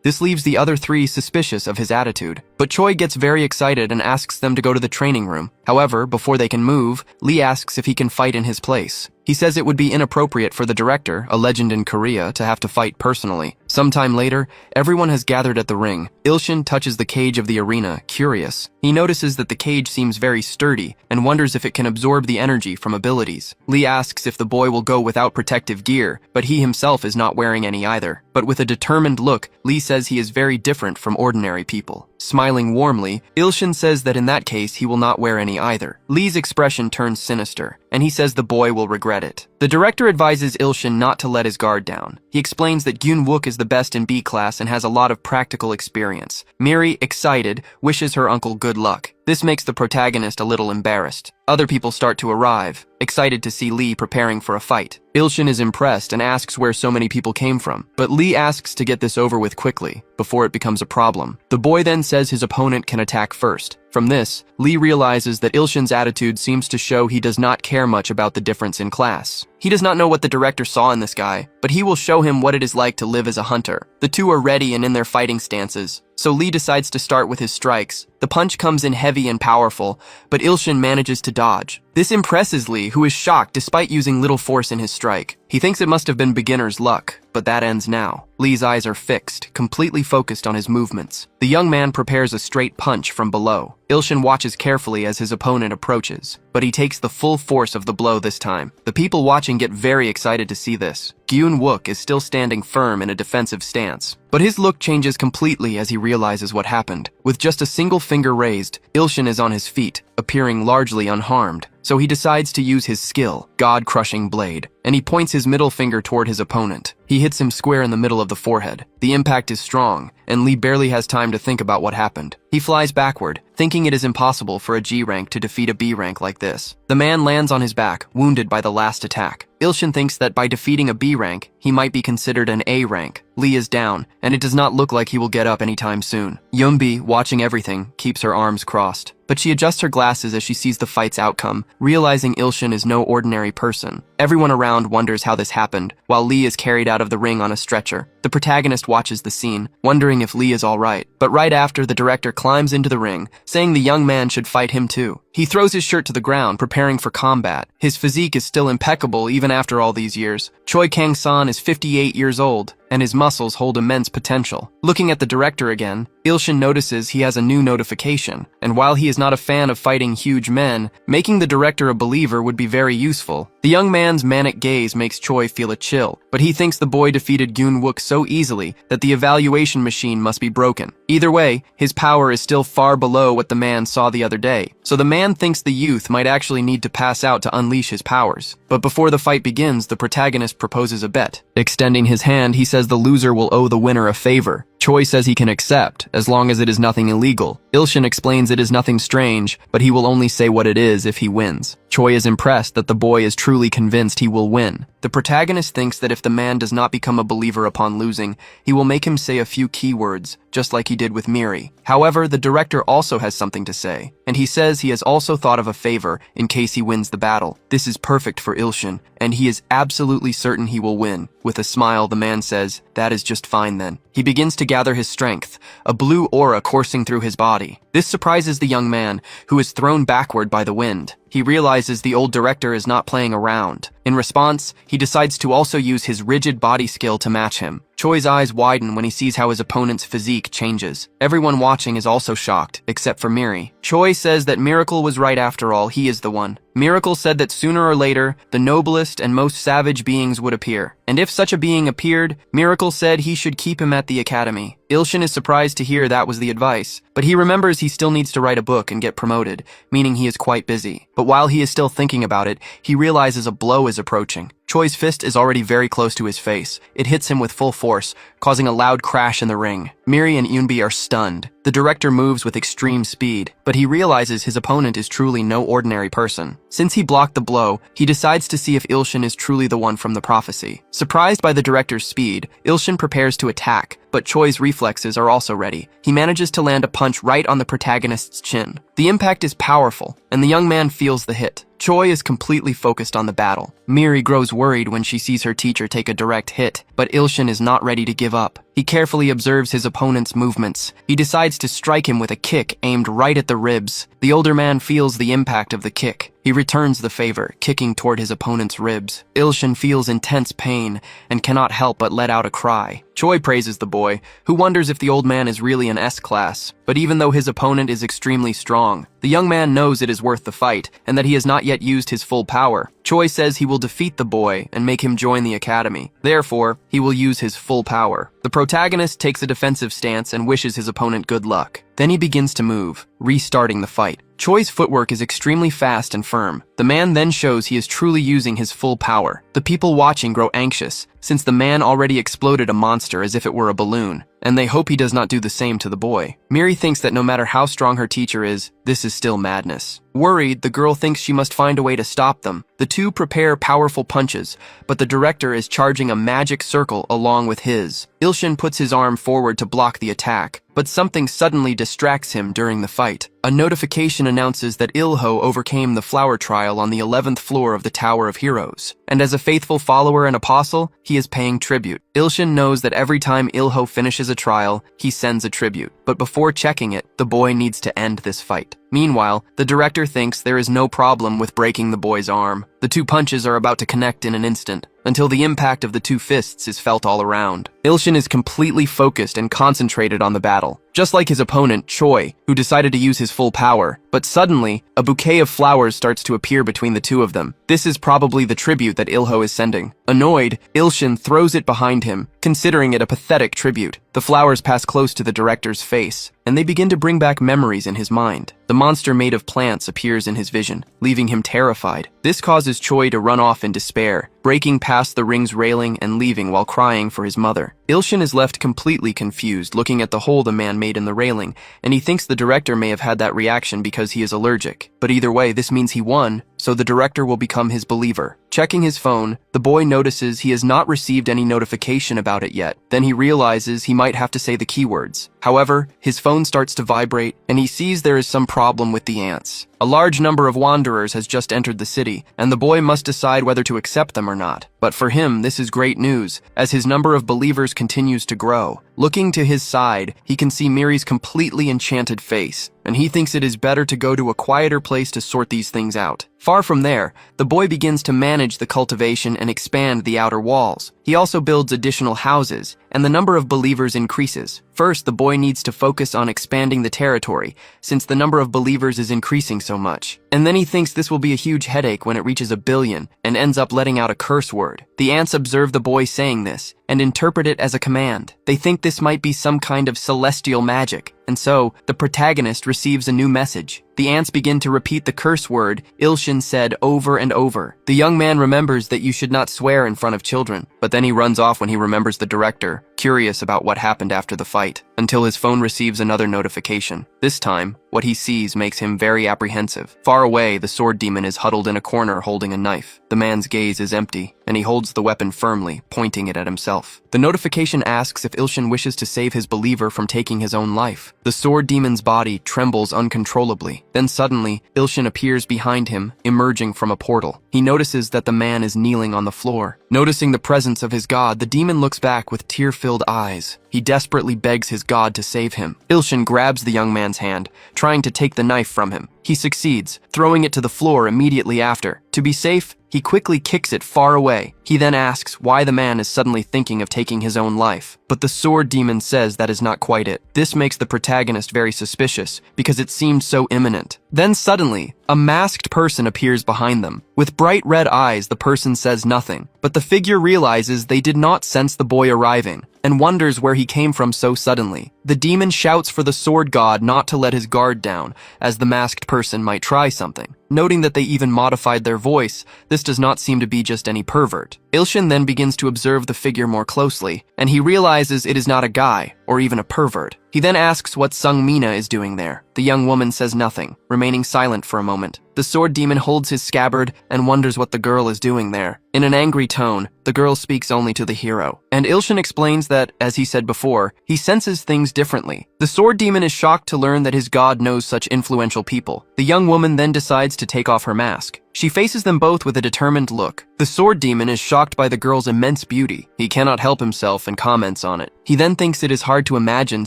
This leaves the other three suspicious of his attitude, but Choi gets very excited and asks them to go to the training room. However, before they can move, Lee asks if he can fight in his place. He says it would be inappropriate for the director, a legend in Korea, to have to fight personally. Sometime later, everyone has gathered at the ring. Ilshin touches the cage of the arena, curious. He notices that the cage seems very sturdy and wonders if it can absorb the energy from abilities. Lee asks if the boy will go without protective gear, but he himself is not wearing any either. but with a determined look, Lee says he is very different from ordinary people. Smiling warmly, Ilshin says that in that case he will not wear any either. Lee's expression turns sinister, and he says the boy will regret it. The director advises Ilshin not to let his guard down. He explains that Gyun-wook is the best in B class and has a lot of practical experience. Miri, excited, wishes her uncle good luck. This makes the protagonist a little embarrassed. Other people start to arrive, excited to see Lee preparing for a fight. Ilshin is impressed and asks where so many people came from, but Lee asks to get this over with quickly, before it becomes a problem. The boy then says his opponent can attack first. From this, Lee realizes that Ilshin's attitude seems to show he does not care much about the difference in class. He does not know what the director saw in this guy, but he will show him what it is like to live as a hunter. The two are ready and in their fighting stances, so Lee decides to start with his strikes. The punch comes in heavy and powerful, but Ilshin manages to dodge. This impresses Lee, who is shocked despite using little force in his strike. He thinks it must have been beginner's luck, but that ends now. Lee's eyes are fixed, completely focused on his movements. The young man prepares a straight punch from below. Ilshin watches carefully as his opponent approaches, but he takes the full force of the blow this time. The people watching get very excited to see this. Gyun-wook is still standing firm in a defensive stance, but his look changes completely as he realizes what happened. With just a single finger raised, Ilshin is on his feet, appearing largely unharmed. So he decides to use his skill, God-crushing blade, and he points his middle finger toward his opponent. He hits him square in the middle of the forehead. The impact is strong, and Lee barely has time to think about what happened. He flies backward, thinking it is impossible for a G rank to defeat a B rank like this. The man lands on his back, wounded by the last attack. Ilshin thinks that by defeating a B rank, he might be considered an A rank. Lee is down, and it does not look like he will get up anytime soon. Yeonbi, watching everything, keeps her arms crossed, but she adjusts her glasses as she sees the fight's outcome, realizing Ilshin is no ordinary person. Everyone around wonders how this happened, while Lee is carried out of the ring on a stretcher. The protagonist watches the scene, wondering if Lee is alright, but right after, the director climbs into the ring, saying the young man should fight him too. He throws his shirt to the ground, preparing for combat. His physique is still impeccable even after all these years. Choi Kang-san is 58 years old, and his muscles hold immense potential. Looking at the director again, Ilshin notices he has a new notification, and while he is not a fan of fighting huge men, making the director a believer would be very useful. The young man's manic gaze makes Choi feel a chill, but he thinks the boy defeated Gyun-wook so easily that the evaluation machine must be broken. Either way, his power is still far below what the man saw the other day, so the man thinks the youth might actually need to pass out to unleash his powers. But before the fight begins, the protagonist proposes a bet. Extending his hand, he says the loser will owe the winner a favor. Choi says he can accept, as long as it is nothing illegal. Ilshin explains it is nothing strange, but he will only say what it is if he wins. Choi is impressed that the boy is truly convinced he will win. The protagonist thinks that if the man does not become a believer upon losing, he will make him say a few key words, just like he did with Miri. However, the director also has something to say, and he says he has also thought of a favor in case he wins the battle. This is perfect for Ilshin, and he is absolutely certain he will win. With a smile, the man says, "That is just fine then." He begins to gather his strength, a blue aura coursing through his body. This surprises the young man, who is thrown backward by the wind. He realizes the old director is not playing around. In response, he decides to also use his rigid body skill to match him. Choi's eyes widen when he sees how his opponent's physique changes. Everyone watching is also shocked, except for Miri. Choi says that Miracle was right after all, he is the one. Miracle said that sooner or later, the noblest and most savage beings would appear. And if such a being appeared, Miracle said he should keep him at the academy. Ilshin is surprised to hear that was the advice, but he remembers he still needs to write a book and get promoted, meaning he is quite busy. But while he is still thinking about it, he realizes a blow is approaching. Choi's fist is already very close to his face. It hits him with full force, causing a loud crash in the ring. Miri and Yoonbi are stunned. The director moves with extreme speed, but he realizes his opponent is truly no ordinary person. Since he blocked the blow, he decides to see if Ilshin is truly the one from the prophecy. Surprised by the director's speed, Ilshin prepares to attack, but Choi's reflexes are also ready. He manages to land a punch right on the protagonist's chin. The impact is powerful, and the young man feels the hit. Choi is completely focused on the battle. Miri grows worried when she sees her teacher take a direct hit, but Ilshin is not ready to give up. He carefully observes his opponent's movements. He decides to strike him with a kick aimed right at the ribs. The older man feels the impact of the kick. He returns the favor, kicking toward his opponent's ribs. Ilshin feels intense pain and cannot help but let out a cry. Choi praises the boy, who wonders if the old man is really an S-class. But even though his opponent is extremely strong, the young man knows it is worth the fight and that he has not yet used his full power. Choi says he will defeat the boy and make him join the academy. Therefore, he will use his full power. The protagonist takes a defensive stance and wishes his opponent good luck. Then he begins to move, restarting the fight. Choi's footwork is extremely fast and firm. The man then shows he is truly using his full power. The people watching grow anxious, since the man already exploded a monster as if it were a balloon, and they hope he does not do the same to the boy. Miri thinks that no matter how strong her teacher is, this is still madness. Worried, the girl thinks she must find a way to stop them. The two prepare powerful punches, but the director is charging a magic circle along with his. Ilshin puts his arm forward to block the attack, but something suddenly distracts him during the fight. A notification announces that Ilho overcame the flower trial on the 11th floor of the Tower of Heroes, and as a faithful follower and apostle, he is paying tribute. Ilshin knows that every time Ilho finishes a trial, he sends a tribute, but before checking it, the boy needs to end this fight. Meanwhile, the director thinks there is no problem with breaking the boy's arm. The two punches are about to connect in an instant, until the impact of the two fists is felt all around. Ilshin is completely focused and concentrated on the battle, just like his opponent, Choi, who decided to use his full power. But suddenly, a bouquet of flowers starts to appear between the two of them. This is probably the tribute that Ilho is sending. Annoyed, Ilshin throws it behind him, considering it a pathetic tribute. The flowers pass close to the director's face, and they begin to bring back memories in his mind. The monster made of plants appears in his vision, leaving him terrified. This causes Choi to run off in despair, breaking past the ring's railing and leaving while crying for his mother. Ilshin is left completely confused, looking at the hole the man made in the railing, and he thinks the director may have had that reaction because he is allergic. But either way, this means he won, so the director will become his believer. Checking his phone, the boy notices he has not received any notification about it yet. Then he realizes he might have to say the keywords. However, his phone starts to vibrate, and he sees there is some problem with the ants. A large number of wanderers has just entered the city, and the boy must decide whether to accept them or not. But for him, this is great news, as his number of believers continues to grow. Looking to his side, he can see Miri's completely enchanted face, and he thinks it is better to go to a quieter place to sort these things out. Far from there, the boy begins to manage the cultivation and expand the outer walls. He also builds additional houses, and the number of believers increases. First, the boy needs to focus on expanding the territory, since the number of believers is increasing so much. And then he thinks this will be a huge headache when it reaches 1 billion, and ends up letting out a curse word. The ants observe the boy saying this, and interpret it as a command. They think this might be some kind of celestial magic, and so, the protagonist receives a new message. The ants begin to repeat the curse word Ilshin said over and over. The young man remembers that you should not swear in front of children, but then he runs off when he remembers the director, curious about what happened after the fight, until his phone receives another notification. This time, what he sees makes him very apprehensive. Far away, the sword demon is huddled in a corner holding a knife. The man's gaze is empty, and he holds the weapon firmly, pointing it at himself. The notification asks if Ilshin wishes to save his believer from taking his own life. The sword demon's body trembles uncontrollably. Then suddenly, Ilshin appears behind him, emerging from a portal. He notices that the man is kneeling on the floor. Noticing the presence of his god, the demon looks back with tear-filled eyes. He desperately begs his god to save him. Ilshin grabs the young man's hand, trying to take the knife from him. He succeeds, throwing it to the floor immediately after. To be safe, he quickly kicks it far away. He then asks why the man is suddenly thinking of taking his own life. But the sword demon says that is not quite it. This makes the protagonist very suspicious, because it seemed so imminent. Then suddenly, a masked person appears behind them. With bright red eyes, the person says nothing, but the figure realizes they did not sense the boy arriving, and wonders where he came from so suddenly. The demon shouts for the sword god not to let his guard down, as the masked person might try something. Noting that they even modified their voice, this does not seem to be just any pervert. Ilshin then begins to observe the figure more closely, and he realizes it is not a guy, or even a pervert. He then asks what Sung Mina is doing there. The young woman says nothing, remaining silent for a moment. The sword demon holds his scabbard and wonders what the girl is doing there. In an angry tone, the girl speaks only to the hero, and Ilshin explains that, as he said before, he senses things differently. The sword demon is shocked to learn that his god knows such influential people. The young woman then decides to take off her mask. She faces them both with a determined look. The sword demon is shocked by the girl's immense beauty. He cannot help himself and comments on it. He then thinks it is hard to imagine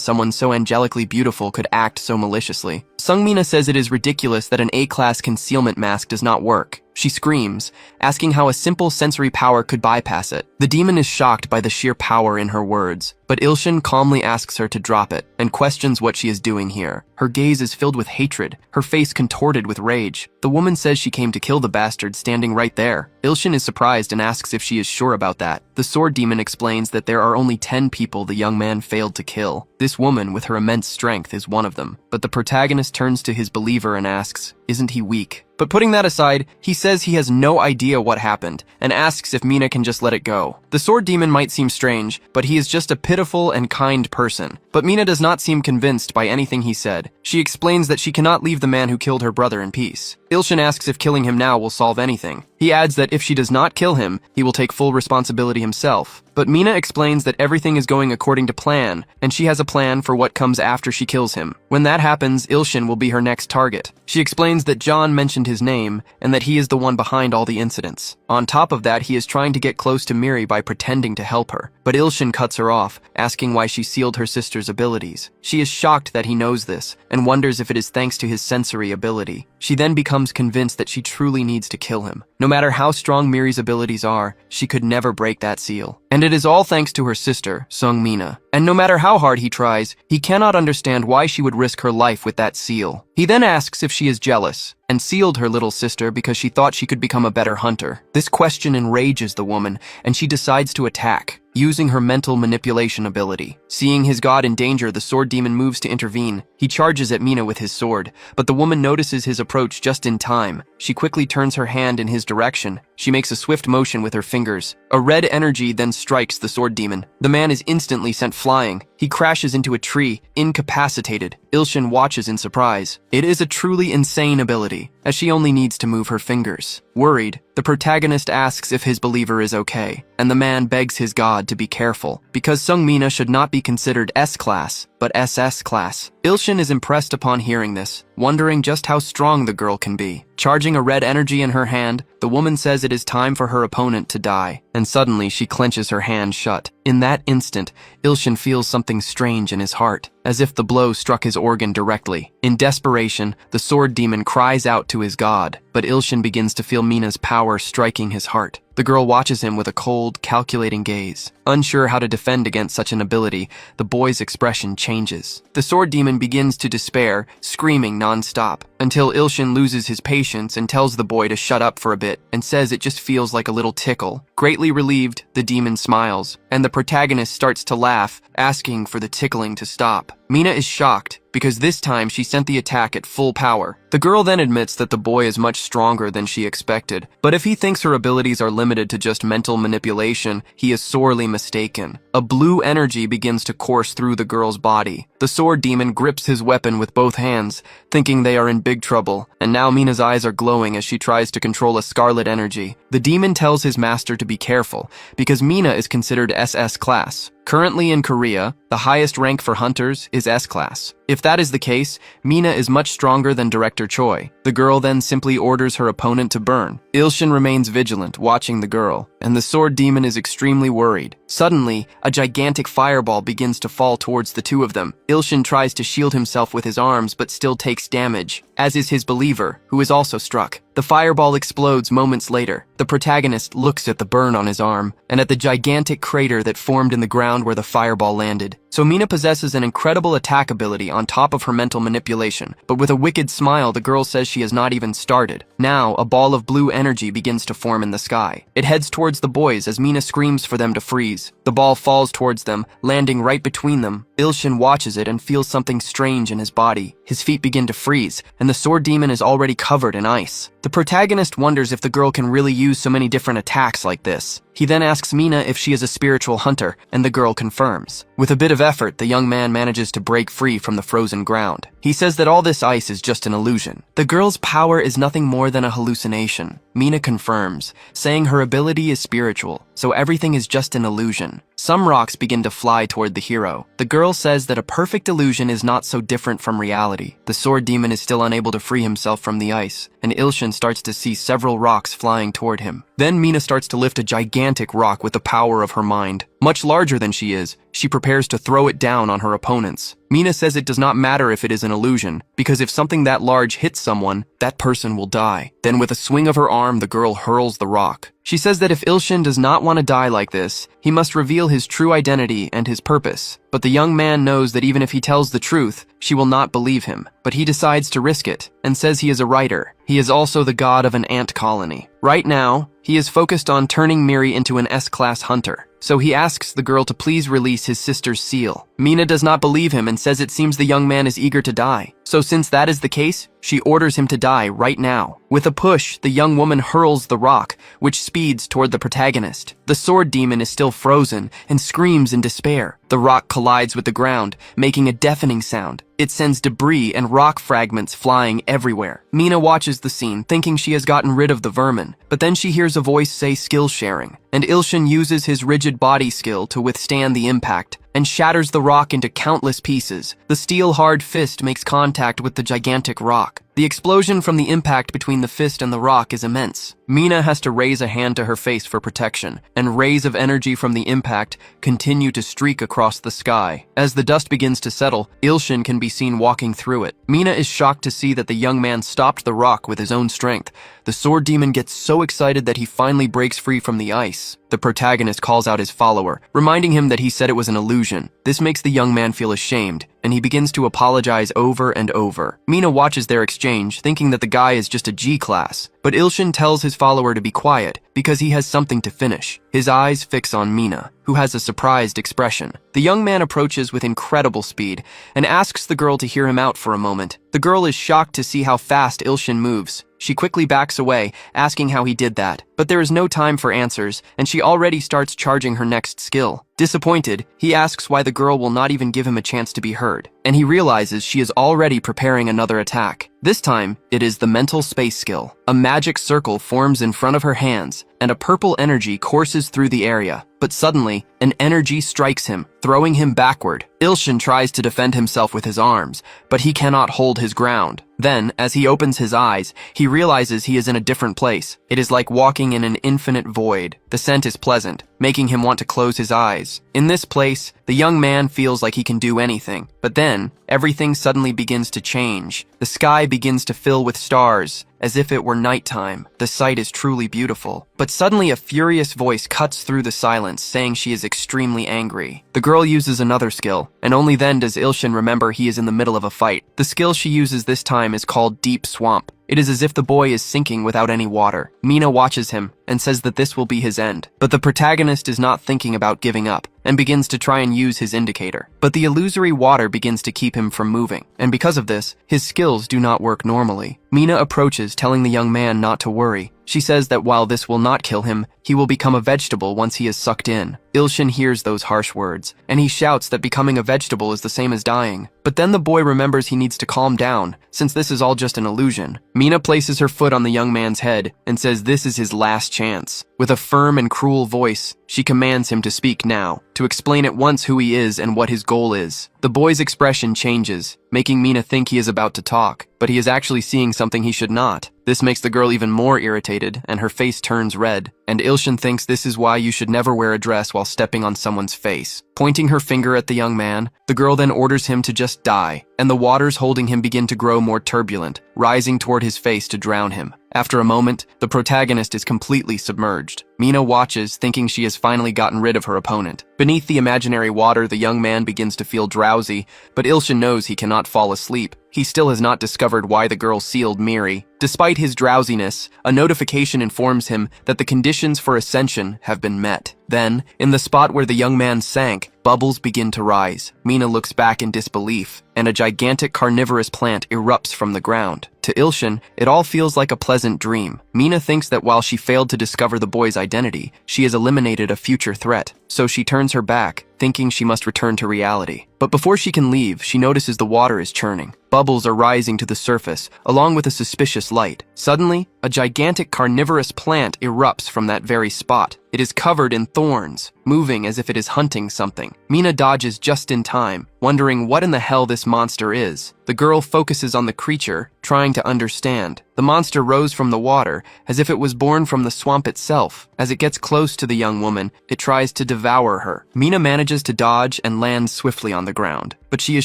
someone so angelically beautiful could act so maliciously. Sungmina says it is ridiculous that an A-class concealment mask does not work. She screams, asking how a simple sensory power could bypass it. The demon is shocked by the sheer power in her words, but Ilshin calmly asks her to drop it and questions what she is doing here. Her gaze is filled with hatred, her face contorted with rage. The woman says she came to kill the bastard standing right there. Ilshin is surprised and asks if she is sure about that. The sword demon explains that there are only 10 people the young man failed to kill. This woman, with her immense strength, is one of them. But the protagonist turns to his believer and asks, isn't he weak? But putting that aside, he says he has no idea what happened and asks if Mina can just let it go. The sword demon might seem strange, but he is just a pitiful and kind person. But Mina does not seem convinced by anything he said. She explains that she cannot leave the man who killed her brother in peace. Ilshin asks if killing him now will solve anything. He adds that if she does not kill him, he will take full responsibility himself. But Mina explains that everything is going according to plan, and she has a plan for what comes after she kills him. When that happens, Ilshin will be her next target. She explains that John mentioned his name, and that he is the one behind all the incidents. On top of that, he is trying to get close to Miri by pretending to help her. But Ilshin cuts her off, asking why she sealed her sister's abilities. She is shocked that he knows this, and wonders if it is thanks to his sensory ability. She then becomes convinced that she truly needs to kill him. No matter how strong Miri's abilities are, she could never break that seal. And it is all thanks to her sister, Sungmina. And no matter how hard he tries, he cannot understand why she would risk her life with that seal. He then asks if she is jealous, and sealed her little sister because she thought she could become a better hunter. This question enrages the woman, and she decides to attack, using her mental manipulation ability. Seeing his god in danger, the sword demon moves to intervene. He charges at Mina with his sword, but the woman notices his approach just in time. She quickly turns her hand in his direction. She makes a swift motion with her fingers. A red energy then strikes the sword demon. The man is instantly sent flying. He crashes into a tree, incapacitated. Ilshin watches in surprise. It is a truly insane ability, as she only needs to move her fingers. Worried, the protagonist asks if his believer is okay, and the man begs his god to be careful, because Sungmina should not be considered S-class, but SS class. Ilshin is impressed upon hearing this, wondering just how strong the girl can be. Charging a red energy in her hand, the woman says it is time for her opponent to die, and suddenly she clenches her hand shut. In that instant, Ilshin feels something strange in his heart, as if the blow struck his organ directly. In desperation, the sword demon cries out to his god, but Ilshin begins to feel Mina's power striking his heart. The girl watches him with a cold, calculating gaze. Unsure how to defend against such an ability, the boy's expression changes. The sword demon begins to despair, screaming non-stop, until Ilshin loses his patience and tells the boy to shut up for a bit and says it just feels like a little tickle. Greatly relieved, the demon smiles, and the protagonist starts to laugh, asking for the tickling to stop. Mina is shocked, because this time she sent the attack at full power. The girl then admits that the boy is much stronger than she expected, but if he thinks her abilities are limited to just mental manipulation, he is sorely mistaken. A blue energy begins to course through the girl's body. The sword demon grips his weapon with both hands, thinking they are in big trouble, and now Mina's eyes are glowing as she tries to control a scarlet energy. The demon tells his master to be careful, because Mina is considered SS class. Currently in Korea, the highest rank for hunters is S-class. If that is the case, Mina is much stronger than Director Choi. The girl then simply orders her opponent to burn. Ilshin remains vigilant, watching the girl, and the sword demon is extremely worried. Suddenly, a gigantic fireball begins to fall towards the two of them. Ilshin tries to shield himself with his arms but still takes damage, as is his believer, who is also struck. The fireball explodes moments later. The protagonist looks at the burn on his arm, and at the gigantic crater that formed in the ground where the fireball landed. So Mina possesses an incredible attack ability on top of her mental manipulation, but with a wicked smile, the girl says she has not even started. Now, a ball of blue energy begins to form in the sky. It heads towards the boys as Mina screams for them to freeze. The ball falls towards them, landing right between them. Ilshin watches it and feels something strange in his body. His feet begin to freeze, and the sword demon is already covered in ice. The protagonist wonders if the girl can really use so many different attacks like this. He then asks Mina if she is a spiritual hunter, and the girl confirms. With a bit of effort, the young man manages to break free from the frozen ground. He says that all this ice is just an illusion. The girl's power is nothing more than a hallucination. Mina confirms, saying her ability is spiritual. so everything is just an illusion. Some rocks begin to fly toward the hero. The girl says that a perfect illusion is not so different from reality. The sword demon is still unable to free himself from the ice, and Ilshin starts to see several rocks flying toward him. Then Mina starts to lift a gigantic rock with the power of her mind. Much larger than she is, she prepares to throw it down on her opponents. Mina says it does not matter if it is an illusion, because if something that large hits someone, that person will die. Then with a swing of her arm, the girl hurls the rock. She says that if Ilshin does not want to die like this, he must reveal his true identity and his purpose. But the young man knows that even if he tells the truth, she will not believe him. But he decides to risk it, and says he is a writer. He is also the god of an ant colony. Right now, he is focused on turning Miri into an S-class hunter. So he asks the girl to please release his sister's seal. Mina does not believe him and says it seems the young man is eager to die. So since that is the case, she orders him to die right now. With a push, the young woman hurls the rock, which speeds toward the protagonist. The sword demon is still frozen and screams in despair. The rock collides with the ground, making a deafening sound. It sends debris and rock fragments flying everywhere. Mina watches the scene, thinking she has gotten rid of the vermin, but then she hears a voice say skill sharing, and Ilshin uses his rigid body skill to withstand the impact and shatters the rock into countless pieces. The steel-hard fist makes contact with the gigantic rock. The explosion from the impact between the fist and the rock is immense. Mina has to raise a hand to her face for protection, and rays of energy from the impact continue to streak across the sky. As the dust begins to settle, Ilshin can be seen walking through it. Mina is shocked to see that the young man stopped the rock with his own strength. The sword demon gets so excited that he finally breaks free from the ice. The protagonist calls out his follower, reminding him that he said it was an illusion. This makes the young man feel ashamed, and he begins to apologize over and over. Mina watches their exchange, thinking that the guy is just a G-class. But Ilshin tells his follower to be quiet, because he has something to finish. His eyes fix on Mina, who has a surprised expression. The young man approaches with incredible speed, and asks the girl to hear him out for a moment. The girl is shocked to see how fast Ilshin moves. She quickly backs away, asking how he did that. But there is no time for answers, and she already starts charging her next skill. Disappointed, he asks why the girl will not even give him a chance to be heard, and he realizes she is already preparing another attack. This time, it is the mental space skill. A magic circle forms in front of her hands, and a purple energy courses through the area. But suddenly, an energy strikes him, throwing him backward. Ilshin tries to defend himself with his arms, but he cannot hold his ground. Then, as he opens his eyes, he realizes he is in a different place. It is like walking in an infinite void. The scent is pleasant, making him want to close his eyes. In this place, the young man feels like he can do anything. But then, everything suddenly begins to change. The sky begins to fill with stars, as if it were nighttime. The sight is truly beautiful. But suddenly a furious voice cuts through the silence, saying she is extremely angry. The girl uses another skill, and only then does Ilshin remember he is in the middle of a fight. The skill she uses this time is called Deep Swamp. It is as if the boy is sinking without any water. Mina watches him and says that this will be his end. But the protagonist is not thinking about giving up and begins to try and use his indicator. But the illusory water begins to keep him from moving, and because of this, his skills do not work normally. Mina approaches, telling the young man not to worry. She says that while this will not kill him, he will become a vegetable once he is sucked in. Ilshin hears those harsh words, and he shouts that becoming a vegetable is the same as dying. But then the boy remembers he needs to calm down, since this is all just an illusion. Mina places her foot on the young man's head and says this is his last chance. With a firm and cruel voice, she commands him to speak now, to explain at once who he is and what his goal is. The boy's expression changes, making Mina think he is about to talk, but he is actually seeing something he should not. This makes the girl even more irritated, and her face turns red, and Ilshin thinks this is why you should never wear a dress while stepping on someone's face. Pointing her finger at the young man, the girl then orders him to just die, and the waters holding him begin to grow more turbulent, rising toward his face to drown him. After a moment, the protagonist is completely submerged. Mina watches, thinking she has finally gotten rid of her opponent. Beneath the imaginary water, the young man begins to feel drowsy, but Ilshin knows he cannot fall asleep. He still has not discovered why the girl sealed Miri. Despite his drowsiness, a notification informs him that the conditions for ascension have been met. Then, in the spot where the young man sank, bubbles begin to rise. Mina looks back in disbelief, and a gigantic carnivorous plant erupts from the ground. To Ilshin, it all feels like a pleasant dream. Mina thinks that while she failed to discover the boy's identity, she has eliminated a future threat, so she turns her back, thinking she must return to reality. But before she can leave, she notices the water is churning. Bubbles are rising to the surface, along with a suspicious light. Suddenly, a gigantic carnivorous plant erupts from that very spot. It is covered in thorns, moving as if it is hunting something. Mina dodges just in time, wondering what in the hell this monster is. The girl focuses on the creature, trying to understand. The monster rose from the water, as if it was born from the swamp itself. As it gets close to the young woman, it tries to devour her. Mina manages to dodge and lands swiftly on the ground, but she is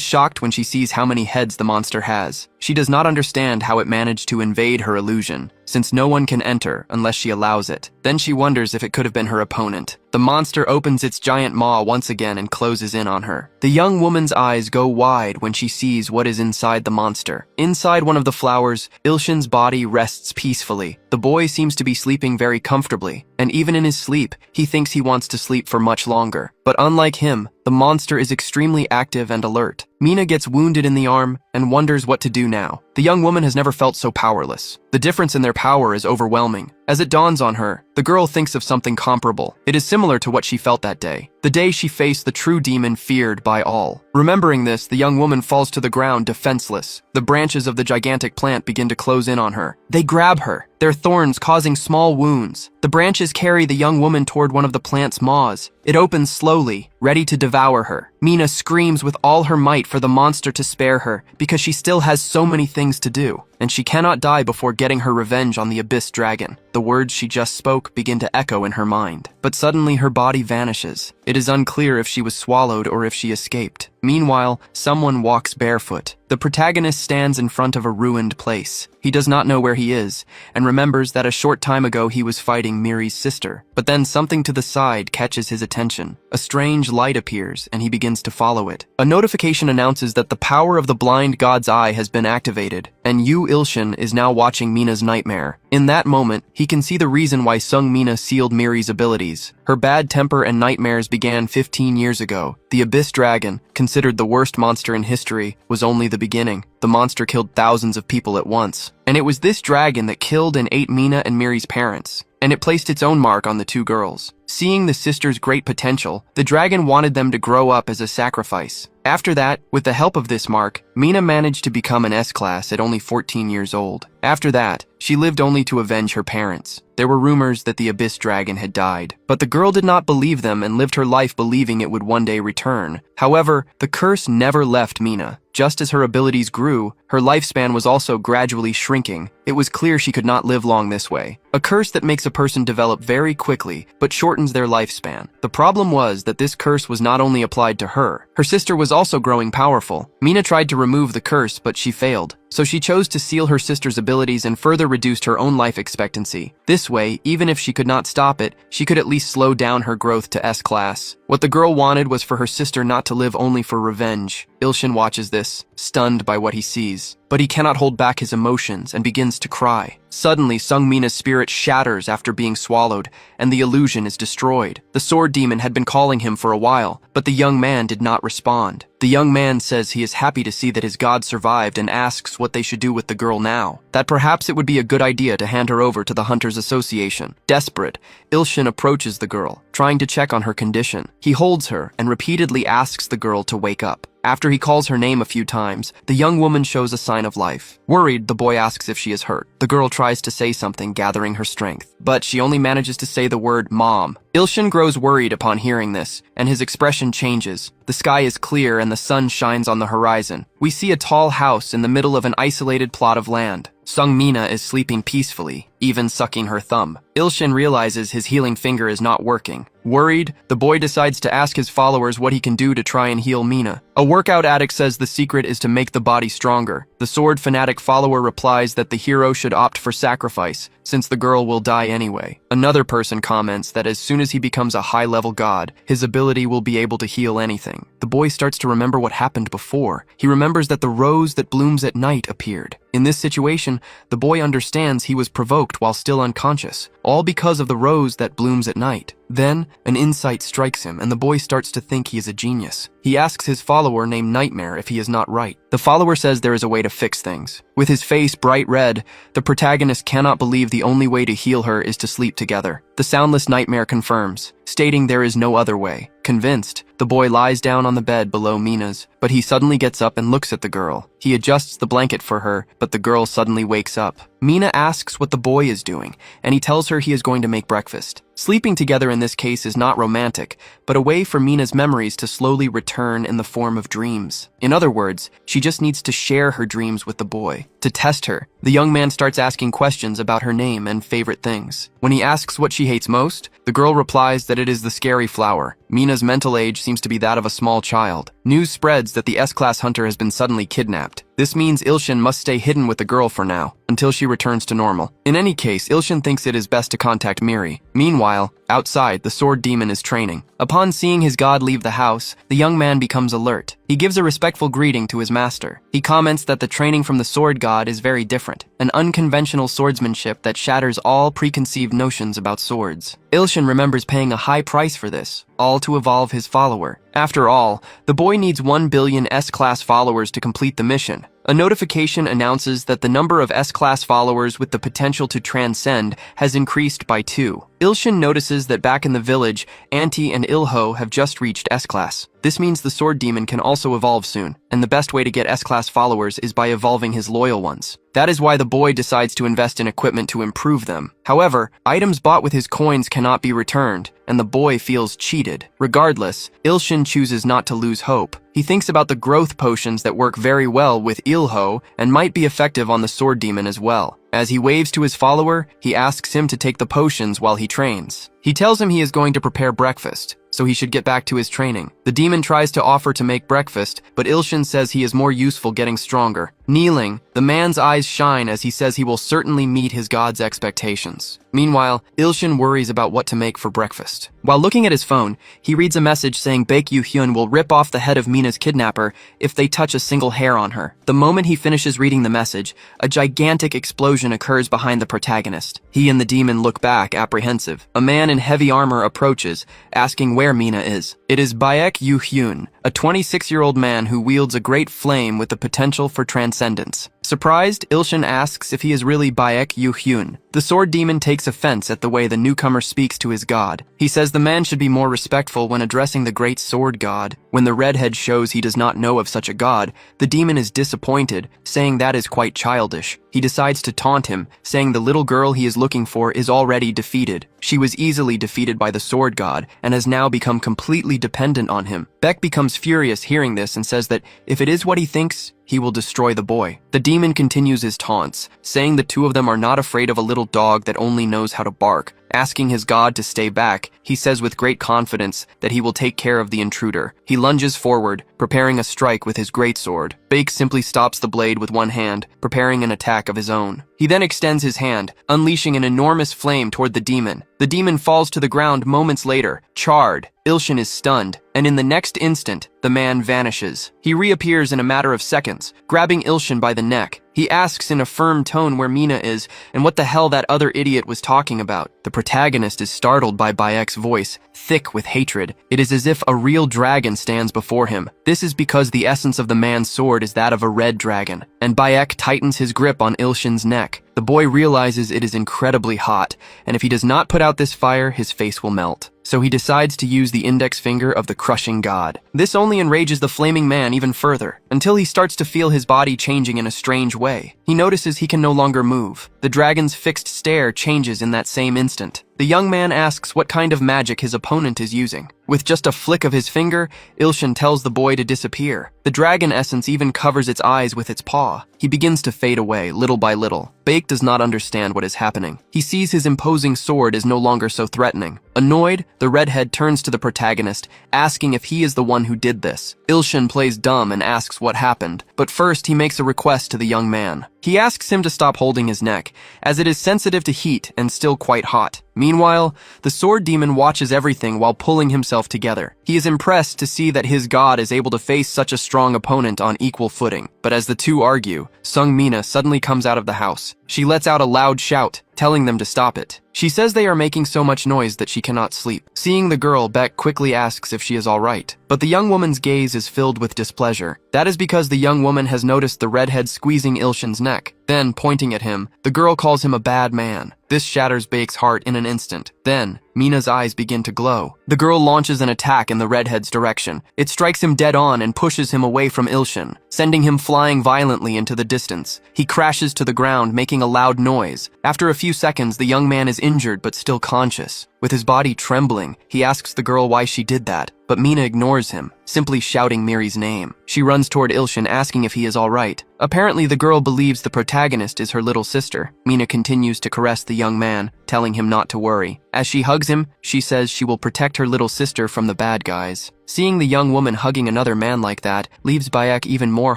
shocked when she sees how many heads the monster has. She does not understand how it managed to invade her illusion, since no one can enter unless she allows it. Then she wonders if it could have been her opponent. The monster opens its giant maw once again and closes in on her. The young woman's eyes go wide when she sees what is inside the monster. Inside one of the flowers, Ilshin's body rests peacefully. The boy seems to be sleeping very comfortably, and even in his sleep, he thinks he wants to sleep for much longer. But unlike him, the monster is extremely active and alert. Mina gets wounded in the arm and wonders what to do now. The young woman has never felt so powerless. The difference in their power is overwhelming. As it dawns on her, the girl thinks of something comparable. It is similar to what she felt that day, the day she faced the true demon feared by all. Remembering this, the young woman falls to the ground defenseless. The branches of the gigantic plant begin to close in on her. They grab her, their thorns causing small wounds. The branches carry the young woman toward one of the plant's maws. It opens slowly, ready to devour her. Mina screams with all her might for the monster to spare her, because she still has so many things to do, and she cannot die before getting her revenge on the Abyss Dragon. The words she just spoke begin to echo in her mind, but suddenly her body vanishes. It is unclear if she was swallowed or if she escaped. Meanwhile, someone walks barefoot. The protagonist stands in front of a ruined place. He does not know where he is, and remembers that a short time ago he was fighting Miri's sister. But then something to the side catches his attention. A strange light appears, and he begins to follow it. A notification announces that the power of the blind god's eye has been activated, and Yu Ilshin is now watching Mina's nightmare. In that moment, he can see the reason why Sung Mina sealed Miri's abilities. Her bad temper and nightmares began 15 years ago. The Abyss Dragon, considered the worst monster in history, was only the beginning. The monster killed thousands of people at once. And it was this dragon that killed and ate Mina and Miri's parents. And it placed its own mark on the two girls. Seeing the sisters' great potential, the dragon wanted them to grow up as a sacrifice. After that, with the help of this mark, Mina managed to become an S-class at only 14 years old. After that, she lived only to avenge her parents. There were rumors that the Abyss Dragon had died, but the girl did not believe them and lived her life believing it would one day return. However, the curse never left Mina. Just as her abilities grew, her lifespan was also gradually shrinking. It was clear she could not live long this way. A curse that makes a person develop very quickly, but shortens their lifespan. The problem was that this curse was not only applied to her. Her sister was also growing powerful. Mina tried to remove the curse, but she failed. So she chose to seal her sister's abilities and further reduced her own life expectancy. This way, even if she could not stop it, she could at least slow down her growth to S-class. What the girl wanted was for her sister not to live only for revenge. Ilshin watches this, stunned by what he sees. But he cannot hold back his emotions and begins to cry. Suddenly, Sung Mina's spirit shatters after being swallowed, and the illusion is destroyed. The sword demon had been calling him for a while, but the young man did not respond. The young man says he is happy to see that his god survived and asks what they should do with the girl now. That perhaps it would be a good idea to hand her over to the Hunters Association. Desperate, Ilshin approaches the girl, trying to check on her condition. He holds her and repeatedly asks the girl to wake up. After he calls her name a few times, the young woman shows a sign of life. Worried, the boy asks if she is hurt. The girl tries to say something, gathering her strength, but she only manages to say the word mom. Ilshin grows worried upon hearing this, and his expression changes. The sky is clear and the sun shines on the horizon. We see a tall house in the middle of an isolated plot of land. Sung Mina is sleeping peacefully, even sucking her thumb. Ilshin realizes his healing finger is not working. Worried, the boy decides to ask his followers what he can do to try and heal Mina. A workout addict says the secret is to make the body stronger. The sword fanatic follower replies that the hero should opt for sacrifice, since the girl will die anyway. Another person comments that as soon as he becomes a high-level god, his ability will be able to heal anything. The boy starts to remember what happened before. He remembers that the rose that blooms at night appeared. In this situation, the boy understands he was provoked while still unconscious, all because of the rose that blooms at night. Then, an insight strikes him, and the boy starts to think he is a genius. He asks his follower named Nightmare if he is not right. The follower says there is a way to fix things. With his face bright red, the protagonist cannot believe the only way to heal her is to sleep together. The soundless Nightmare confirms, stating there is no other way. Convinced, the boy lies down on the bed below Mina's, but he suddenly gets up and looks at the girl. He adjusts the blanket for her, but the girl suddenly wakes up. Mina asks what the boy is doing, and he tells her he is going to make breakfast. Sleeping together in this case is not romantic, but a way for Mina's memories to slowly return in the form of dreams. In other words, she just needs to share her dreams with the boy. To test her, the young man starts asking questions about her name and favorite things. When he asks what she hates most, the girl replies that it is the scary flower. Mina's mental age seems to be that of a small child. News spreads that the S-Class hunter has been suddenly kidnapped. This means Ilshin must stay hidden with the girl for now, until she returns to normal. In any case, Ilshin thinks it is best to contact Miri. Meanwhile, outside, the sword demon is training. Upon seeing his god leave the house, the young man becomes alert. He gives a respectful greeting to his master. He comments that the training from the sword god is very different, an unconventional swordsmanship that shatters all preconceived notions about swords. Ilshin remembers paying a high price for this, all to evolve his follower. After all, the boy needs 1 billion S-Class followers to complete the mission. A notification announces that the number of S-Class followers with the potential to transcend has increased by 2. Ilshin notices that back in the village, Anti and Ilho have just reached S-Class. This means the sword demon can also evolve soon, and the best way to get S-Class followers is by evolving his loyal ones. That is why the boy decides to invest in equipment to improve them. However, items bought with his coins cannot be returned, and the boy feels cheated. Regardless, Ilshin chooses not to lose hope. He thinks about the growth potions that work very well with Ilho and might be effective on the sword demon as well. As he waves to his follower, he asks him to take the potions while he trains. He tells him he is going to prepare breakfast, so he should get back to his training. The demon tries to offer to make breakfast, but Ilshin says he is more useful getting stronger. Kneeling, the man's eyes shine as he says he will certainly meet his god's expectations. Meanwhile, Ilshin worries about what to make for breakfast. While looking at his phone, he reads a message saying Baek Yu-hyun will rip off the head of Mina's kidnapper if they touch a single hair on her. The moment he finishes reading the message, a gigantic explosion occurs behind the protagonist. He and the demon look back, apprehensive. A man in heavy armor approaches, asking where Mina is. It is Baek Yu-hyun, a 26-year-old man who wields a great flame with the potential for transcendence. Surprised, Ilshin asks if he is really Baek Yu-hyun. The sword demon takes offense at the way the newcomer speaks to his god. He says the man should be more respectful when addressing the great sword god. When the redhead shows he does not know of such a god, the demon is disappointed, saying that is quite childish. He decides to taunt him, saying the little girl he is looking for is already defeated. She was easily defeated by the sword god and has now become completely dependent on him. Baek becomes furious hearing this and says that if it is what he thinks, he will destroy the boy. The demon continues his taunts, saying the two of them are not afraid of a little dog that only knows how to bark. Asking his god to stay back, he says with great confidence that he will take care of the intruder. He lunges forward, preparing a strike with his greatsword. Baek simply stops the blade with one hand, preparing an attack of his own. He then extends his hand, unleashing an enormous flame toward the demon. The demon falls to the ground moments later, charred. Ilshin is stunned, and in the next instant, the man vanishes. He reappears in a matter of seconds, grabbing Ilshin by the neck. He asks in a firm tone where Mina is and what the hell that other idiot was talking about. The protagonist is startled by Baek's voice, thick with hatred. It is as if a real dragon stands before him. This is because the essence of the man's sword is that of a red dragon, and Baek tightens his grip on Ilshin's neck. The boy realizes it is incredibly hot, and if he does not put out this fire, his face will melt. So he decides to use the index finger of the crushing god. This only enrages the flaming man even further, until he starts to feel his body changing in a strange way. He notices he can no longer move. The dragon's fixed stare changes in that same instant. The young man asks what kind of magic his opponent is using. With just a flick of his finger, Ilshin tells the boy to disappear. The dragon essence even covers its eyes with its paw. He begins to fade away, little by little. Baek does not understand what is happening. He sees his imposing sword is no longer so threatening. Annoyed, the redhead turns to the protagonist, asking if he is the one who did this. Ilshin plays dumb and asks what happened, but first he makes a request to the young man. He asks him to stop holding his neck, as it is sensitive to heat and still quite hot. Meanwhile, the sword demon watches everything while pulling himself together. He is impressed to see that his god is able to face such a strong opponent on equal footing. But as the two argue, Sung Mina suddenly comes out of the house. She lets out a loud shout, telling them to stop it. She says they are making so much noise that she cannot sleep. Seeing the girl, Beck quickly asks if she is all right. But the young woman's gaze is filled with displeasure. That is because the young woman has noticed the redhead squeezing Ilshin's neck. Then, pointing at him, the girl calls him a bad man. This shatters Beck's heart in an instant. Then, Mina's eyes begin to glow. The girl launches an attack in the redhead's direction. It strikes him dead on and pushes him away from Ilshin, sending him flying violently into the distance. He crashes to the ground, making a loud noise. After a few seconds, the young man is injured but still conscious. With his body trembling, he asks the girl why she did that, but Mina ignores him, simply shouting Miri's name. She runs toward Ilshin, asking if he is all right. Apparently, the girl believes the protagonist is her little sister. Mina continues to caress the young man, telling him not to worry. As she hugs him, she says she will protect her little sister from the bad guys. Seeing the young woman hugging another man like that leaves Bayek even more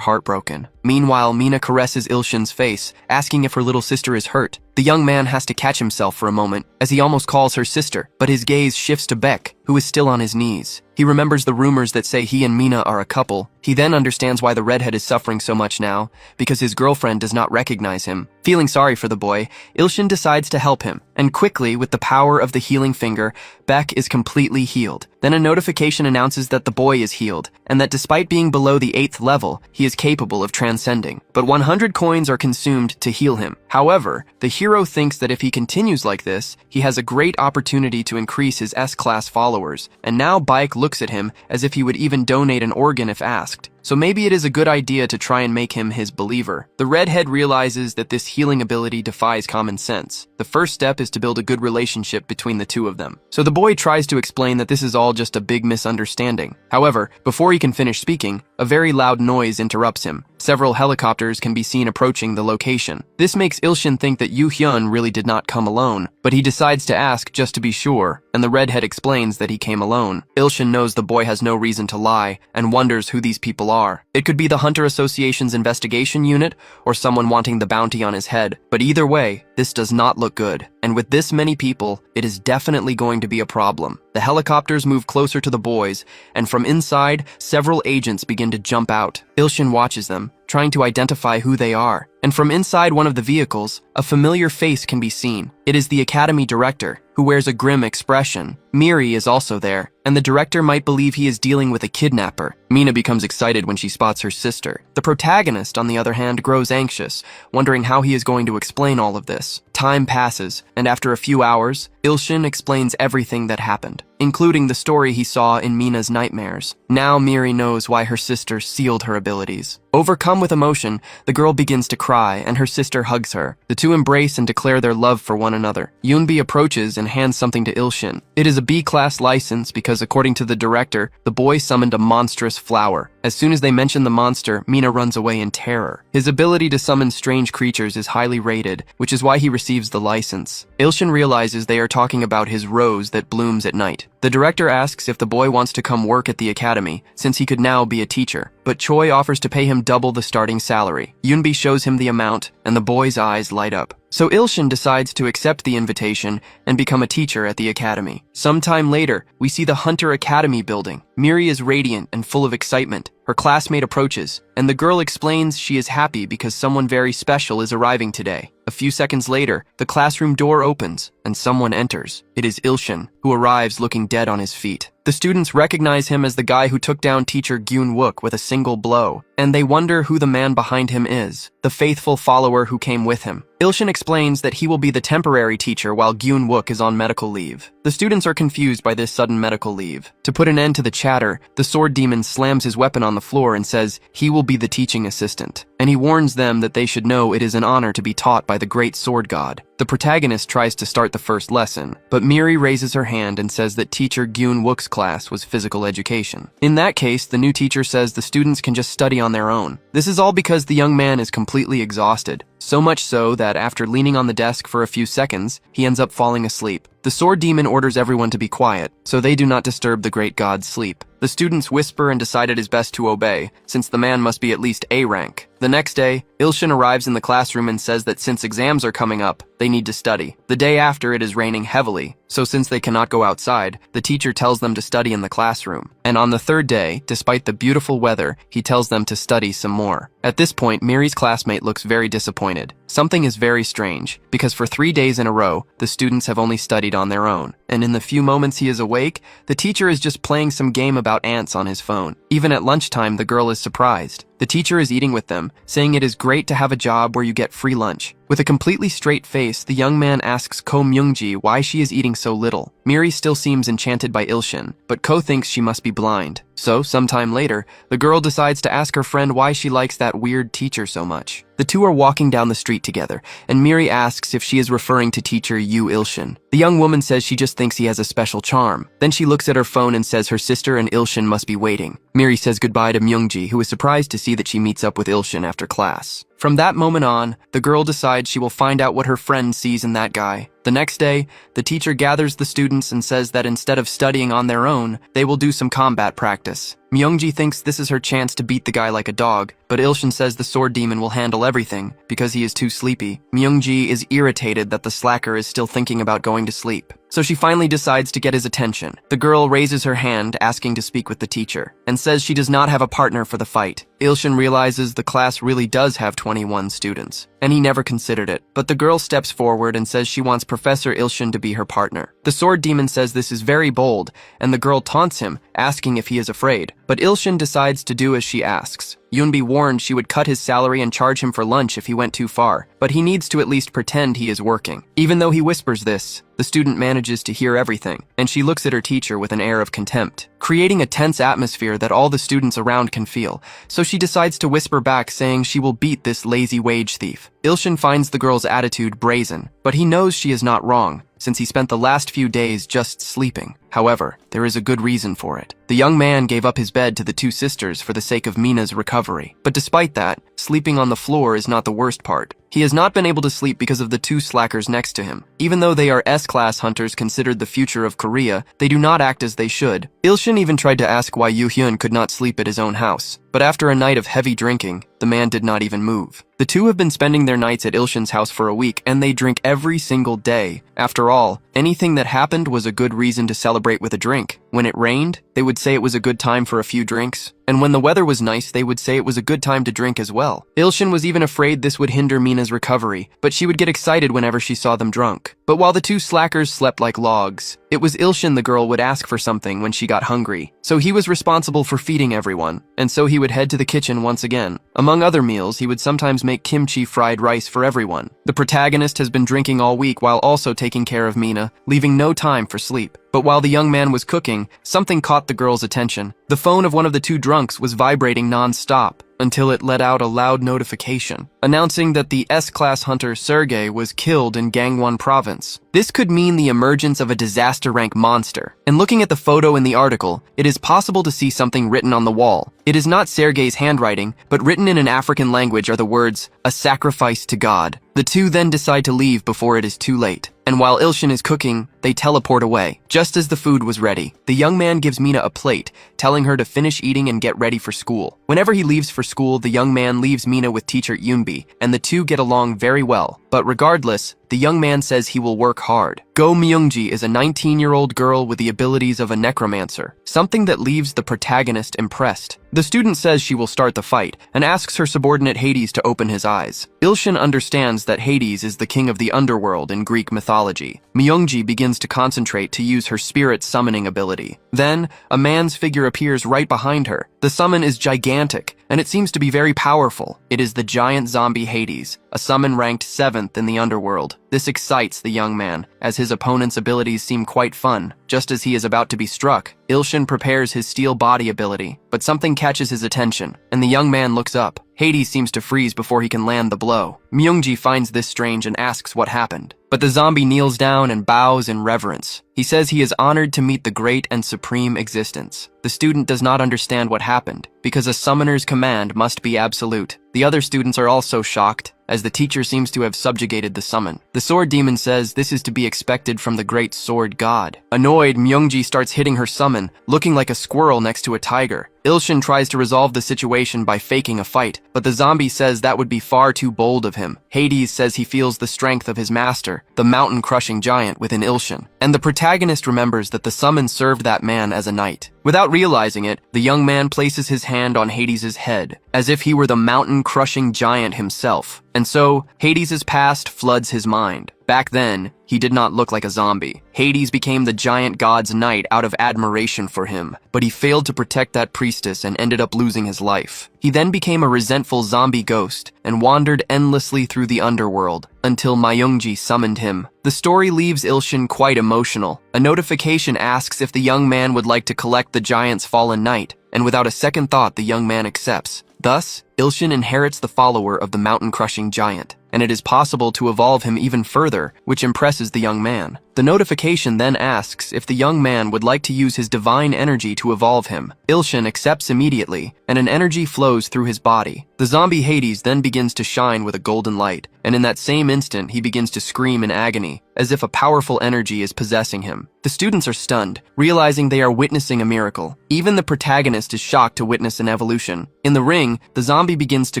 heartbroken. Meanwhile, Mina caresses Ilshin's face, asking if her little sister is hurt. The young man has to catch himself for a moment, as he almost calls her sister, but his gaze shifts to Beck, who is still on his knees. He remembers the rumors that say he and Mina are a couple. He then understands why the redhead is suffering so much now, because his girlfriend does not recognize him. Feeling sorry for the boy, Ilshin decides to help him, and quickly, with the power of the healing finger, Beck is completely healed. Then a notification announces that the boy is healed, and that despite being below the 8th level, he is capable of transcending. But 100 coins are consumed to heal him. However, the hero thinks that if he continues like this, he has a great opportunity to increase his S-class followers, and now Bayek looks at him as if he would even donate an organ if asked. So maybe it is a good idea to try and make him his believer. The redhead realizes that this healing ability defies common sense. The first step is to build a good relationship between the two of them. So the boy tries to explain that this is all just a big misunderstanding. However, before he can finish speaking, a very loud noise interrupts him. Several helicopters can be seen approaching the location. This makes Ilshin think that Yu Hyun really did not come alone, but he decides to ask just to be sure, and the redhead explains that he came alone. Ilshin knows the boy has no reason to lie, and wonders who these people are. It could be the Hunter Association's investigation unit, or someone wanting the bounty on his head, but either way, this does not look good. And with this many people, it is definitely going to be a problem. The helicopters move closer to the boys, and from inside, several agents begin to jump out. Ilshin watches them, trying to identify who they are. And from inside one of the vehicles, a familiar face can be seen. It is the Academy director, who wears a grim expression. Miri is also there, and the director might believe he is dealing with a kidnapper. Mina becomes excited when she spots her sister. The protagonist, on the other hand, grows anxious, wondering how he is going to explain all of this. Time passes, and after a few hours, Ilshin explains everything that happened, including the story he saw in Mina's nightmares. Now Miri knows why her sister sealed her abilities. Overcome with emotion, the girl begins to cry, and her sister hugs her. The two embrace and declare their love for one another. Yoonbi approaches and hands something to Ilshin. It is a B-class license because, according to the director, the boy summoned a monstrous flower. As soon as they mention the monster, Mina runs away in terror. His ability to summon strange creatures is highly rated, which is why he receives the license. Ilshin realizes they are talking about his rose that blooms at night. The director asks if the boy wants to come work at the academy, since he could now be a teacher. But Choi offers to pay him double the starting salary. Yoonbi shows him the amount, and the boy's eyes light up. So Ilshin decides to accept the invitation and become a teacher at the academy. Sometime later, we see the Hunter Academy building. Miri is radiant and full of excitement. Her classmate approaches, and the girl explains she is happy because someone very special is arriving today. A few seconds later, the classroom door opens, and someone enters. It is Ilshin, who arrives looking dead on his feet. The students recognize him as the guy who took down teacher Gyun-wook with a single blow, and they wonder who the man behind him is, the faithful follower who came with him. Ilshin explains that he will be the temporary teacher while Gyun-wook is on medical leave. The students are confused by this sudden medical leave. To put an end to the chatter, the sword demon slams his weapon on the floor and says he will be the teaching assistant, and he warns them that they should know it is an honor to be taught by the great sword god. The protagonist tries to start the first lesson, but Miri raises her hand and says that teacher Gyun-wook's class was physical education. In that case, the new teacher says the students can just study on their own. This is all because the young man is completely exhausted, so much so that after leaning on the desk for a few seconds, he ends up falling asleep. The sword demon orders everyone to be quiet, so they do not disturb the great god's sleep. The students whisper and decide it is best to obey, since the man must be at least A rank. The next day, Ilshin arrives in the classroom and says that since exams are coming up, they need to study. The day after, it is raining heavily, So since they cannot go outside, the teacher tells them to study in the classroom. And on the third day, despite the beautiful weather, he tells them to study some more. At this point, Miri's classmate looks very disappointed. Something is very strange, because for 3 days in a row, the students have only studied on their own. And in the few moments he is awake, the teacher is just playing some game about ants on his phone. Even at lunchtime, the girl is surprised. The teacher is eating with them, saying it is great to have a job where you get free lunch. With a completely straight face, the young man asks Ko Myungji why she is eating so little. Miri still seems enchanted by Ilshin, but Ko thinks she must be blind. So, sometime later, the girl decides to ask her friend why she likes that weird teacher so much. The two are walking down the street together, and Miri asks if she is referring to teacher Yu Ilshin. The young woman says she just thinks he has a special charm. Then she looks at her phone and says her sister and Ilshin must be waiting. Miri says goodbye to Myungji, who is surprised to see that she meets up with Ilshin after class. From that moment on, the girl decides she will find out what her friend sees in that guy. The next day, the teacher gathers the students and says that instead of studying on their own, they will do some combat practice. Myungji thinks this is her chance to beat the guy like a dog, but Ilshin says the sword demon will handle everything because he is too sleepy. Myungji is irritated that the slacker is still thinking about going to sleep. So she finally decides to get his attention. The girl raises her hand, asking to speak with the teacher, and says she does not have a partner for the fight. Ilshin realizes the class really does have 21 students, and he never considered it. But the girl steps forward and says she wants Professor Ilshin to be her partner. The sword demon says this is very bold, and the girl taunts him, asking if he is afraid. But Ilshin decides to do as she asks. Yoonbi warned she would cut his salary and charge him for lunch if he went too far, but he needs to at least pretend he is working. Even though he whispers this, the student manages to hear everything, and she looks at her teacher with an air of contempt, creating a tense atmosphere that all the students around can feel. So she decides to whisper back, saying she will beat this lazy wage thief. Ilshin finds the girl's attitude brazen, but he knows she is not wrong, since he spent the last few days just sleeping. However, there is a good reason for it. The young man gave up his bed to the two sisters for the sake of Mina's recovery. But despite that, sleeping on the floor is not the worst part. He has not been able to sleep because of the two slackers next to him. Even though they are S-class hunters considered the future of Korea, they do not act as they should. Ilshin even tried to ask why Yoo Hyun could not sleep at his own house. But after a night of heavy drinking, the man did not even move. The two have been spending their nights at Ilshin's house for a week, and they drink every single day. After all, anything that happened was a good reason to celebrate with a drink. When it rained, they would say it was a good time for a few drinks. And when the weather was nice, they would say it was a good time to drink as well. Ilshin was even afraid this would hinder Mina's recovery, but she would get excited whenever she saw them drunk. But while the two slackers slept like logs, it was Ilshin the girl would ask for something when she got hungry. So he was responsible for feeding everyone, and so he would head to the kitchen once again. Among other meals, he would sometimes make kimchi fried rice for everyone. The protagonist has been drinking all week while also taking care of Mina, leaving no time for sleep. But while the young man was cooking, something caught the girl's attention. The phone of one of the two drunks was vibrating non-stop, until it let out a loud notification, announcing that the S-class hunter Sergei was killed in Gangwon province. This could mean the emergence of a disaster rank monster. And looking at the photo in the article, it is possible to see something written on the wall. It is not Sergei's handwriting, but written in an African language are the words, "A sacrifice to God." The two then decide to leave before it is too late. And while Ilshin is cooking, they teleport away. Just as the food was ready, the young man gives Mina a plate, telling her to finish eating and get ready for school. Whenever he leaves for school, the young man leaves Mina with teacher Yoonbi, and the two get along very well. But regardless, the young man says he will work hard. Go Myungji is a 19-year-old girl with the abilities of a necromancer, something that leaves the protagonist impressed. The student says she will start the fight, and asks her subordinate Hades to open his eyes. Ilshin understands that Hades is the king of the underworld in Greek mythology. Myungji begins to concentrate to use her spirit summoning ability. Then, a man's figure appears right behind her. The summon is gigantic, and it seems to be very powerful. It is the giant zombie Hades, a summon ranked 7th in the underworld. This excites the young man, as his opponent's abilities seem quite fun. Just as he is about to be struck, Ilshin prepares his steel body ability, but something catches his attention, and the young man looks up. Hades seems to freeze before he can land the blow. Myungji finds this strange and asks what happened. But the zombie kneels down and bows in reverence. He says he is honored to meet the great and supreme existence. The student does not understand what happened, because a summoner's command must be absolute. The other students are also shocked, as the teacher seems to have subjugated the summon. The sword demon says this is to be expected from the great sword god. Annoyed, Myungji starts hitting her summon, looking like a squirrel next to a tiger. Ilshin tries to resolve the situation by faking a fight, but the zombie says that would be far too bold of him. Hades says he feels the strength of his master, the mountain-crushing giant within Ilshin, and the protagonist remembers that the summon served that man as a knight. Without realizing it, the young man places his hand on Hades' head, as if he were the mountain-crushing giant himself. And so, Hades' past floods his mind. Back then, he did not look like a zombie. Hades became the giant god's knight out of admiration for him, but he failed to protect that priestess and ended up losing his life. He then became a resentful zombie ghost and wandered endlessly through the underworld until Myungji summoned him. The story leaves Ilshin quite emotional. A notification asks if the young man would like to collect the giant's fallen knight, and without a second thought, the young man accepts. Thus, Ilshin inherits the follower of the mountain-crushing giant, and it is possible to evolve him even further, which impresses the young man. The notification then asks if the young man would like to use his divine energy to evolve him. Ilshin accepts immediately, and an energy flows through his body. The zombie Hades then begins to shine with a golden light, and in that same instant he begins to scream in agony, as if a powerful energy is possessing him. The students are stunned, realizing they are witnessing a miracle. Even the protagonist is shocked to witness an evolution. In the ring, the zombie begins to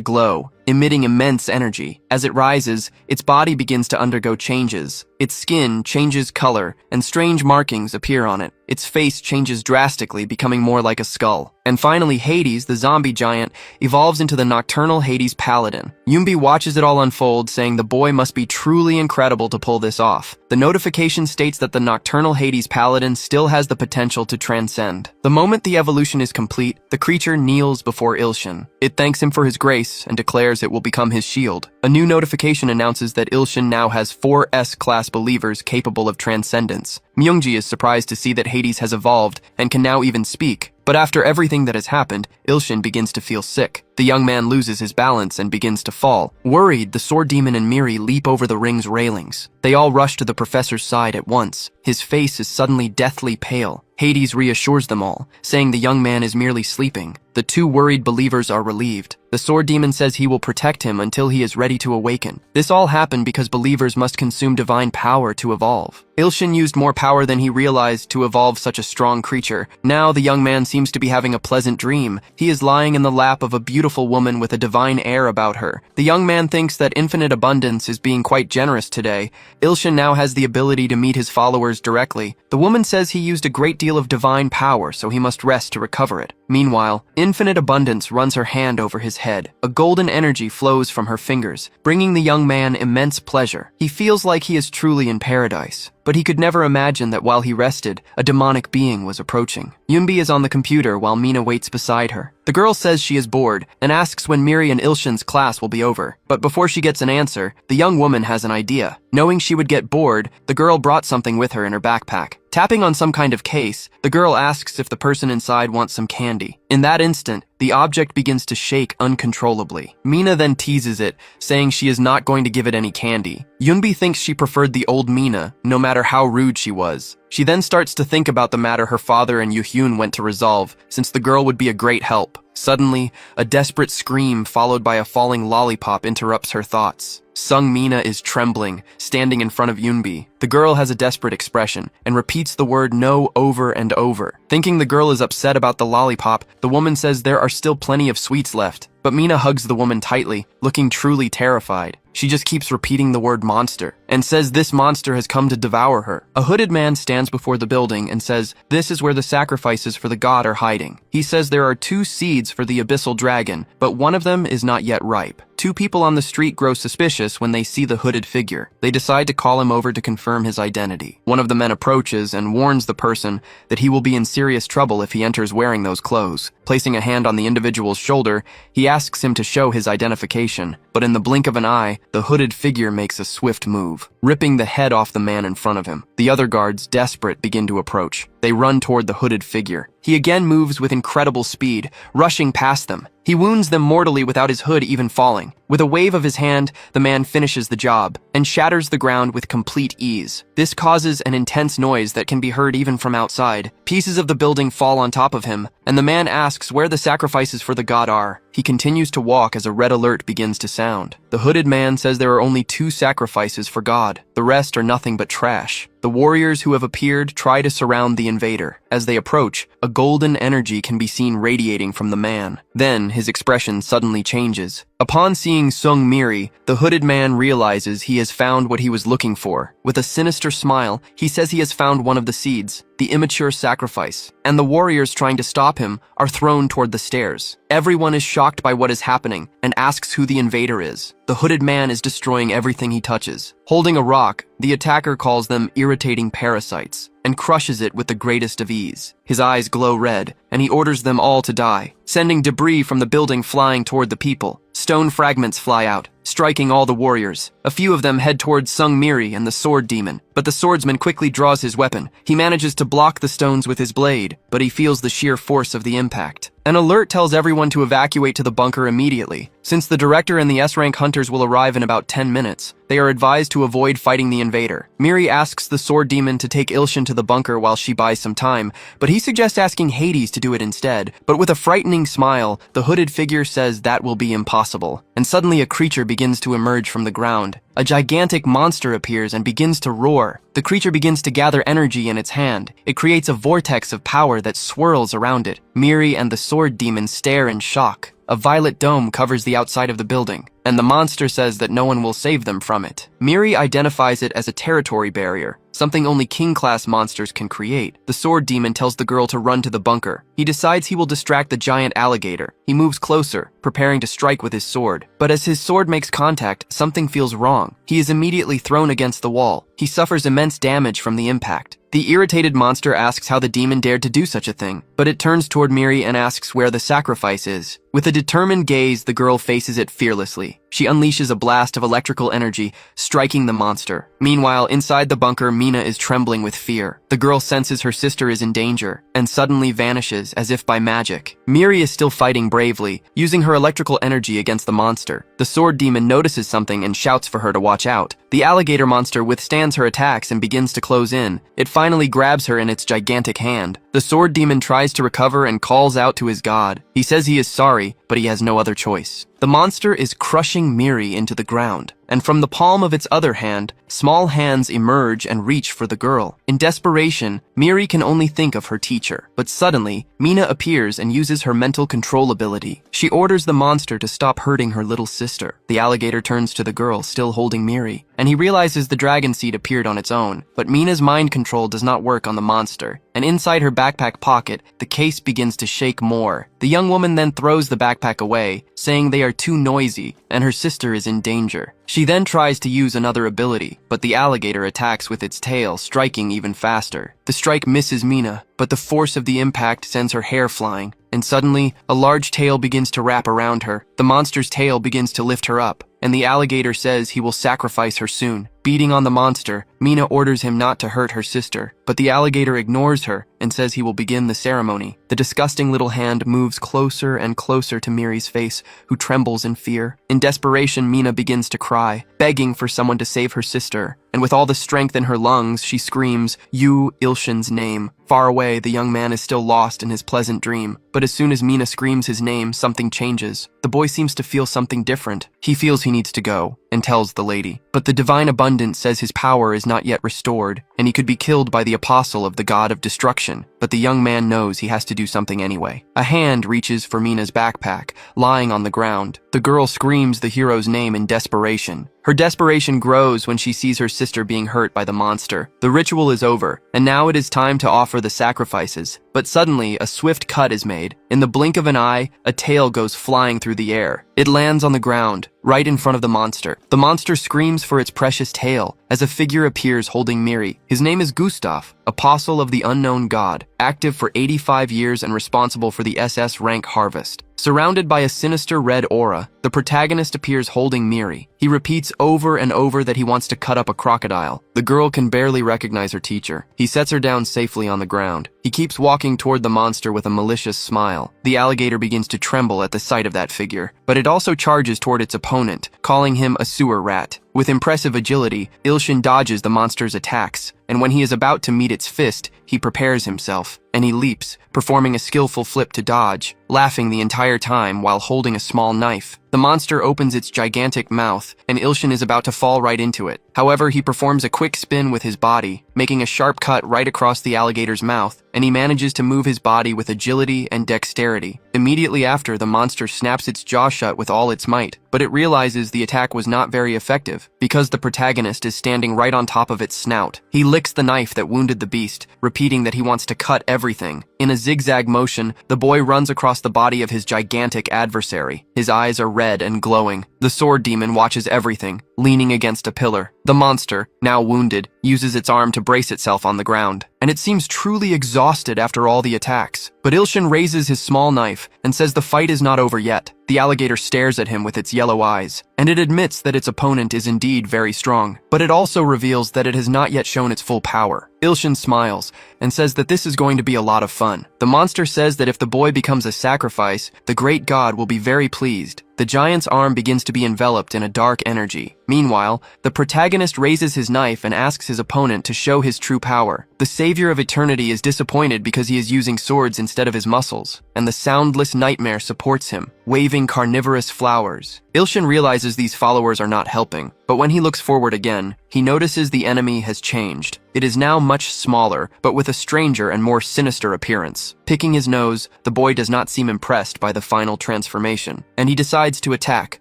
glow, emitting immense energy. As it rises, its body begins to undergo changes. Its skin changes color, and strange markings appear on it. Its face changes drastically, becoming more like a skull. And finally, Hades, the zombie giant, evolves into the nocturnal Hades paladin. Yumbi watches it all unfold, saying the boy must be truly incredible to pull this off. The notification states that the nocturnal Hades paladin still has the potential to transcend. The moment the evolution is complete, the creature kneels before Ilshin. It thanks him for his grace and declares it will become his shield. A new notification announces that Ilshin now has 4 S-class believers capable of transcendence. Myungji is surprised to see that Hades has evolved and can now even speak. But after everything that has happened, Ilshin begins to feel sick. The young man loses his balance and begins to fall. Worried, the sword demon and Miri leap over the ring's railings. They all rush to the professor's side at once. His face is suddenly deathly pale. Hades reassures them all, saying the young man is merely sleeping. The 2 worried believers are relieved. The sword demon says he will protect him until he is ready to awaken. This all happened because believers must consume divine power to evolve. Ilshin used more power than he realized to evolve such a strong creature. Now the young man seems to be having a pleasant dream. He is lying in the lap of a beautiful woman with a divine air about her. The young man thinks that infinite abundance is being quite generous today. Ilshin now has the ability to meet his followers directly. The woman says he used a great deal of divine power, so he must rest to recover it. Meanwhile, infinite abundance runs her hand over his head. A golden energy flows from her fingers, bringing the young man immense pleasure. He feels like he is truly in paradise. But he could never imagine that while he rested, a demonic being was approaching. Yunbi is on the computer while Mina waits beside her. The girl says she is bored and asks when Miri and Ilshin's class will be over. But before she gets an answer, the young woman has an idea. Knowing she would get bored, the girl brought something with her in her backpack. Tapping on some kind of case, the girl asks if the person inside wants some candy. In that instant, the object begins to shake uncontrollably. Mina then teases it, saying she is not going to give it any candy. Yunbi thinks she preferred the old Mina, no matter how rude she was. She then starts to think about the matter her father and Yuhyun went to resolve, since the girl would be a great help. Suddenly, a desperate scream followed by a falling lollipop interrupts her thoughts. Sung Mina is trembling, standing in front of Yunbi. The girl has a desperate expression and repeats the word no over and over. Thinking the girl is upset about the lollipop, the woman says there are still plenty of sweets left. But Mina hugs the woman tightly, looking truly terrified. She just keeps repeating the word monster, and says this monster has come to devour her. A hooded man stands before the building and says this is where the sacrifices for the god are hiding. He says there are 2 seeds for the abyssal dragon, but one of them is not yet ripe. 2 people on the street grow suspicious when they see the hooded figure. They decide to call him over to confirm his identity. One of the men approaches and warns the person that he will be in serious trouble if he enters wearing those clothes. Placing a hand on the individual's shoulder, he asks him to show his identification, but in the blink of an eye, the hooded figure makes a swift move, ripping the head off the man in front of him. The other guards, desperate, begin to approach. They run toward the hooded figure. He again moves with incredible speed, rushing past them. He wounds them mortally without his hood even falling. With a wave of his hand, the man finishes the job and shatters the ground with complete ease. This causes an intense noise that can be heard even from outside. Pieces of the building fall on top of him, and the man asks where the sacrifices for the god are. He continues to walk as a red alert begins to sound. The hooded man says there are only 2 sacrifices for God. The rest are nothing but trash. The warriors who have appeared try to surround the invader. As they approach, a golden energy can be seen radiating from the man. Then, his expression suddenly changes. Upon seeing Sung Miri, the hooded man realizes he has found what he was looking for. With a sinister smile, he says he has found one of the seeds, the immature sacrifice, and the warriors trying to stop him are thrown toward the stairs. Everyone is shocked by what is happening and asks who the invader is. The hooded man is destroying everything he touches. Holding a rock, the attacker calls them irritating parasites and crushes it with the greatest of ease. His eyes glow red, and he orders them all to die, sending debris from the building flying toward the people. Stone fragments fly out, striking all the warriors. A few of them head towards Sung Miri and the sword demon, but the swordsman quickly draws his weapon. He manages to block the stones with his blade, but he feels the sheer force of the impact. An alert tells everyone to evacuate to the bunker immediately. Since the director and the S-rank hunters will arrive in about 10 minutes, they are advised to avoid fighting the invader. Miri asks the sword demon to take Ilshin to the bunker while she buys some time, but he suggests asking Hades to do it instead. But with a frightening smile, the hooded figure says that will be impossible. And suddenly a creature begins to emerge from the ground. A gigantic monster appears and begins to roar. The creature begins to gather energy in its hand. It creates a vortex of power that swirls around it. Miri and the sword demon stare in shock. A violet dome covers the outside of the building, and the monster says that no one will save them from it. Miri identifies it as a territory barrier, something only king-class monsters can create. The sword demon tells the girl to run to the bunker. He decides he will distract the giant alligator. He moves closer, preparing to strike with his sword. But as his sword makes contact, something feels wrong. He is immediately thrown against the wall. He suffers immense damage from the impact. The irritated monster asks how the demon dared to do such a thing, but it turns toward Miri and asks where the sacrifice is. With a determined gaze, the girl faces it fearlessly. She unleashes a blast of electrical energy, striking the monster. Meanwhile, inside the bunker, Mina is trembling with fear. The girl senses her sister is in danger, and suddenly vanishes as if by magic. Miri is still fighting bravely, using her electrical energy against the monster. The sword demon notices something and shouts for her to watch out. The alligator monster withstands her attacks and begins to close in. It finally grabs her in its gigantic hand. The sword demon tries to recover and calls out to his god. He says he is sorry, but he has no other choice. The monster is crushing Miri into the ground, and from the palm of its other hand, small hands emerge and reach for the girl. In desperation, Miri can only think of her teacher. But suddenly, Mina appears and uses her mental control ability. She orders the monster to stop hurting her little sister. The alligator turns to the girl, still holding Miri, and he realizes the dragon seed appeared on its own. But Mina's mind control does not work on the monster, and inside her backpack pocket, the case begins to shake more. The young woman then throws the backpack away, saying they are too noisy and her sister is in danger. She then tries to use another ability, but the alligator attacks with its tail, striking even faster. The strike misses Mina, but the force of the impact sends her hair flying, and suddenly, a large tail begins to wrap around her. The monster's tail begins to lift her up, and the alligator says he will sacrifice her soon. Beating on the monster, Mina orders him not to hurt her sister, but the alligator ignores her and says he will begin the ceremony. The disgusting little hand moves closer and closer to Miri's face, who trembles in fear. In desperation, Mina begins to cry, begging for someone to save her sister, and with all the strength in her lungs, she screams, "You, Ilshin's name." Far away, the young man is still lost in his pleasant dream, but as soon as Mina screams his name, something changes. The boy seems to feel something different. He feels he needs to go, and tells the lady. But the divine abundance says his power is not yet restored, and he could be killed by the apostle of the god of destruction. But the young man knows he has to do something anyway. A hand reaches for Mina's backpack, lying on the ground. The girl screams the hero's name in desperation. Her desperation grows when she sees her sister being hurt by the monster. The ritual is over, and now it is time to offer the sacrifices. But suddenly, a swift cut is made. In the blink of an eye, a tail goes flying through the air. It lands on the ground, right in front of the monster. The monster screams for its precious tail as a figure appears holding Miri. His name is Gustav, apostle of the unknown god, active for 85 years and responsible for the SS rank harvest. Surrounded by a sinister red aura, the protagonist appears holding Miri. He repeats over and over that he wants to cut up a crocodile. The girl can barely recognize her teacher. He sets her down safely on the ground. He keeps walking toward the monster with a malicious smile. The alligator begins to tremble at the sight of that figure, but it also charges toward its opponent, calling him a sewer rat. With impressive agility, Ilshin dodges the monster's attacks, and when he is about to meet its fist, he prepares himself. and he leaps, performing a skillful flip to dodge, laughing the entire time while holding a small knife. The monster opens its gigantic mouth, and Ilshin is about to fall right into it. However, he performs a quick spin with his body, making a sharp cut right across the alligator's mouth, and he manages to move his body with agility and dexterity. Immediately after, the monster snaps its jaw shut with all its might, but it realizes the attack was not very effective, because the protagonist is standing right on top of its snout. He licks the knife that wounded the beast, repeating that he wants to cut everything. In a zigzag motion, the boy runs across the body of his gigantic adversary. His eyes are red and glowing. The sword demon watches everything, leaning against a pillar. The monster, now wounded, uses its arm to brace itself on the ground, and it seems truly exhausted after all the attacks. But Ilshin raises his small knife and says the fight is not over yet. The alligator stares at him with its yellow eyes, and it admits that its opponent is indeed very strong, but it also reveals that it has not yet shown its full power. Ilshin smiles and says that this is going to be a lot of fun. The monster says that if the boy becomes a sacrifice, the great god will be very pleased. The giant's arm begins to be enveloped in a dark energy. Meanwhile, the protagonist raises his knife and asks his opponent to show his true power. The savior of eternity is disappointed because he is using swords instead of his muscles, and the soundless nightmare supports him, waving carnivorous flowers. Ilshin realizes these followers are not helping, but when he looks forward again, he notices the enemy has changed. It is now much smaller, but with a stranger and more sinister appearance. Picking his nose, the boy does not seem impressed by the final transformation, and he decides to attack.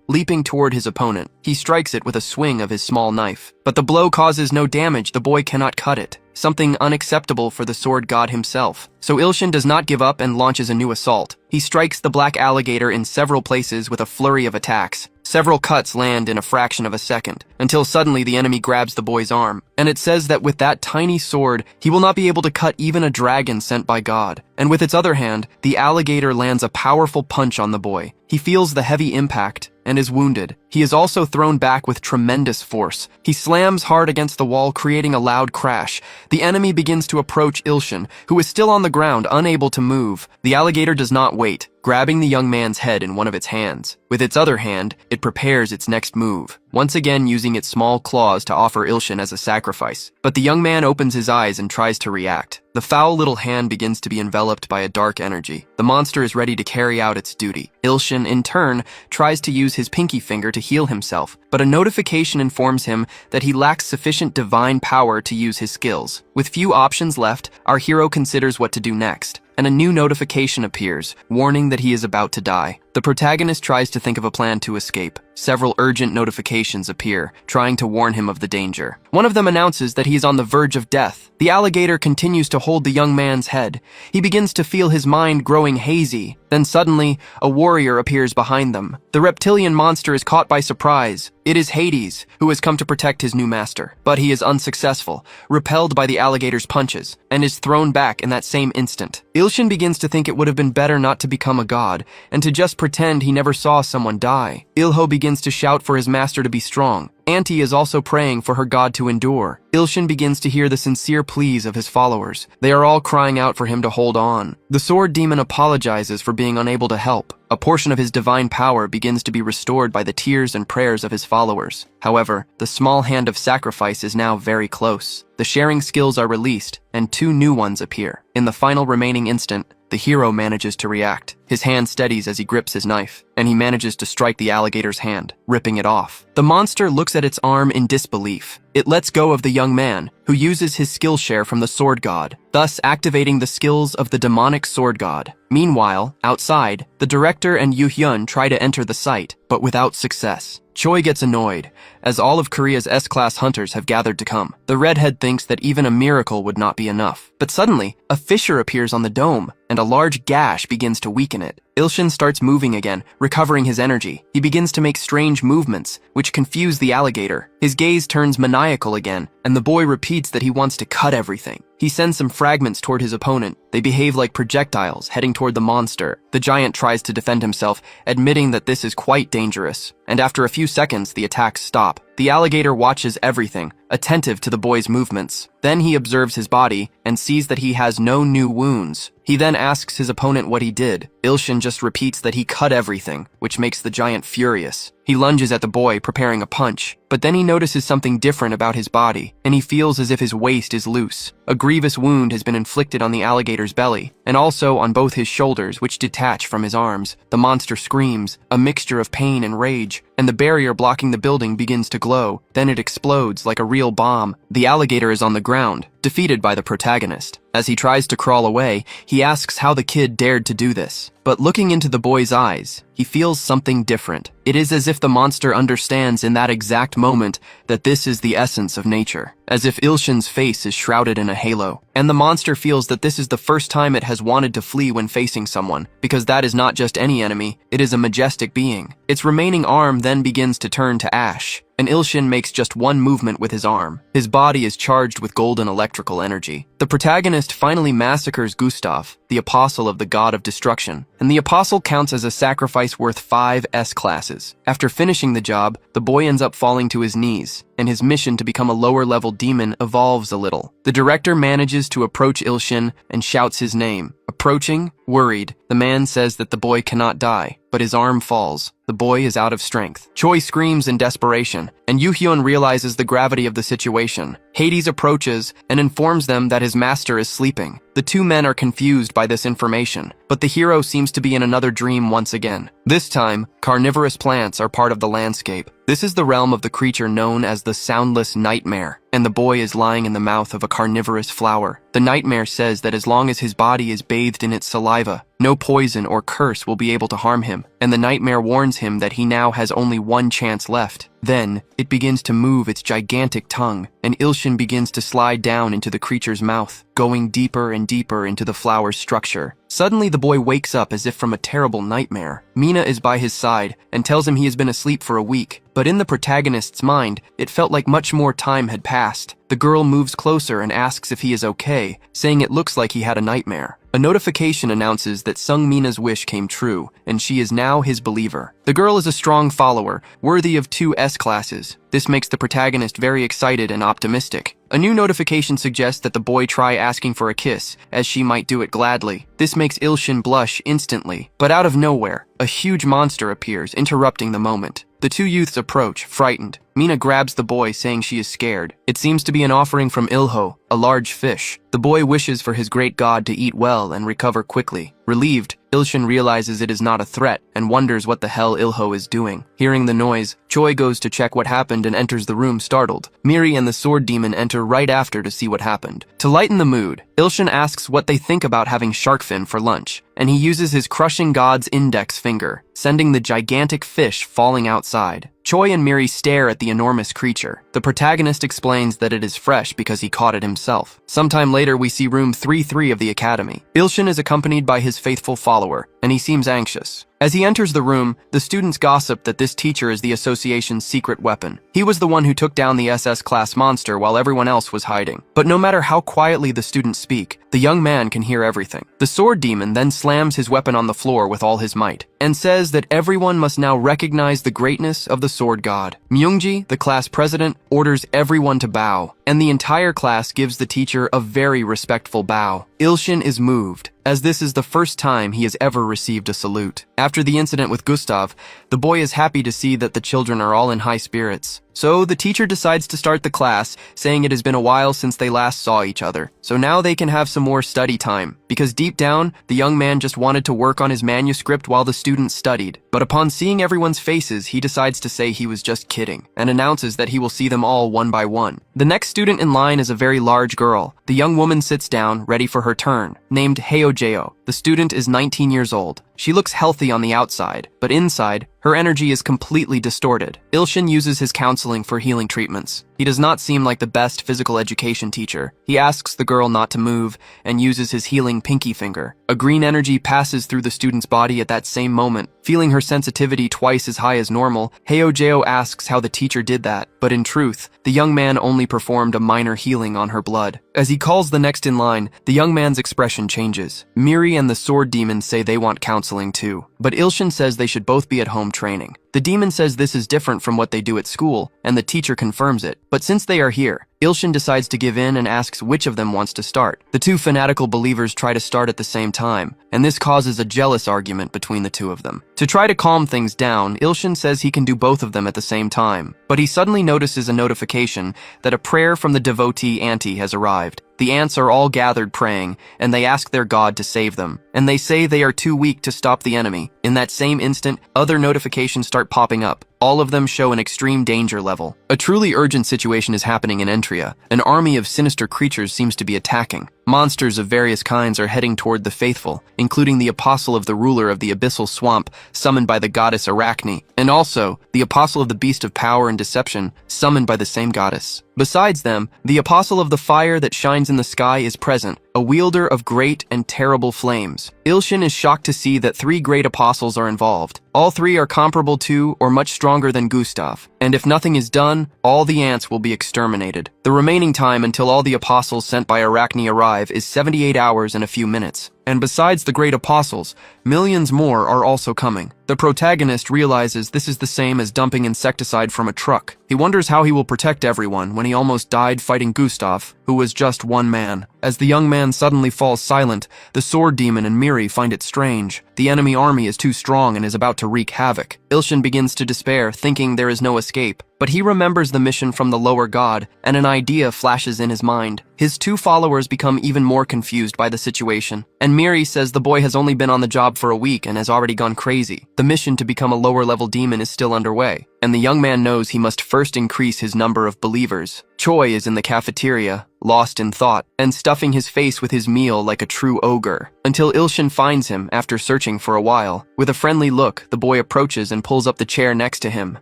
Leaping toward his opponent, he strikes it with a swing of his small knife. But the blow causes no damage. The boy cannot cut it, something unacceptable for the sword god himself. So Ilshin does not give up and launches a new assault. He strikes the black alligator in several places with a flurry of attacks. Several cuts land in a fraction of a second, until suddenly the enemy grabs the boy's arm, and it says that with that tiny sword, he will not be able to cut even a dragon sent by God. And with its other hand, the alligator lands a powerful punch on the boy. He feels the heavy impact and is wounded. He is also thrown back with tremendous force. He slams hard against the wall, creating a loud crash. The enemy begins to approach Ilshin, who is still on the ground, unable to move. The alligator does not wait, grabbing the young man's head in one of its hands. With its other hand, it prepares its next move, once again using its small claws to offer Ilshin as a sacrifice. But the young man opens his eyes and tries to react. The foul little hand begins to be enveloped by a dark energy. The monster is ready to carry out its duty. Ilshin, in turn, tries to use his pinky finger to heal himself, but a notification informs him that he lacks sufficient divine power to use his skills. With few options left, our hero considers what to do next, and a new notification appears, warning that he is about to die. The protagonist tries to think of a plan to escape. Several urgent notifications appear, trying to warn him of the danger. One of them announces that he is on the verge of death. The alligator continues to hold the young man's head. He begins to feel his mind growing hazy. Then suddenly, a warrior appears behind them. The reptilian monster is caught by surprise. It is Hades, who has come to protect his new master. But he is unsuccessful, repelled by the alligator's punches, and is thrown back in that same instant. Ilshin begins to think it would have been better not to become a god, and to just pretend he never saw someone die. Ilho begins to shout for his master to be strong. Auntie is also praying for her god to endure. Ilshin begins to hear the sincere pleas of his followers. They are all crying out for him to hold on. The sword demon apologizes for being unable to help. A portion of his divine power begins to be restored by the tears and prayers of his followers. However, the small hand of sacrifice is now very close. The sharing skills are released, and 2 new ones appear. In the final remaining instant, the hero manages to react. His hand steadies as he grips his knife, and he manages to strike the alligator's hand, ripping it off. The monster looks at its arm in disbelief. It lets go of the young man, who uses his skill share from the sword god, thus activating the skills of the demonic sword god. Meanwhile, outside, the director and Yoo-hyun try to enter the site, but without success. Choi gets annoyed, as all of Korea's S-class hunters have gathered to come. The redhead thinks that even a miracle would not be enough. But suddenly, a fissure appears on the dome, and a large gash begins to weaken it. Ilshin starts moving again, recovering his energy. He begins to make strange movements, which confuse the alligator. His gaze turns maniacal again, and the boy repeats that he wants to cut everything. He sends some fragments toward his opponent. They behave like projectiles, heading toward the monster. The giant tries to defend himself, admitting that this is quite dangerous. And after a few seconds, the attacks stop. The alligator watches everything, attentive to the boy's movements. Then he observes his body and sees that he has no new wounds. He then asks his opponent what he did. Ilshin just repeats that he cut everything, which makes the giant furious. He lunges at the boy, preparing a punch, but then he notices something different about his body, and he feels as if his waist is loose. A grievous wound has been inflicted on the alligator's belly, and also on both his shoulders, which detach from his arms. The monster screams, a mixture of pain and rage, and the barrier blocking the building begins to glow. Then it explodes like a real bomb. The alligator is on the ground, defeated by the protagonist. As he tries to crawl away, he asks how the kid dared to do this. But looking into the boy's eyes, he feels something different. It is as if the monster understands in that exact moment that this is the essence of nature, as if Ilshin's face is shrouded in a halo. And the monster feels that this is the first time it has wanted to flee when facing someone, because that is not just any enemy, it is a majestic being. Its remaining arm then begins to turn to ash, and Ilshin makes just one movement with his arm. His body is charged with golden electrical energy. The protagonist finally massacres Gustav, the apostle of the god of destruction, and the apostle counts as a sacrifice worth 5 S-classes. After finishing the job, the boy ends up falling to his knees, and his mission to become a lower-level demon evolves a little. The director manages to approach Ilshin and shouts his name. Approaching, worried, the man says that the boy cannot die, but his arm falls. The boy is out of strength. Choi screams in desperation, and Yoo-hyun realizes the gravity of the situation. Hades approaches and informs them that his master is sleeping. The two men are confused by this information, but the hero seems to be in another dream once again. This time, carnivorous plants are part of the landscape. This is the realm of the creature known as the Soundless Nightmare, and the boy is lying in the mouth of a carnivorous flower. The nightmare says that as long as his body is bathed in its saliva, no poison or curse will be able to harm him, and the nightmare warns him that he now has only one chance left. Then, it begins to move its gigantic tongue, and Ilshin begins to slide down into the creature's mouth, going deeper and deeper into the flower's structure. Suddenly, the boy wakes up as if from a terrible nightmare. Mina is by his side and tells him he has been asleep for a week, but in the protagonist's mind, it felt like much more time had passed. The girl moves closer and asks if he is okay, saying it looks like he had a nightmare. A notification announces that Sung Mina's wish came true, and she is now his believer. The girl is a strong follower, worthy of 2 S-classes. This makes the protagonist very excited and optimistic. A new notification suggests that the boy try asking for a kiss, as she might do it gladly. This makes Ilshin blush instantly, but out of nowhere, a huge monster appears, interrupting the moment. The two youths approach, frightened. Mina grabs the boy, saying she is scared. It seems to be an offering from Ilho, a large fish. The boy wishes for his great god to eat well and recover quickly. Relieved, Ilshin realizes it is not a threat and wonders what the hell Ilho is doing. Hearing the noise, Choi goes to check what happened and enters the room startled. Miri and the sword demon enter right after to see what happened. To lighten the mood, Ilshin asks what they think about having shark fin for lunch, and he uses his crushing god's index finger, sending the gigantic fish falling outside. Choi and Miri stare at the enormous creature. The protagonist explains that it is fresh because he caught it himself. Sometime later, we see room 3-3 of the academy. Ilshin is accompanied by his faithful follower, and he seems anxious. As he enters the room, the students gossip that this teacher is the association's secret weapon. He was the one who took down the SS-class monster while everyone else was hiding. But no matter how quietly the students speak, the young man can hear everything. The sword demon then slams his weapon on the floor with all his might, and says that everyone must now recognize the greatness of the sword god. Myungji, the class president, orders everyone to bow, and the entire class gives the teacher a very respectful bow. Ilshin is moved, as this is the first time he has ever received a salute. After the incident with Gustav, the boy is happy to see that the children are all in high spirits. So the teacher decides to start the class, saying it has been a while since they last saw each other. So now they can have some more study time, because deep down, the young man just wanted to work on his manuscript while the students studied. But upon seeing everyone's faces, he decides to say he was just kidding, and announces that he will see them all one by one. The next student in line is a very large girl. The young woman sits down, ready for her turn, named Heojeo. The student is 19 years old. She looks healthy on the outside, but inside, her energy is completely distorted. Ilshin uses his counseling for healing treatments. He does not seem like the best physical education teacher. He asks the girl not to move and uses his healing pinky finger. A green energy passes through the student's body at that same moment. Feeling her sensitivity twice as high as normal, Heojeo asks how the teacher did that, but in truth, the young man only performed a minor healing on her blood. As he calls the next in line, the young man's expression changes. Miri and the sword demon say they want counseling too, but Ilshin says they should both be at home training. The demon says this is different from what they do at school, and the teacher confirms it. But since they are here, Ilshin decides to give in and asks which of them wants to start. The two fanatical believers try to start at the same time, and this causes a jealous argument between the two of them. To try to calm things down, Ilshin says he can do both of them at the same time, but he suddenly notices a notification that a prayer from the devotee auntie has arrived. The ants are all gathered praying, and they ask their god to save them, and they say they are too weak to stop the enemy. In that same instant, other notifications start popping up. All of them show an extreme danger level. A truly urgent situation is happening in Entria. An army of sinister creatures seems to be attacking. Monsters of various kinds are heading toward the faithful, including the apostle of the ruler of the abyssal swamp, summoned by the goddess Arachne, and also the apostle of the beast of power and deception, summoned by the same goddess. Besides them, the apostle of the fire that shines in the sky is present, a wielder of great and terrible flames. Ilshin is shocked to see that 3 great apostles are involved. All 3 are comparable to or much stronger than Gustav, and if nothing is done, all the ants will be exterminated. The remaining time until all the apostles sent by Arachne arrive is 78 hours and a few minutes. And besides the great apostles, millions more are also coming. The protagonist realizes this is the same as dumping insecticide from a truck. He wonders how he will protect everyone when he almost died fighting Gustav, who was just one man. As the young man suddenly falls silent, the sword demon and Miri find it strange. The enemy army is too strong and is about to wreak havoc. Ilshin begins to despair, thinking there is no escape. But he remembers the mission from the lower god, and an idea flashes in his mind. His 2 followers become even more confused by the situation, and Miri says the boy has only been on the job for a week and has already gone crazy. The mission to become a lower-level demon is still underway, and the young man knows he must first increase his number of believers. Choi is in the cafeteria, lost in thought, and stuffing his face with his meal like a true ogre, until Ilshin finds him after searching for a while. With a friendly look, the boy approaches and pulls up the chair next to him.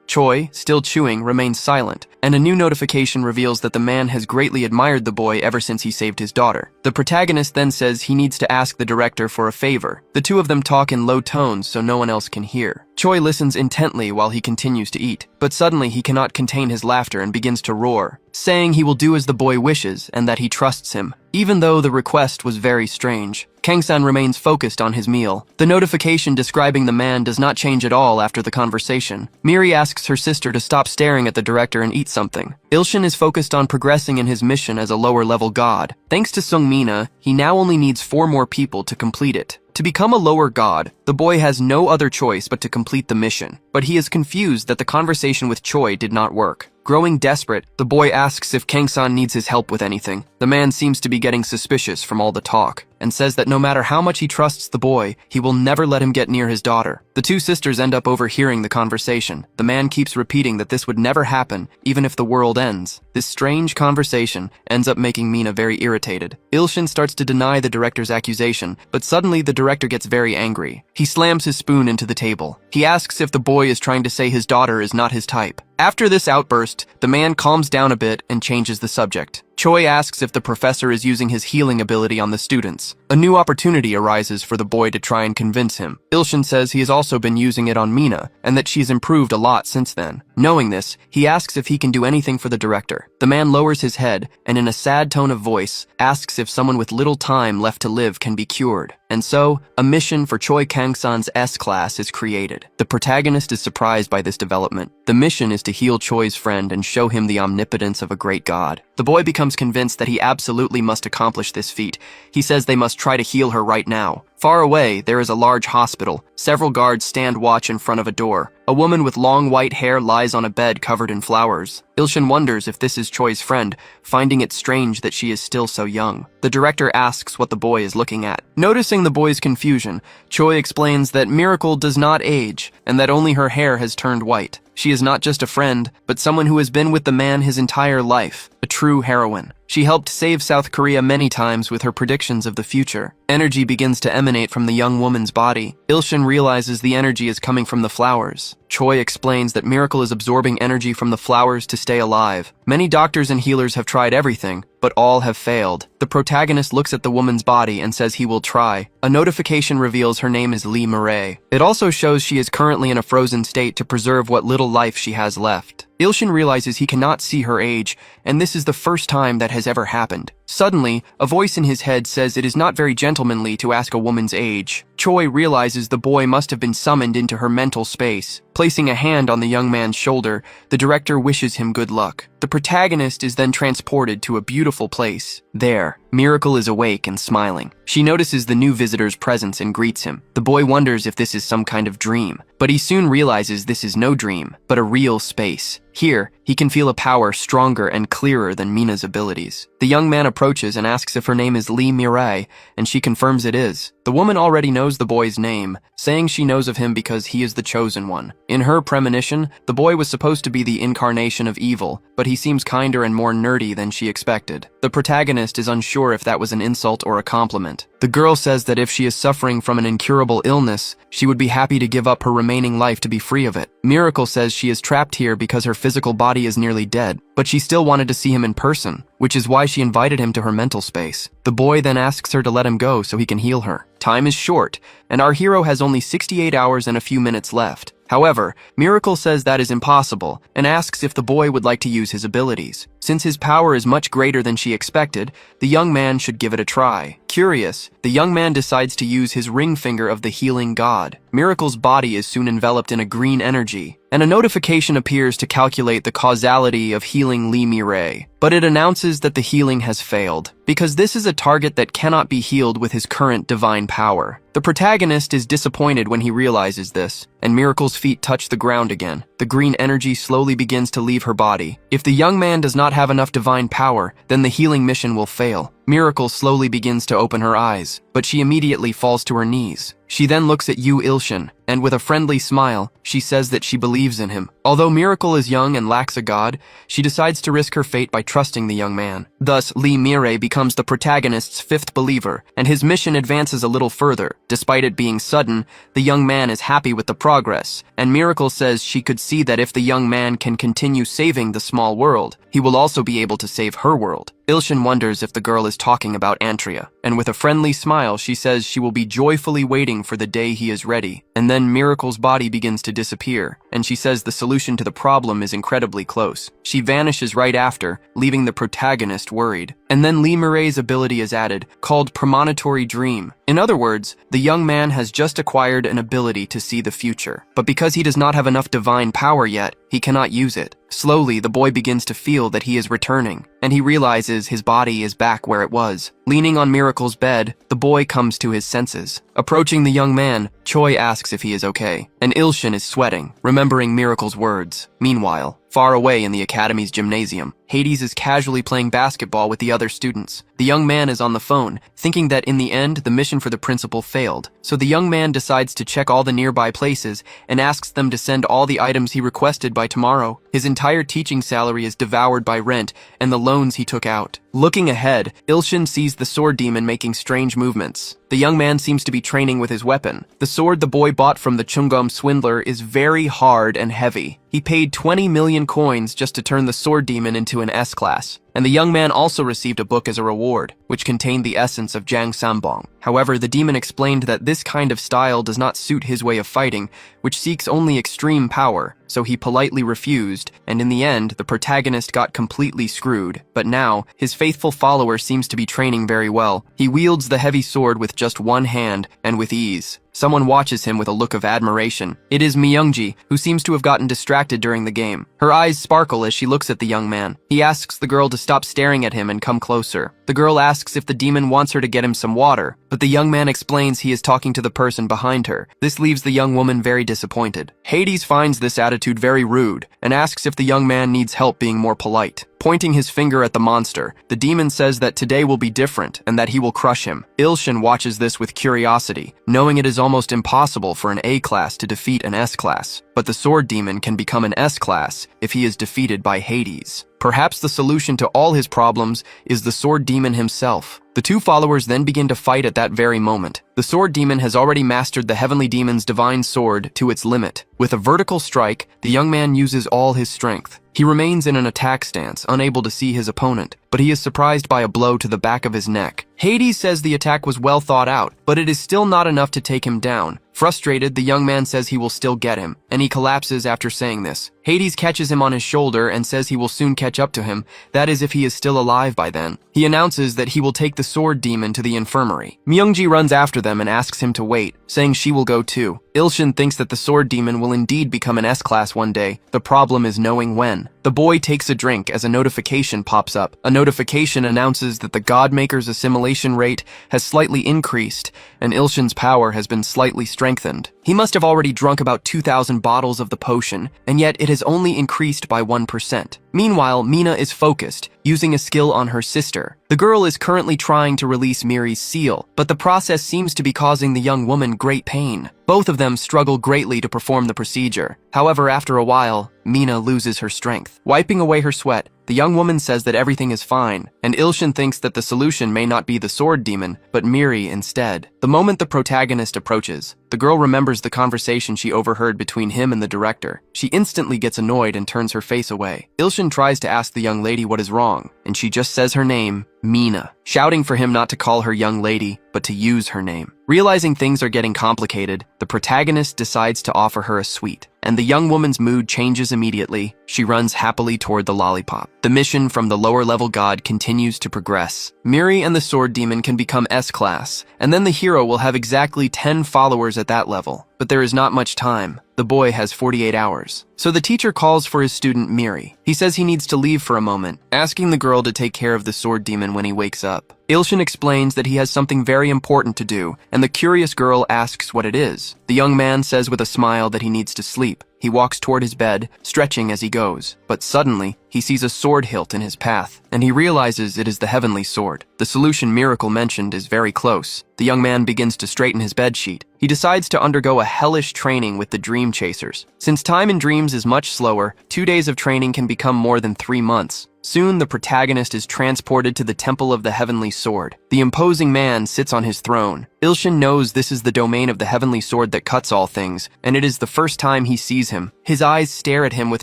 Choi, still chewing, remains silent, and a new notification reveals that the man has greatly admired the boy ever since he saved his daughter. The protagonist then says he needs to ask the director for a favor. The two of them talk in low tones so no one else can hear. Choi listens intently while he continues to eat, but suddenly he cannot contain his laughter and begins to roar, saying he will do as the boy wishes and that he trusts him. Even though the request was very strange, Kang-san remains focused on his meal. The notification describing the man does not change at all after the conversation. Miri asks her sister to stop staring at the director and eat something. Ilshin is focused on progressing in his mission as a lower-level god. Thanks to Sungmina, he now only needs 4 more people to complete it. To become a lower god, the boy has no other choice but to complete the mission. But he is confused that the conversation with Choi did not work. Growing desperate, the boy asks if Kang-san needs his help with anything. The man seems to be getting suspicious from all the talk, and says that no matter how much he trusts the boy, he will never let him get near his daughter. The 2 sisters end up overhearing the conversation. The man keeps repeating that this would never happen, even if the world ends. This strange conversation ends up making Mina very irritated. Ilshin starts to deny the director's accusation, but suddenly the director gets very angry. He slams his spoon into the table. He asks if the boy is trying to say his daughter is not his type. After this outburst, the man calms down a bit and changes the subject. Choi asks if the professor is using his healing ability on the students. A new opportunity arises for the boy to try and convince him. Ilshin says he has also been using it on Mina, and that she's improved a lot since then. Knowing this, he asks if he can do anything for the director. The man lowers his head, and in a sad tone of voice, asks if someone with little time left to live can be cured. And so, a mission for Choi Kang-san's S-class is created. The protagonist is surprised by this development. The mission is to heal Choi's friend and show him the omnipotence of a great god. The boy becomes convinced that he absolutely must accomplish this feat. He says they must try to heal her right now. Far away, there is a large hospital. Several guards stand watch in front of a door. A woman with long white hair lies on a bed covered in flowers. Ilshin wonders if this is Choi's friend, finding it strange that she is still so young. The director asks what the boy is looking at. Noticing the boy's confusion, Choi explains that Miracle does not age, and that only her hair has turned white. She is not just a friend, but someone who has been with the man his entire life, a true heroine. She helped save South Korea many times with her predictions of the future. Energy begins to emanate from the young woman's body. Ilshin realizes the energy is coming from the flowers. Choi explains that Miracle is absorbing energy from the flowers to stay alive. Many doctors and healers have tried everything, but all have failed. The protagonist looks at the woman's body and says he will try. A notification reveals her name is Lee Murray. It also shows she is currently in a frozen state to preserve what little life she has left. Ilshin realizes he cannot see her age, and this is the first time that has ever happened. Suddenly, a voice in his head says it is not very gentlemanly to ask a woman's age. Choi realizes the boy must have been summoned into her mental space. Placing a hand on the young man's shoulder, the director wishes him good luck. The protagonist is then transported to a beautiful place. There, Miracle is awake and smiling. She notices the new visitor's presence and greets him. The boy wonders if this is some kind of dream, but he soon realizes this is no dream, but a real space. Here, he can feel a power stronger and clearer than Mina's abilities. The young man approaches and asks if her name is Lee Mirai, and she confirms it is. The woman already knows the boy's name, saying she knows of him because he is the chosen one. In her premonition, the boy was supposed to be the incarnation of evil, but he seems kinder and more nerdy than she expected. The protagonist is unsure if that was an insult or a compliment. The girl says that if she is suffering from an incurable illness, she would be happy to give up her remaining life to be free of it. Miracle says she is trapped here because her physical body is nearly dead, but she still wanted to see him in person, which is why she invited him to her mental space. The boy then asks her to let him go so he can heal her. Time is short, and our hero has only 68 hours and a few minutes left. However, Miracle says that is impossible and asks if the boy would like to use his abilities. Since his power is much greater than she expected, the young man should give it a try. Curious, the young man decides to use his ring finger of the healing god. Miracle's body is soon enveloped in a green energy, and a notification appears to calculate the causality of healing Lee Mirai. But it announces that the healing has failed, because this is a target that cannot be healed with his current divine power. The protagonist is disappointed when he realizes this, and Miracle's feet touch the ground again. The green energy slowly begins to leave her body. If the young man does not have enough divine power, then the healing mission will fail. Miracle slowly begins to open her eyes, but she immediately falls to her knees. She then looks at Yu Ilshin, and with a friendly smile, she says that she believes in him. Although Miracle is young and lacks a god, she decides to risk her fate by trusting the young man. Thus, Lee Mirai becomes the protagonist's fifth believer, and his mission advances a little further. Despite it being sudden, the young man is happy with the progress, and Miracle says she could see that if the young man can continue saving the small world, he will also be able to save her world. Ilshin wonders if the girl is talking about Antria, and with a friendly smile she says she will be joyfully waiting for the day he is ready. And then Miracle's body begins to disappear, and she says the solution to the problem is incredibly close. She vanishes right after, leaving the protagonist worried. And then Lee Mirai's ability is added, called Premonitory Dream. In other words, the young man has just acquired an ability to see the future, but because he does not have enough divine power yet, he cannot use it. Slowly, the boy begins to feel that he is returning, and he realizes his body is back where it was. Leaning on Miracle's bed, the boy comes to his senses. Approaching the young man, Choi asks if he is okay, and Ilshin is sweating, remembering Miracle's words. Meanwhile, far away in the academy's gymnasium, Hades is casually playing basketball with the other students. The young man is on the phone, thinking that in the end, the mission for the principal failed. So the young man decides to check all the nearby places and asks them to send all the items he requested by tomorrow. His entire teaching salary is devoured by rent and the loans he took out. Looking ahead, Ilshin sees the sword demon making strange movements. The young man seems to be training with his weapon. The sword the boy bought from the Chungom swindler is very hard and heavy. He paid 20 million coins just to turn the sword demon into an S-class. And the young man also received a book as a reward, which contained the essence of Jang Sambong. However, the demon explained that this kind of style does not suit his way of fighting, which seeks only extreme power, so he politely refused, and in the end, the protagonist got completely screwed. But now, his faithful follower seems to be training very well. He wields the heavy sword with just one hand, and with ease. Someone watches him with a look of admiration. It is Myungji, who seems to have gotten distracted during the game. Her eyes sparkle as she looks at the young man. He asks the girl to stop staring at him and come closer. The girl asks if the demon wants her to get him some water, but the young man explains he is talking to the person behind her. This leaves the young woman very disappointed. Hades finds this attitude very rude and asks if the young man needs help being more polite. Pointing his finger at the monster, the demon says that today will be different and that he will crush him. Ilshin watches this with curiosity, knowing it is almost impossible for an A-class to defeat an S-class. But the sword demon can become an S-class if he is defeated by Hades. Perhaps the solution to all his problems is the sword demon himself. The two followers then begin to fight at that very moment. The sword demon has already mastered the heavenly demon's divine sword to its limit. With a vertical strike, the young man uses all his strength. He remains in an attack stance, unable to see his opponent, but he is surprised by a blow to the back of his neck. Hades says the attack was well thought out, but it is still not enough to take him down. Frustrated, the young man says he will still get him, and he collapses after saying this. Hades catches him on his shoulder and says he will soon catch up to him, that is if he is still alive by then. He announces that he will take the sword demon to the infirmary. Myungji runs after them and asks him to wait, saying she will go too. Ilshin thinks that the sword demon will indeed become an S-class one day. The problem is knowing when. The boy takes a drink as a notification pops up. A notification announces that the Godmaker's assimilation rate has slightly increased and Ilshin's power has been slightly strengthened. He must have already drunk about 2,000 bottles of the potion, and yet it has only increased by 1%. Meanwhile, Mina is focused, using a skill on her sister. The girl is currently trying to release Miri's seal, but the process seems to be causing the young woman great pain. Both of them struggle greatly to perform the procedure. However, after a while, Mina loses her strength. Wiping away her sweat, the young woman says that everything is fine, and Ilshin thinks that the solution may not be the sword demon, but Miri instead. The moment the protagonist approaches, the girl remembers the conversation she overheard between him and the director. She instantly gets annoyed and turns her face away. Ilshin tries to ask the young lady what is wrong, and she just says her name, Mina, shouting for him not to call her young lady, but to use her name. Realizing things are getting complicated, the protagonist decides to offer her a sweet, and the young woman's mood changes immediately. She runs happily toward the lollipop. The mission from the lower-level god continues to progress. Miri and the sword demon can become S-class, and then the hero will have exactly 10 followers at that level. But there is not much time. The boy has 48 hours. So the teacher calls for his student Miri. He says he needs to leave for a moment, asking the girl to take care of the sword demon when he wakes up. Ilshin explains that he has something very important to do, and the curious girl asks what it is. The young man says with a smile that he needs to sleep. He walks toward his bed, stretching as he goes. But suddenly, he sees a sword hilt in his path, and he realizes it is the heavenly sword. The solution Miracle mentioned is very close. The young man begins to straighten his bedsheet. He decides to undergo a hellish training with the Dream Chasers. Since time in dreams is much slower, 2 days of training can become more than 3 months. Soon, the protagonist is transported to the Temple of the Heavenly Sword. The imposing man sits on his throne. Ilshin knows this is the domain of the Heavenly Sword that cuts all things, and it is the first time he sees him. His eyes stare at him with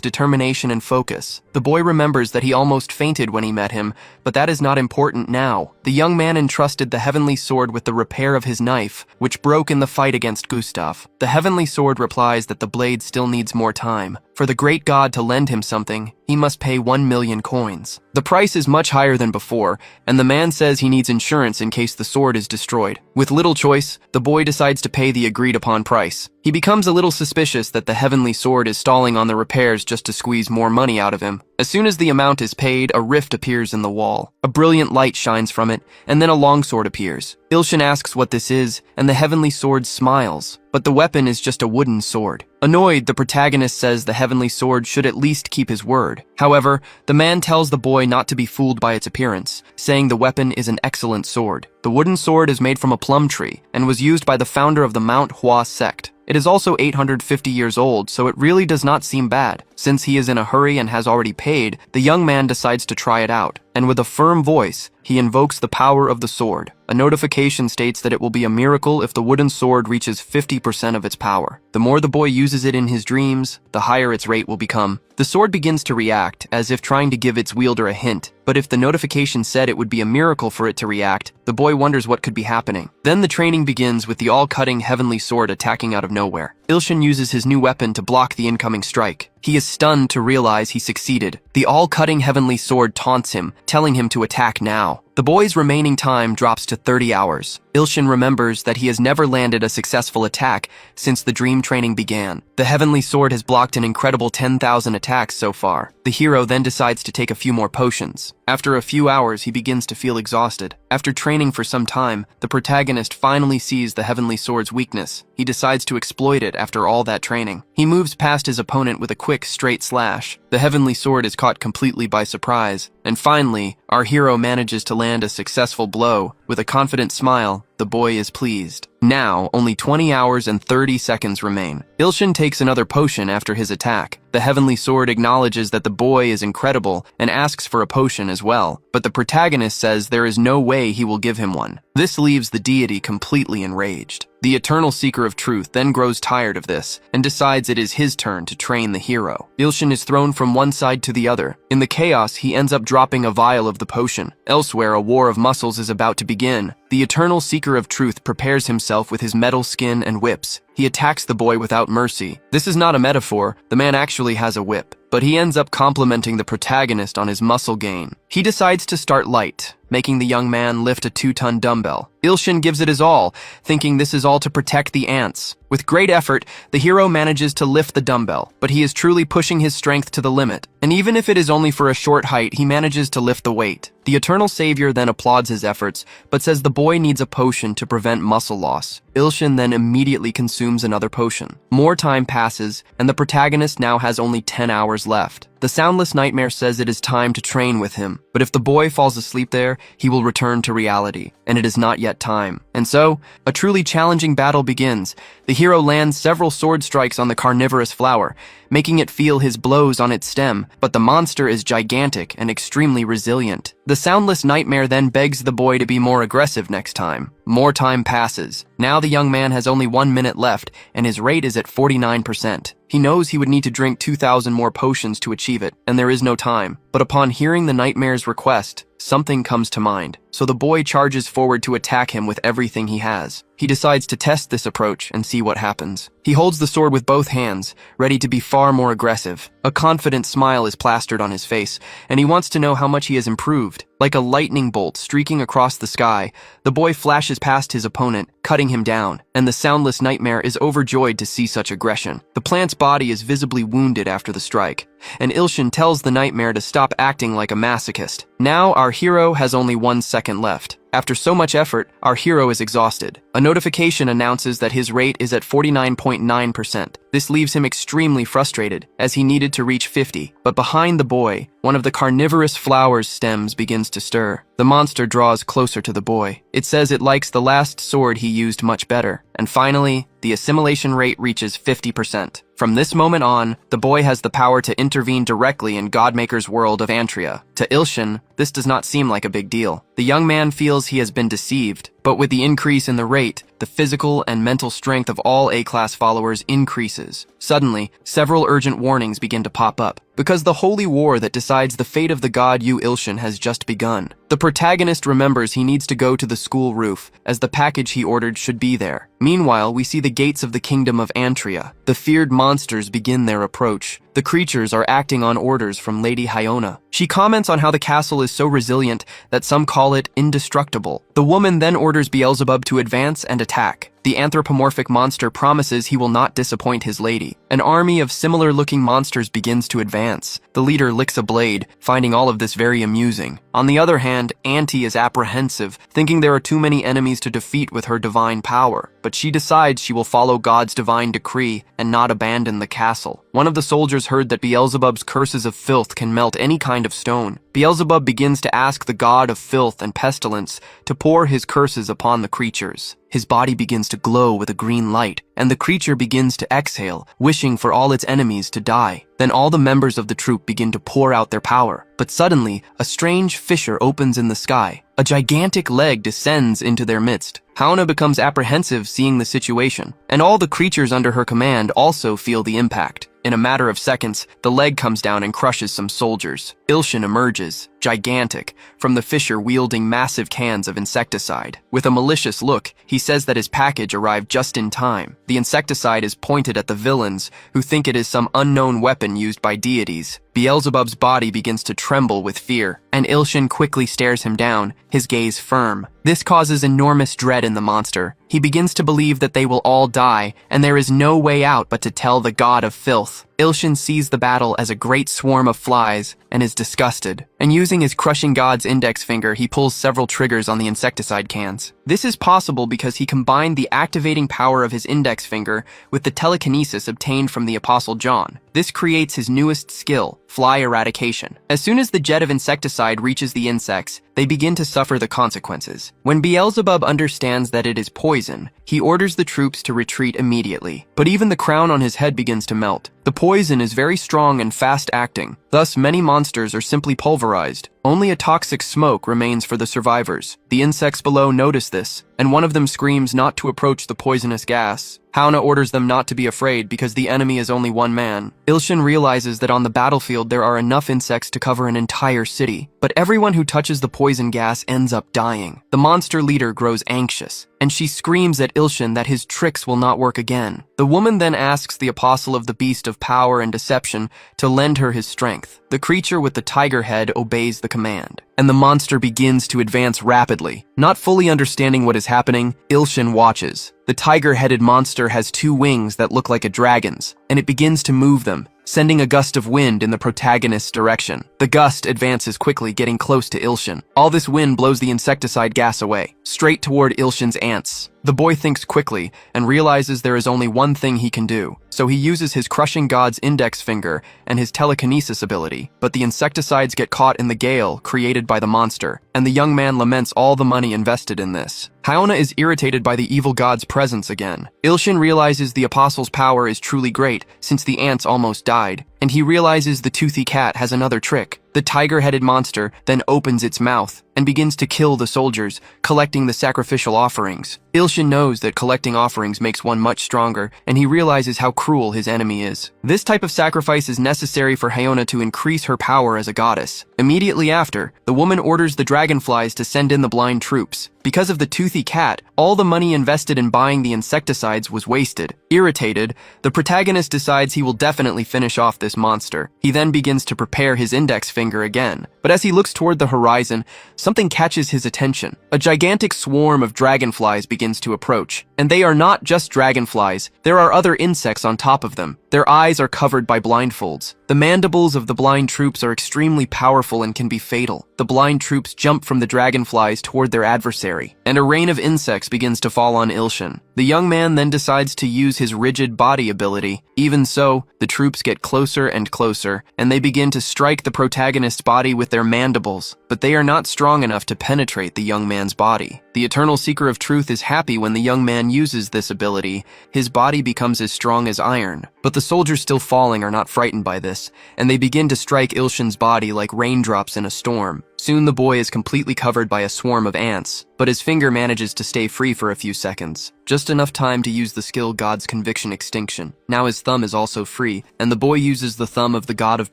determination and focus. The boy remembers that he almost fainted when he met him, but that is not important now. The young man entrusted the Heavenly Sword with the repair of his knife, which broke in the fight against Gustav. The Heavenly Sword replies that the blade still needs more time. For the great god to lend him something, he must pay 1 million coins. The price is much higher than before, and the man says he needs insurance in case the sword is destroyed. With little choice, the boy decides to pay the agreed-upon price. He becomes a little suspicious that the Heavenly Sword is stalling on the repairs just to squeeze more money out of him. As soon as the amount is paid, a rift appears in the wall. A brilliant light shines from it, and then a longsword appears. Ilshin asks what this is, and the Heavenly Sword smiles. But the weapon is just a wooden sword. Annoyed, the protagonist says the Heavenly Sword should at least keep his word. However, the man tells the boy not to be fooled by its appearance, saying the weapon is an excellent sword. The wooden sword is made from a plum tree, and was used by the founder of the Manhwa sect. It is also 850 years old, so it really does not seem bad. Since he is in a hurry and has already paid, the young man decides to try it out, and with a firm voice, he invokes the power of the sword. A notification states that it will be a miracle if the wooden sword reaches 50% of its power. The more the boy uses it in his dreams, the higher its rate will become. The sword begins to react, as if trying to give its wielder a hint. But if the notification said it would be a miracle for it to react, the boy wonders what could be happening. Then the training begins with the all-cutting Heavenly Sword attacking out of nowhere. Ilshin uses his new weapon to block the incoming strike. He is stunned to realize he succeeded. The all-cutting Heavenly Sword taunts him, telling him to attack now. The boy's remaining time drops to 30 hours. Ilshin remembers that he has never landed a successful attack since the dream training began. The Heavenly Sword has blocked an incredible 10,000 attacks so far. The hero then decides to take a few more potions. After a few hours, he begins to feel exhausted. After training for some time, the protagonist finally sees the Heavenly Sword's weakness. He decides to exploit it after all that training. He moves past his opponent with a quick, straight slash. The Heavenly Sword is caught completely by surprise. And finally, our hero manages to land a successful blow. With a confident smile, the boy is pleased. Now, only 20 hours and 30 seconds remain. Ilshin takes another potion after his attack. The Heavenly Sword acknowledges that the boy is incredible and asks for a potion as well, but the protagonist says there is no way he will give him one. This leaves the deity completely enraged. The eternal seeker of truth then grows tired of this and decides it is his turn to train the hero. Ilshin is thrown from one side to the other. In the chaos, he ends up dropping a vial of the potion. Elsewhere, a war of muscles is about to begin. The eternal seeker of truth prepares himself with his metal skin and whips. He attacks the boy without mercy. This is not a metaphor. The man actually has a whip. but he ends up complimenting the protagonist on his muscle gain. He decides to start light, making the young man lift a 2-ton dumbbell. Ilshin gives it his all, thinking this is all to protect the ants. With great effort, the hero manages to lift the dumbbell, but he is truly pushing his strength to the limit. And even if it is only for a short height, he manages to lift the weight. The Eternal Savior then applauds his efforts, but says the boy needs a potion to prevent muscle loss. Ilshin then immediately consumes another potion. More time passes, and the protagonist now has only 10 hours left. The Soundless Nightmare says it is time to train with him, but if the boy falls asleep there, he will return to reality, and it is not yet time. And so, a truly challenging battle begins. The hero lands several sword strikes on the carnivorous flower, making it feel his blows on its stem, but the monster is gigantic and extremely resilient. The Soundless Nightmare then begs the boy to be more aggressive next time. More time passes. Now the young man has only 1 minute left, and his rate is at 49%. He knows he would need to drink 2,000 more potions to achieve it, and there is no time. But upon hearing the nightmare's request, something comes to mind. So the boy charges forward to attack him with everything he has. He decides to test this approach and see what happens. He holds the sword with both hands, ready to be far more aggressive. A confident smile is plastered on his face, and he wants to know how much he has improved. Like a lightning bolt streaking across the sky, the boy flashes past his opponent, cutting him down, and the Soundless Nightmare is overjoyed to see such aggression. The plant's body is visibly wounded after the strike, and Ilshin tells the nightmare to stop acting like a masochist. Now our hero has only 1 second left. After so much effort, our hero is exhausted. A notification announces that his rate is at 49.9%. This leaves him extremely frustrated, as he needed to reach 50. But behind the boy, one of the carnivorous flower's stems begins to stir. The monster draws closer to the boy. It says it likes the last sword he used much better. And finally, the assimilation rate reaches 50%. From this moment on, the boy has the power to intervene directly in Godmaker's world of Antria. To Ilshin, this does not seem like a big deal. The young man feels he has been deceived, but with the increase in the rate, the physical and mental strength of all A-class followers increases. Suddenly, several urgent warnings begin to pop up, because the holy war that decides the fate of the god Yu Ilshin has just begun. The protagonist remembers he needs to go to the school roof, as the package he ordered should be there. Meanwhile, we see the gates of the kingdom of Antria. The feared monsters begin their approach. The creatures are acting on orders from Lady Hyona. She comments on how the castle is so resilient that some call it indestructible. The woman then orders Beelzebub to advance and attack. The anthropomorphic monster promises he will not disappoint his lady. An army of similar-looking monsters begins to advance. The leader licks a blade, finding all of this very amusing. On the other hand, Auntie is apprehensive, thinking there are too many enemies to defeat with her divine power. But she decides she will follow God's divine decree and not abandon the castle. One of the soldiers heard that Beelzebub's curses of filth can melt any kind of stone. Beelzebub begins to ask the god of filth and pestilence to pour his curses upon the creatures. His body begins to glow with a green light, and the creature begins to exhale, wishing for all its enemies to die. Then all the members of the troop begin to pour out their power. But suddenly, a strange fissure opens in the sky. A gigantic leg descends into their midst. Hauna becomes apprehensive seeing the situation, and all the creatures under her command also feel the impact. In a matter of seconds, the leg comes down and crushes some soldiers. Ilshin emerges, gigantic, from the fissure wielding massive cans of insecticide. With a malicious look, he says that his package arrived just in time. The insecticide is pointed at the villains, who think it is some unknown weapon used by deities. Beelzebub's body begins to tremble with fear, and Ilshin quickly stares him down, his gaze firm. This causes enormous dread in the monster. He begins to believe that they will all die, and there is no way out but to tell the god of filth. Ilshin sees the battle as a great swarm of flies and is disgusted. And using his crushing god's index finger, he pulls several triggers on the insecticide cans. This is possible because he combined the activating power of his index finger with the telekinesis obtained from the Apostle John. This creates his newest skill, fly eradication. As soon as the jet of insecticide reaches the insects, they begin to suffer the consequences. When Beelzebub understands that it is poison, he orders the troops to retreat immediately. But even the crown on his head begins to melt. The poison is very strong and fast-acting. Thus, many monsters are simply pulverized. Only a toxic smoke remains for the survivors. The insects below notice this, and one of them screams not to approach the poisonous gas. Haona orders them not to be afraid because the enemy is only one man. Ilshin realizes that on the battlefield there are enough insects to cover an entire city, but everyone who touches the poison gas ends up dying. The monster leader grows anxious, and she screams at Ilshin that his tricks will not work again. The woman then asks the apostle of the beast of power and deception to lend her his strength. The creature with the tiger head obeys the command, and the monster begins to advance rapidly. Not fully understanding what is happening, Ilshin watches. The tiger-headed monster has 2 wings that look like a dragon's, and it begins to move them, sending a gust of wind in the protagonist's direction. The gust advances quickly, getting close to Ilshin. All this wind blows the insecticide gas away, straight toward Ilshin's ants. The boy thinks quickly and realizes there is only one thing he can do, so he uses his crushing god's index finger and his telekinesis ability. But the insecticides get caught in the gale created by the monster, and the young man laments all the money invested in this. Haona is irritated by the evil god's presence again. Ilshin realizes the apostle's power is truly great since the ants almost died, and he realizes the toothy cat has another trick. The tiger-headed monster then opens its mouth and begins to kill the soldiers, collecting the sacrificial offerings. Ilshin knows that collecting offerings makes one much stronger, and he realizes how cruel his enemy is. This type of sacrifice is necessary for Haona to increase her power as a goddess. Immediately after, the woman orders the dragonflies to send in the blind troops. Because of the toothy cat, all the money invested in buying the insecticides was wasted. Irritated, the protagonist decides he will definitely finish off this monster. He then begins to prepare his index finger again. But as he looks toward the horizon, something catches his attention. A gigantic swarm of dragonflies begins to approach. And they are not just dragonflies, there are other insects on top of them. Their eyes are covered by blindfolds. The mandibles of the blind troops are extremely powerful and can be fatal. The blind troops jump from the dragonflies toward their adversary, and a rain of insects begins to fall on Ilshin. The young man then decides to use his rigid body ability. Even so, the troops get closer and closer, and they begin to strike the protagonist's body with their mandibles, but they are not strong enough to penetrate the young man's body. The eternal seeker of truth is happy when the young man uses this ability. His body becomes as strong as iron. But the soldiers still falling are not frightened by this, and they begin to strike Ilshin's body like raindrops in a storm. Soon the boy is completely covered by a swarm of ants, but his finger manages to stay free for a few seconds. Just enough time to use the skill God's Conviction Extinction. Now his thumb is also free, and the boy uses the thumb of the god of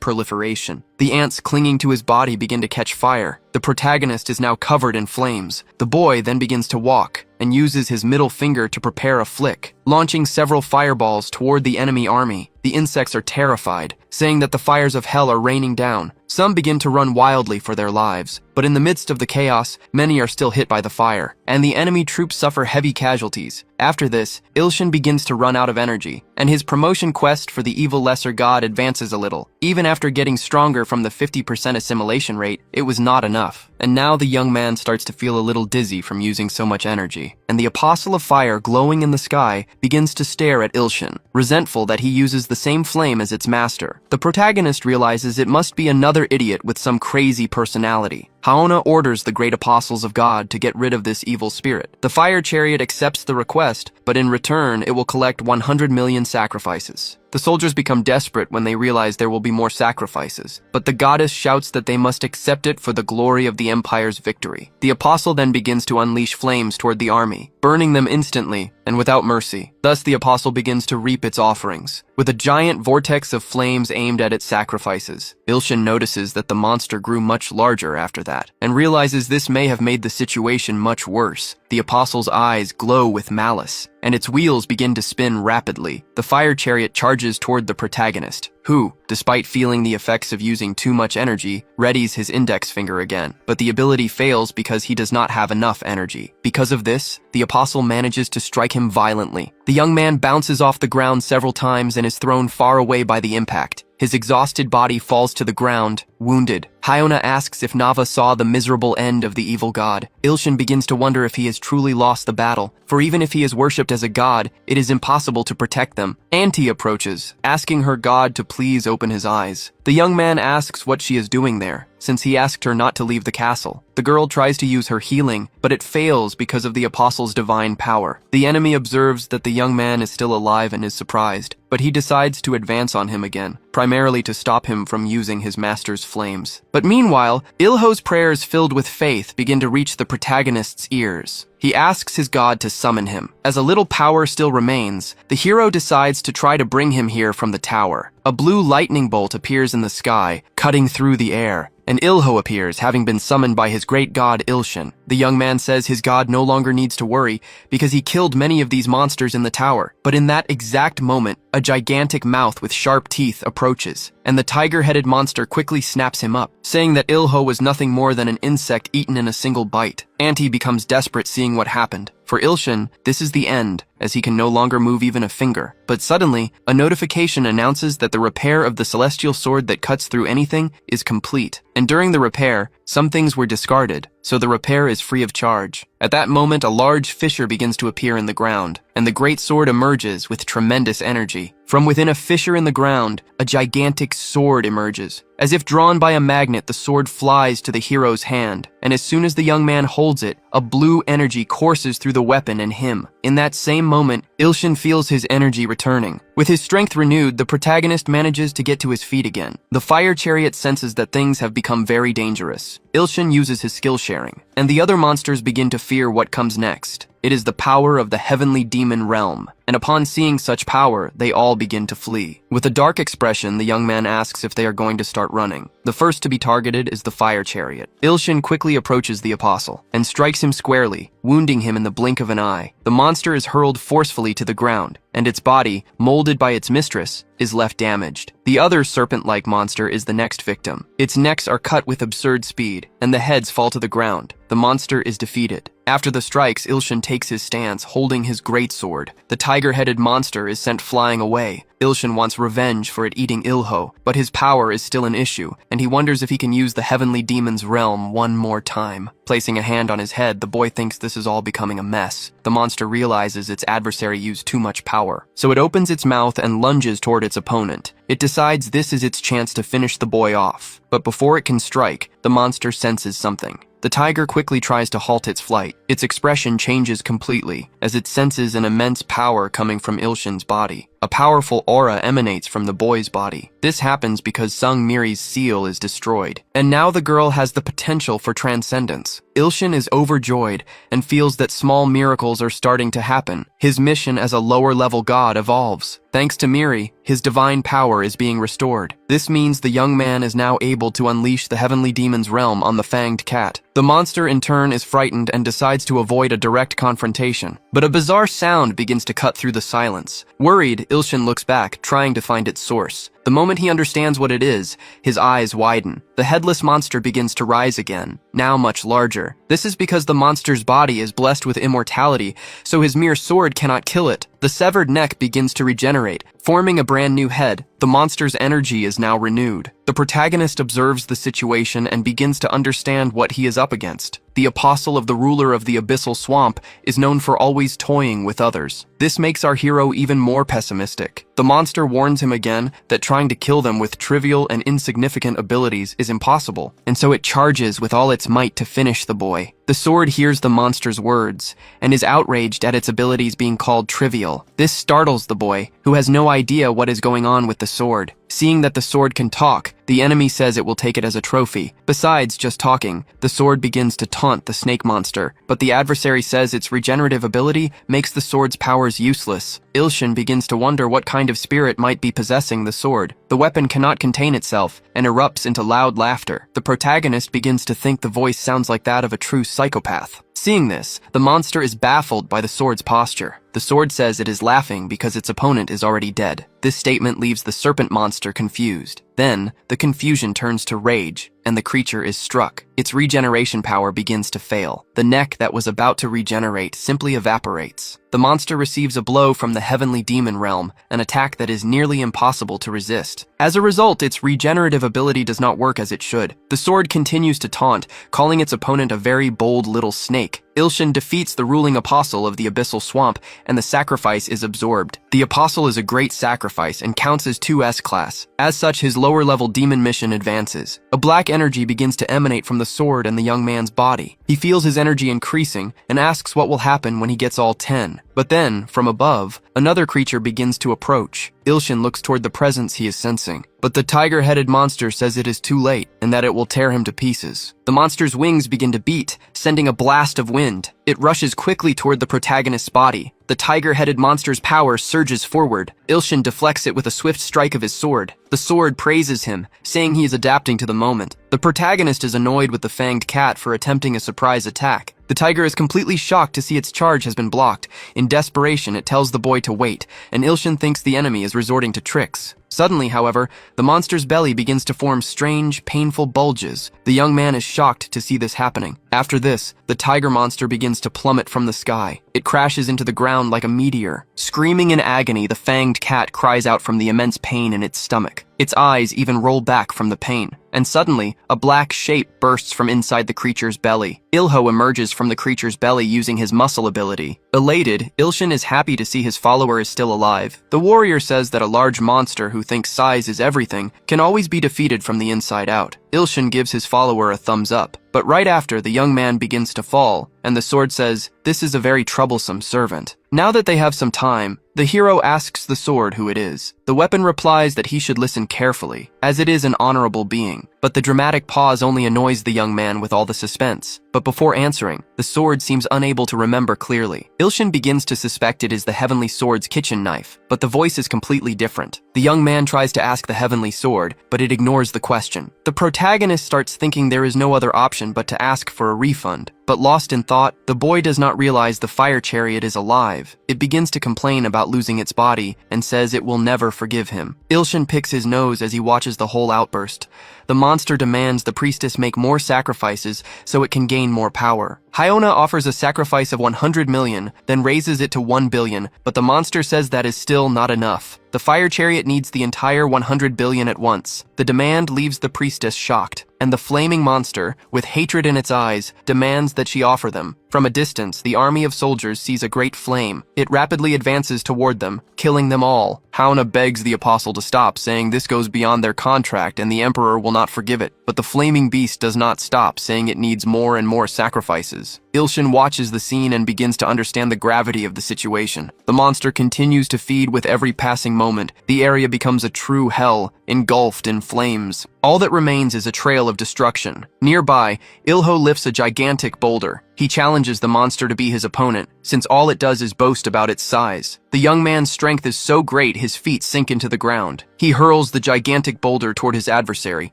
proliferation. The ants clinging to his body begin to catch fire. The protagonist is now covered in flames. The boy then begins to walk, and uses his middle finger to prepare a flick, launching several fireballs toward the enemy army. The insects are terrified, saying that the fires of hell are raining down. Some begin to run wildly for their lives, but in the midst of the chaos, many are still hit by the fire, and the enemy troops suffer heavy casualties. After this, Ilshin begins to run out of energy, and his promotion quest for the evil lesser god advances a little. Even after getting stronger from the 50% assimilation rate, it was not enough. And now the young man starts to feel a little dizzy from using so much energy. And the apostle of fire glowing in the sky begins to stare at Ilshin, resentful that he uses the same flame as its master. The protagonist realizes it must be another idiot with some crazy personality. Haona orders the great apostles of God to get rid of this evil spirit. The fire chariot accepts the request, but in return, it will collect 100 million sacrifices. The soldiers become desperate when they realize there will be more sacrifices, but the goddess shouts that they must accept it for the glory of the empire's victory. The apostle then begins to unleash flames toward the army, burning them instantly and without mercy. Thus the apostle begins to reap its offerings, with a giant vortex of flames aimed at its sacrifices. Ilshin notices that the monster grew much larger after that, and realizes this may have made the situation much worse. The apostle's eyes glow with malice, and its wheels begin to spin rapidly. The fire chariot charges toward the protagonist, who, despite feeling the effects of using too much energy, readies his index finger again. But the ability fails because he does not have enough energy. Because of this, the apostle manages to strike him violently. The young man bounces off the ground several times and is thrown far away by the impact. His exhausted body falls to the ground, wounded. Haona asks if Nava saw the miserable end of the evil god. Ilshin begins to wonder if he has truly lost the battle, for even if he is worshipped as a god, it is impossible to protect them. Auntie approaches, asking her god to please open his eyes. The young man asks what she is doing there, since he asked her not to leave the castle. The girl tries to use her healing, but it fails because of the apostle's divine power. The enemy observes that the young man is still alive and is surprised, but he decides to advance on him again, primarily to stop him from using his master's flames. But meanwhile, Ilho's prayers filled with faith begin to reach the protagonist's ears. He asks his god to summon him. As a little power still remains, the hero decides to try to bring him here from the tower. A blue lightning bolt appears in the sky, cutting through the air, and Ilho appears, having been summoned by his great god Ilshin. The young man says his god no longer needs to worry because he killed many of these monsters in the tower. But in that exact moment, a gigantic mouth with sharp teeth approaches, and the tiger-headed monster quickly snaps him up, saying that Ilho was nothing more than an insect eaten in a single bite. Auntie becomes desperate seeing what happened. For Ilshin, this is the end, as he can no longer move even a finger. But suddenly, a notification announces that the repair of the celestial sword that cuts through anything is complete. And during the repair, some things were discarded, so the repair is free of charge. At that moment, a large fissure begins to appear in the ground, and the great sword emerges with tremendous energy. From within a fissure in the ground, a gigantic sword emerges. As if drawn by a magnet, the sword flies to the hero's hand, and as soon as the young man holds it, a blue energy courses through the weapon and him. In that same moment, Ilshin feels his energy returning. With his strength renewed, the protagonist manages to get to his feet again. The fire chariot senses that things have become very dangerous. Ilshin uses his skill sharing, and the other monsters begin to fear what comes next. It is the power of the heavenly demon realm, and upon seeing such power, they all begin to flee. With a dark expression, the young man asks if they are going to start running. The first to be targeted is the fire chariot. Ilshin quickly approaches the apostle and strikes him squarely, wounding him in the blink of an eye. The monster is hurled forcefully to the ground, and its body, molded by its mistress, is left damaged. The other serpent-like monster is the next victim. Its necks are cut with absurd speed, and the heads fall to the ground. The monster is defeated. After the strikes, Ilshin takes his stance, holding his greatsword. The tiger-headed monster is sent flying away. Ilshin wants revenge for it eating Ilho, but his power is still an issue, and he wonders if he can use the heavenly demon's realm one more time. Placing a hand on his head, the boy thinks this is all becoming a mess. The monster realizes its adversary used too much power, so it opens its mouth and lunges toward its opponent. It decides this is its chance to finish the boy off, but before it can strike, the monster senses something. The tiger quickly tries to halt its flight. Its expression changes completely as it senses an immense power coming from Ilshin's body. A powerful aura emanates from the boy's body. This happens because Sung Miri's seal is destroyed, and now the girl has the potential for transcendence. Ilshin is overjoyed and feels that small miracles are starting to happen. His mission as a lower-level god evolves. Thanks to Miri, his divine power is being restored. This means the young man is now able to unleash the heavenly demon's realm on the fanged cat. The monster in turn is frightened and decides to avoid a direct confrontation. But a bizarre sound begins to cut through the silence. Worried, Ilshin looks back, trying to find its source. The moment he understands what it is, his eyes widen. The headless monster begins to rise again, now much larger. This is because the monster's body is blessed with immortality, so his mere sword cannot kill it. The severed neck begins to regenerate, forming a brand new head. The monster's energy is now renewed. The protagonist observes the situation and begins to understand what he is up against. The apostle of the ruler of the abyssal swamp is known for always toying with others. This makes our hero even more pessimistic. The monster warns him again that trying to kill them with trivial and insignificant abilities is impossible, and so it charges with all its might to finish the boy. The sword hears the monster's words and is outraged at its abilities being called trivial. This startles the boy, who has no idea what is going on with the sword. Seeing that the sword can talk, the enemy says it will take it as a trophy. Besides just talking, the sword begins to taunt the snake monster, but the adversary says its regenerative ability makes the sword's powers useless. Ilshin begins to wonder what kind of spirit might be possessing the sword. The weapon cannot contain itself and erupts into loud laughter. The protagonist begins to think the voice sounds like that of a true psychopath. Seeing this, the monster is baffled by the sword's posture. The sword says it is laughing because its opponent is already dead. This statement leaves the serpent monster confused. Then, the confusion turns to rage, and the creature is struck. its regeneration power begins to fail. The neck that was about to regenerate simply evaporates. The monster receives a blow from the heavenly demon realm, an attack that is nearly impossible to resist. As a result, its regenerative ability does not work as it should. The sword continues to taunt, calling its opponent a very bold little snake. Ilshin defeats the ruling apostle of the abyssal swamp, and the sacrifice is absorbed. The apostle is a great sacrifice and counts as 2S class. As such, his lower-level demon mission advances. A black energy begins to emanate from the sword and the young man's body. He feels his energy increasing and asks what will happen when he gets all 10. But then, from above, another creature begins to approach. Ilshin looks toward the presence he is sensing, but the tiger-headed monster says it is too late and that it will tear him to pieces. The monster's wings begin to beat, sending a blast of wind. It rushes quickly toward the protagonist's body. The tiger-headed monster's power surges forward. Ilshin deflects it with a swift strike of his sword. The sword praises him, saying he is adapting to the moment. The protagonist is annoyed with the fanged cat for attempting a surprise attack. The tiger is completely shocked to see its charge has been blocked. In desperation, it tells the boy to wait, and Ilshin thinks the enemy is resorting to tricks. Suddenly, however, the monster's belly begins to form strange, painful bulges. The young man is shocked to see this happening. After this, the tiger monster begins to plummet from the sky. It crashes into the ground like a meteor. Screaming in agony, the fanged cat cries out from the immense pain in its stomach. Its eyes even roll back from the pain. And suddenly, a black shape bursts from inside the creature's belly. Ilho emerges from the creature's belly using his muscle ability. Elated, Ilshin is happy to see his follower is still alive. The warrior says that a large monster who thinks size is everything can always be defeated from the inside out. Ilshin gives his follower a thumbs up. But right after, the young man begins to fall, and the sword says, "This is a very troublesome servant." Now that they have some time, the hero asks the sword who it is. The weapon replies that he should listen carefully, as it is an honorable being. But the dramatic pause only annoys the young man with all the suspense. But before answering, the sword seems unable to remember clearly. Ilshin begins to suspect it is the heavenly sword's kitchen knife, but the voice is completely different. The young man tries to ask the heavenly sword, but it ignores the question. The protagonist starts thinking there is no other option but to ask for a refund. But lost in thought, the boy does not realize the fire chariot is alive. It begins to complain about losing its body and says it will never forgive him. Ilshin picks his nose as he watches the whole outburst. The monster demands the priestess make more sacrifices so it can gain more power. Hyona offers a sacrifice of 100 million, then raises it to 1 billion, but the monster says that is still not enough. The fire chariot needs the entire 100 billion at once. The demand leaves the priestess shocked, and the flaming monster, with hatred in its eyes, demands that she offer them. From a distance, the army of soldiers sees a great flame. It rapidly advances toward them, killing them all. Hyona begs the apostle to stop, saying this goes beyond their contract and the emperor will not forgive it. But the flaming beast does not stop, saying it needs more and more sacrifices. Ilshin watches the scene and begins to understand the gravity of the situation. The monster continues to feed with every passing moment. The area becomes a true hell, engulfed in flames. All that remains is a trail of destruction. Nearby, Ilho lifts a gigantic boulder. He challenges the monster to be his opponent, since all it does is boast about its size. The young man's strength is so great his feet sink into the ground. He hurls the gigantic boulder toward his adversary.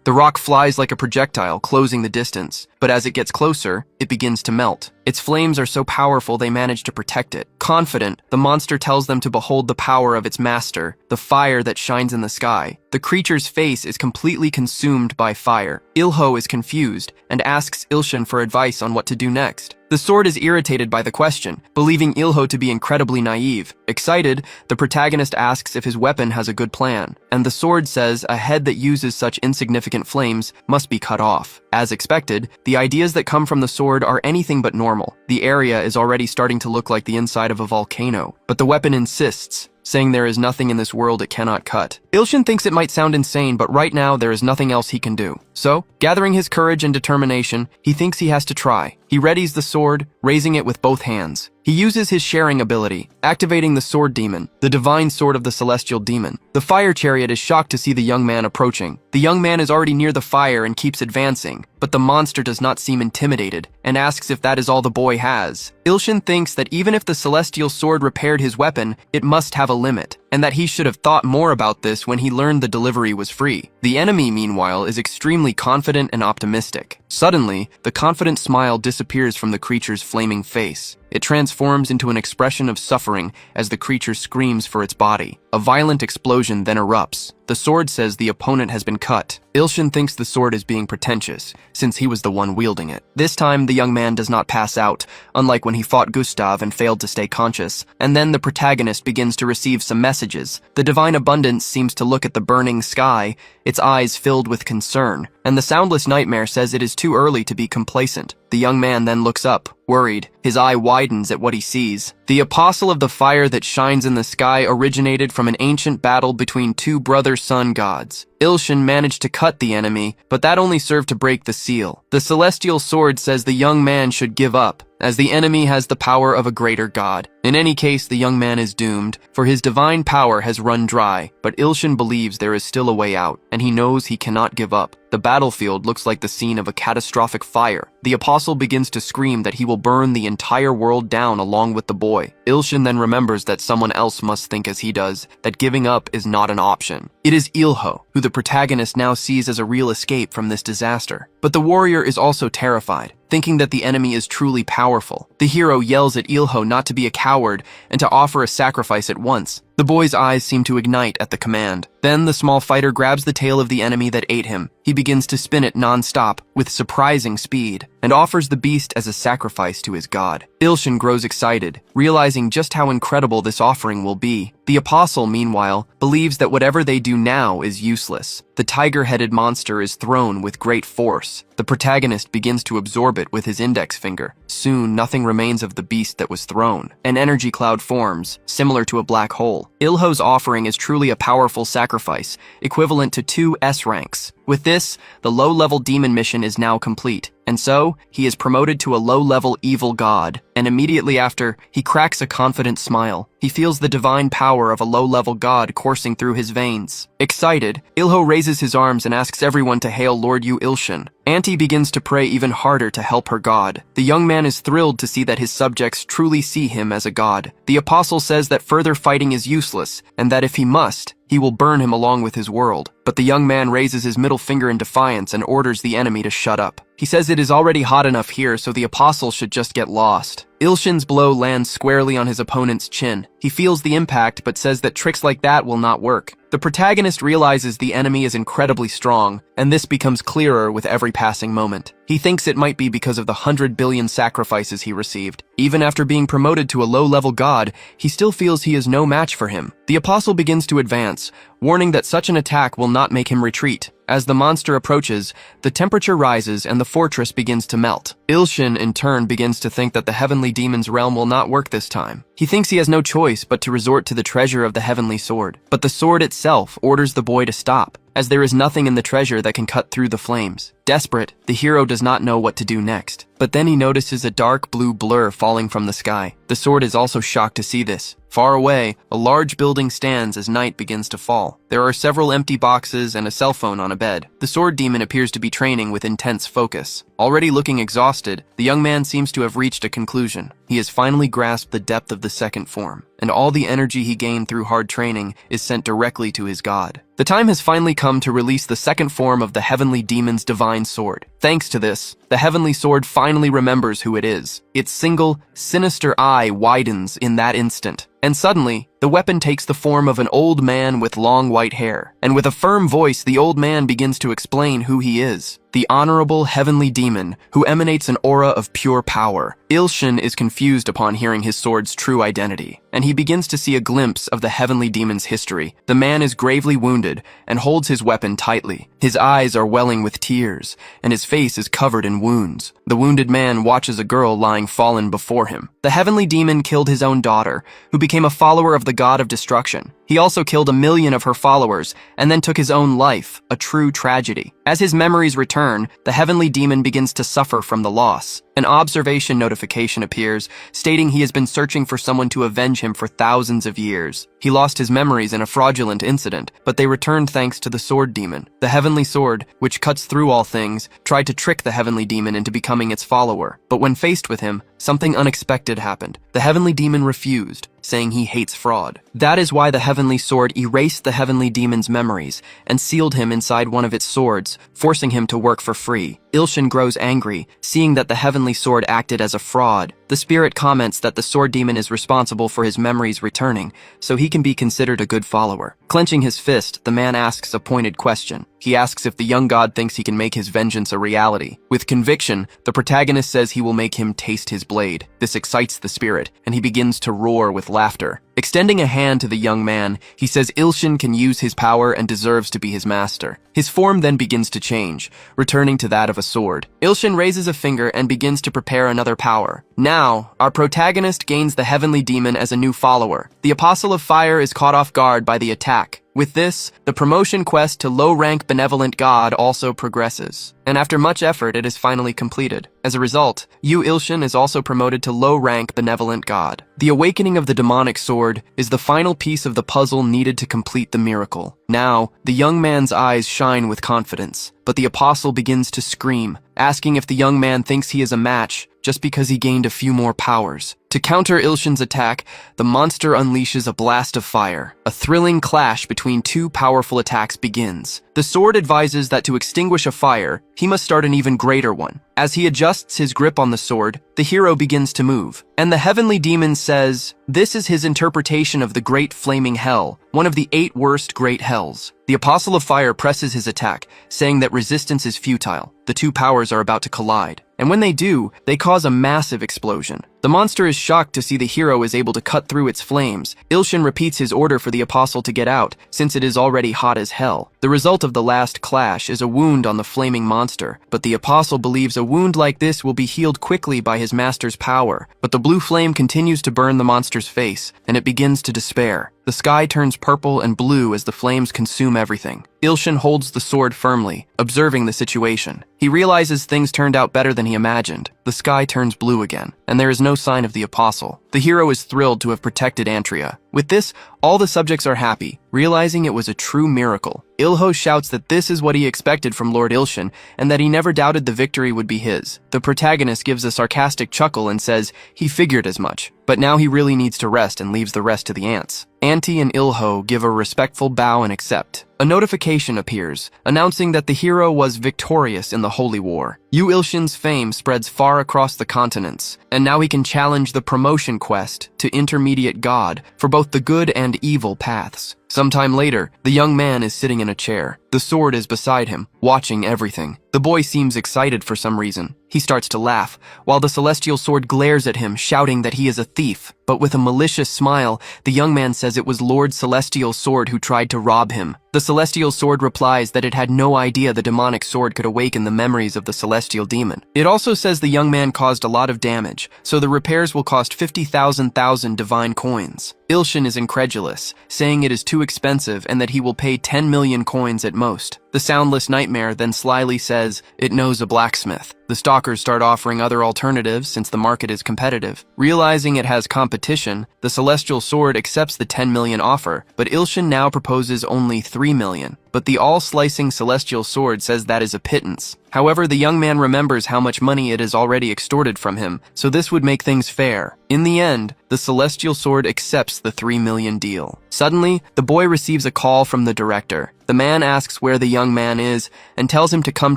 The rock flies like a projectile, closing the distance. But as it gets closer, it begins to melt. Its flames are so powerful they manage to protect it. Confident, the monster tells them to behold the power of its master, the fire that shines in the sky. The creature's face is completely consumed by fire. Ilho is confused and asks Ilshin for advice on what to do next. The sword is irritated by the question, believing Ilho to be incredibly naive. Excited, the protagonist asks if his weapon has a good plan, and the sword says a head that uses such insignificant flames must be cut off. As expected, the ideas that come from the sword are anything but normal. The area is already starting to look like the inside of a volcano, but the weapon insists, saying there is nothing in this world it cannot cut. Ilshin thinks it might sound insane, but right now there is nothing else he can do. So, gathering his courage and determination, he thinks he has to try. He readies the sword, raising it with both hands. He uses his sharing ability, activating the sword demon, the divine sword of the celestial demon. The fire chariot is shocked to see the young man approaching. The young man is already near the fire and keeps advancing, but the monster does not seem intimidated and asks if that is all the boy has. Ilshin thinks that even if the celestial sword repaired his weapon, it must have a limit, and that he should have thought more about this when he learned the delivery was free. The enemy, meanwhile, is extremely confident and optimistic. Suddenly, the confident smile disappears from the creature's flaming face. It transforms into an expression of suffering as the creature screams for its body. A violent explosion then erupts. The sword says the opponent has been cut. Ilshin thinks the sword is being pretentious, since he was the one wielding it. This time, the young man does not pass out, unlike when he fought Gustav and failed to stay conscious. And then the protagonist begins to receive some messages. The divine abundance seems to look at the burning sky, its eyes filled with concern. And the soundless nightmare says it is too early to be complacent. The young man then looks up, worried. His eye widens at what he sees. The apostle of the fire that shines in the sky originated from an ancient battle between two brother-son gods. Ilshin managed to cut the enemy, but that only served to break the seal. The celestial sword says the young man should give up, as the enemy has the power of a greater god. In any case, the young man is doomed, for his divine power has run dry, but Ilshin believes there is still a way out, and he knows he cannot give up. The battlefield looks like the scene of a catastrophic fire. The apostle begins to scream that he will burn the entire world down along with the boy. Ilshin then remembers that someone else must think as he does, that giving up is not an option. It is Ilho, who the protagonist now sees as a real escape from this disaster. But the warrior is also terrified, thinking that the enemy is truly powerful. The hero yells at Ilho not to be a coward and to offer a sacrifice at once. The boy's eyes seem to ignite at the command. Then the small fighter grabs the tail of the enemy that ate him. He begins to spin it non-stop with surprising speed and offers the beast as a sacrifice to his god. Ilshin grows excited, realizing just how incredible this offering will be. The apostle, meanwhile, believes that whatever they do now is useless. The tiger-headed monster is thrown with great force. The protagonist begins to absorb it with his index finger. Soon, nothing remains of the beast that was thrown. An energy cloud forms, similar to a black hole. Ilho's offering is truly a powerful sacrifice, equivalent to 2 S ranks. With this, the low-level demon mission is now complete, and so, he is promoted to a low-level evil god, and immediately after, he cracks a confident smile. He feels the divine power of a low-level god coursing through his veins. Excited, Ilho raises his arms and asks everyone to hail Lord Yu Ilshin. Auntie begins to pray even harder to help her god. The young man is thrilled to see that his subjects truly see him as a god. The apostle says that further fighting is useless, and that if he must, he will burn him along with his world. But the young man raises his middle finger in defiance and orders the enemy to shut up. He says it is already hot enough here, so the apostle should just get lost. Ilshin's blow lands squarely on his opponent's chin. He feels the impact, but says that tricks like that will not work. The protagonist realizes the enemy is incredibly strong, and this becomes clearer with every passing moment. He thinks it might be because of the 100 billion sacrifices he received. Even after being promoted to a low-level god, he still feels he is no match for him. The apostle begins to advance, warning that such an attack will not make him retreat. As the monster approaches, the temperature rises and the fortress begins to melt. Ilshin, in turn, begins to think that the heavenly demon's realm will not work this time. He thinks he has no choice but to resort to the treasure of the heavenly sword. But the sword itself orders the boy to stop, as there is nothing in the treasure that can cut through the flames. Desperate, the hero does not know what to do next. But then he notices a dark blue blur falling from the sky. The sword is also shocked to see this. Far away, a large building stands as night begins to fall. There are several empty boxes and a cell phone on a bed. The sword demon appears to be training with intense focus. Already looking exhausted, the young man seems to have reached a conclusion. He has finally grasped the depth of the second form, and all the energy he gained through hard training is sent directly to his god. The time has finally come to release the second form of the heavenly demon's divine sword. Thanks to this, the heavenly sword finally remembers who it is. Its single, sinister eye widens in that instant, and suddenly, the weapon takes the form of an old man with long white hair. And with a firm voice, the old man begins to explain who he is. The honorable heavenly demon, who emanates an aura of pure power. Ilshin is confused upon hearing his sword's true identity, and he begins to see a glimpse of the heavenly demon's history. The man is gravely wounded and holds his weapon tightly. His eyes are welling with tears, and his face is covered in wounds. The wounded man watches a girl lying fallen before him. The heavenly demon killed his own daughter, who became a follower of the god of destruction. He also killed 1 million of her followers, and then took his own life, a true tragedy. As his memories return, the heavenly demon begins to suffer from the loss. An observation notification appears, stating he has been searching for someone to avenge him for thousands of years. He lost his memories in a fraudulent incident, but they returned thanks to the sword demon. The heavenly sword, which cuts through all things, tried to trick the heavenly demon into becoming its follower. But when faced with him, something unexpected happened. The heavenly demon refused, saying he hates fraud. That is why the heavenly sword erased the heavenly demon's memories and sealed him inside one of its swords, forcing him to work for free. Ilshin grows angry, seeing that the heavenly sword acted as a fraud. The The spirit comments that the sword demon is responsible for his memories returning, so he can be considered a good follower. Clenching his fist, the man asks a pointed question. He asks if the young god thinks he can make his vengeance a reality. With conviction, the protagonist says he will make him taste his blade. This excites the spirit, and he begins to roar with laughter. Extending a hand to the young man, he says Ilshin can use his power and deserves to be his master. His form then begins to change, returning to that of a sword. Ilshin raises a finger and begins to prepare another power. Now, our protagonist gains the heavenly demon as a new follower. The Apostle of Fire is caught off guard by the attack. With this, the promotion quest to low-rank benevolent god also progresses, and after much effort it is finally completed. As a result, Yu Ilshin is also promoted to low-rank benevolent god. The awakening of the demonic sword is the final piece of the puzzle needed to complete the miracle. Now, the young man's eyes shine with confidence, but the apostle begins to scream, asking if the young man thinks he is a match just because he gained a few more powers. To counter Ilshin's attack, the monster unleashes a blast of fire. A thrilling clash between two powerful attacks begins. The sword advises that to extinguish a fire, he must start an even greater one. As he adjusts his grip on the sword, the hero begins to move, and the heavenly demon says, this is his interpretation of the great flaming hell, one of the 8 worst great hells. The Apostle of Fire presses his attack, saying that resistance is futile. The two powers are about to collide, and when they do, they cause a massive explosion. The monster is shocked to see the hero is able to cut through its flames. Ilshin repeats his order for the apostle to get out, since it is already hot as hell. The result of the last clash is a wound on the flaming monster, but the apostle believes a wound like this will be healed quickly by his master's power. But the blue flame continues to burn the monster's face, and it begins to despair. The sky turns purple and blue as the flames consume everything. Ilshin holds the sword firmly, observing the situation. He realizes things turned out better than he imagined. The sky turns blue again, and there is no sign of the apostle. The hero is thrilled to have protected Antria. With this, all the subjects are happy, realizing it was a true miracle. Ilho shouts that this is what he expected from Lord Ilshin, and that he never doubted the victory would be his. The protagonist gives a sarcastic chuckle and says he figured as much, but now he really needs to rest and leaves the rest to the ants. Auntie and Ilho give a respectful bow and accept. A notification appears, announcing that the hero was victorious in the Holy War. Yu Ilshin's fame spreads far across the continents, and now he can challenge the promotion quest to intermediate god for both the good and evil paths. Sometime later, the young man is sitting in a chair. The sword is beside him, watching everything. The boy seems excited for some reason. He starts to laugh, while the celestial sword glares at him, shouting that he is a thief. But with a malicious smile, the young man says it was Lord Celestial's sword who tried to rob him. The celestial sword replies that it had no idea the demonic sword could awaken the memories of the celestial demon. It also says the young man caused a lot of damage, so the repairs will cost 50,000 divine coins. Ilshin is incredulous, saying it is too expensive and that he will pay 10 million coins at most. The soundless nightmare then slyly says it knows a blacksmith. The stalkers start offering other alternatives since the market is competitive. Realizing it has competition, the celestial sword accepts the 10 million offer, but Ilshin now proposes only 3 million. But the all-slicing celestial sword says that is a pittance. However, the young man remembers how much money it has already extorted from him, so this would make things fair. In the end, the celestial sword accepts the 3 million deal. Suddenly, the boy receives a call from the director. The man asks where the young man is and tells him to come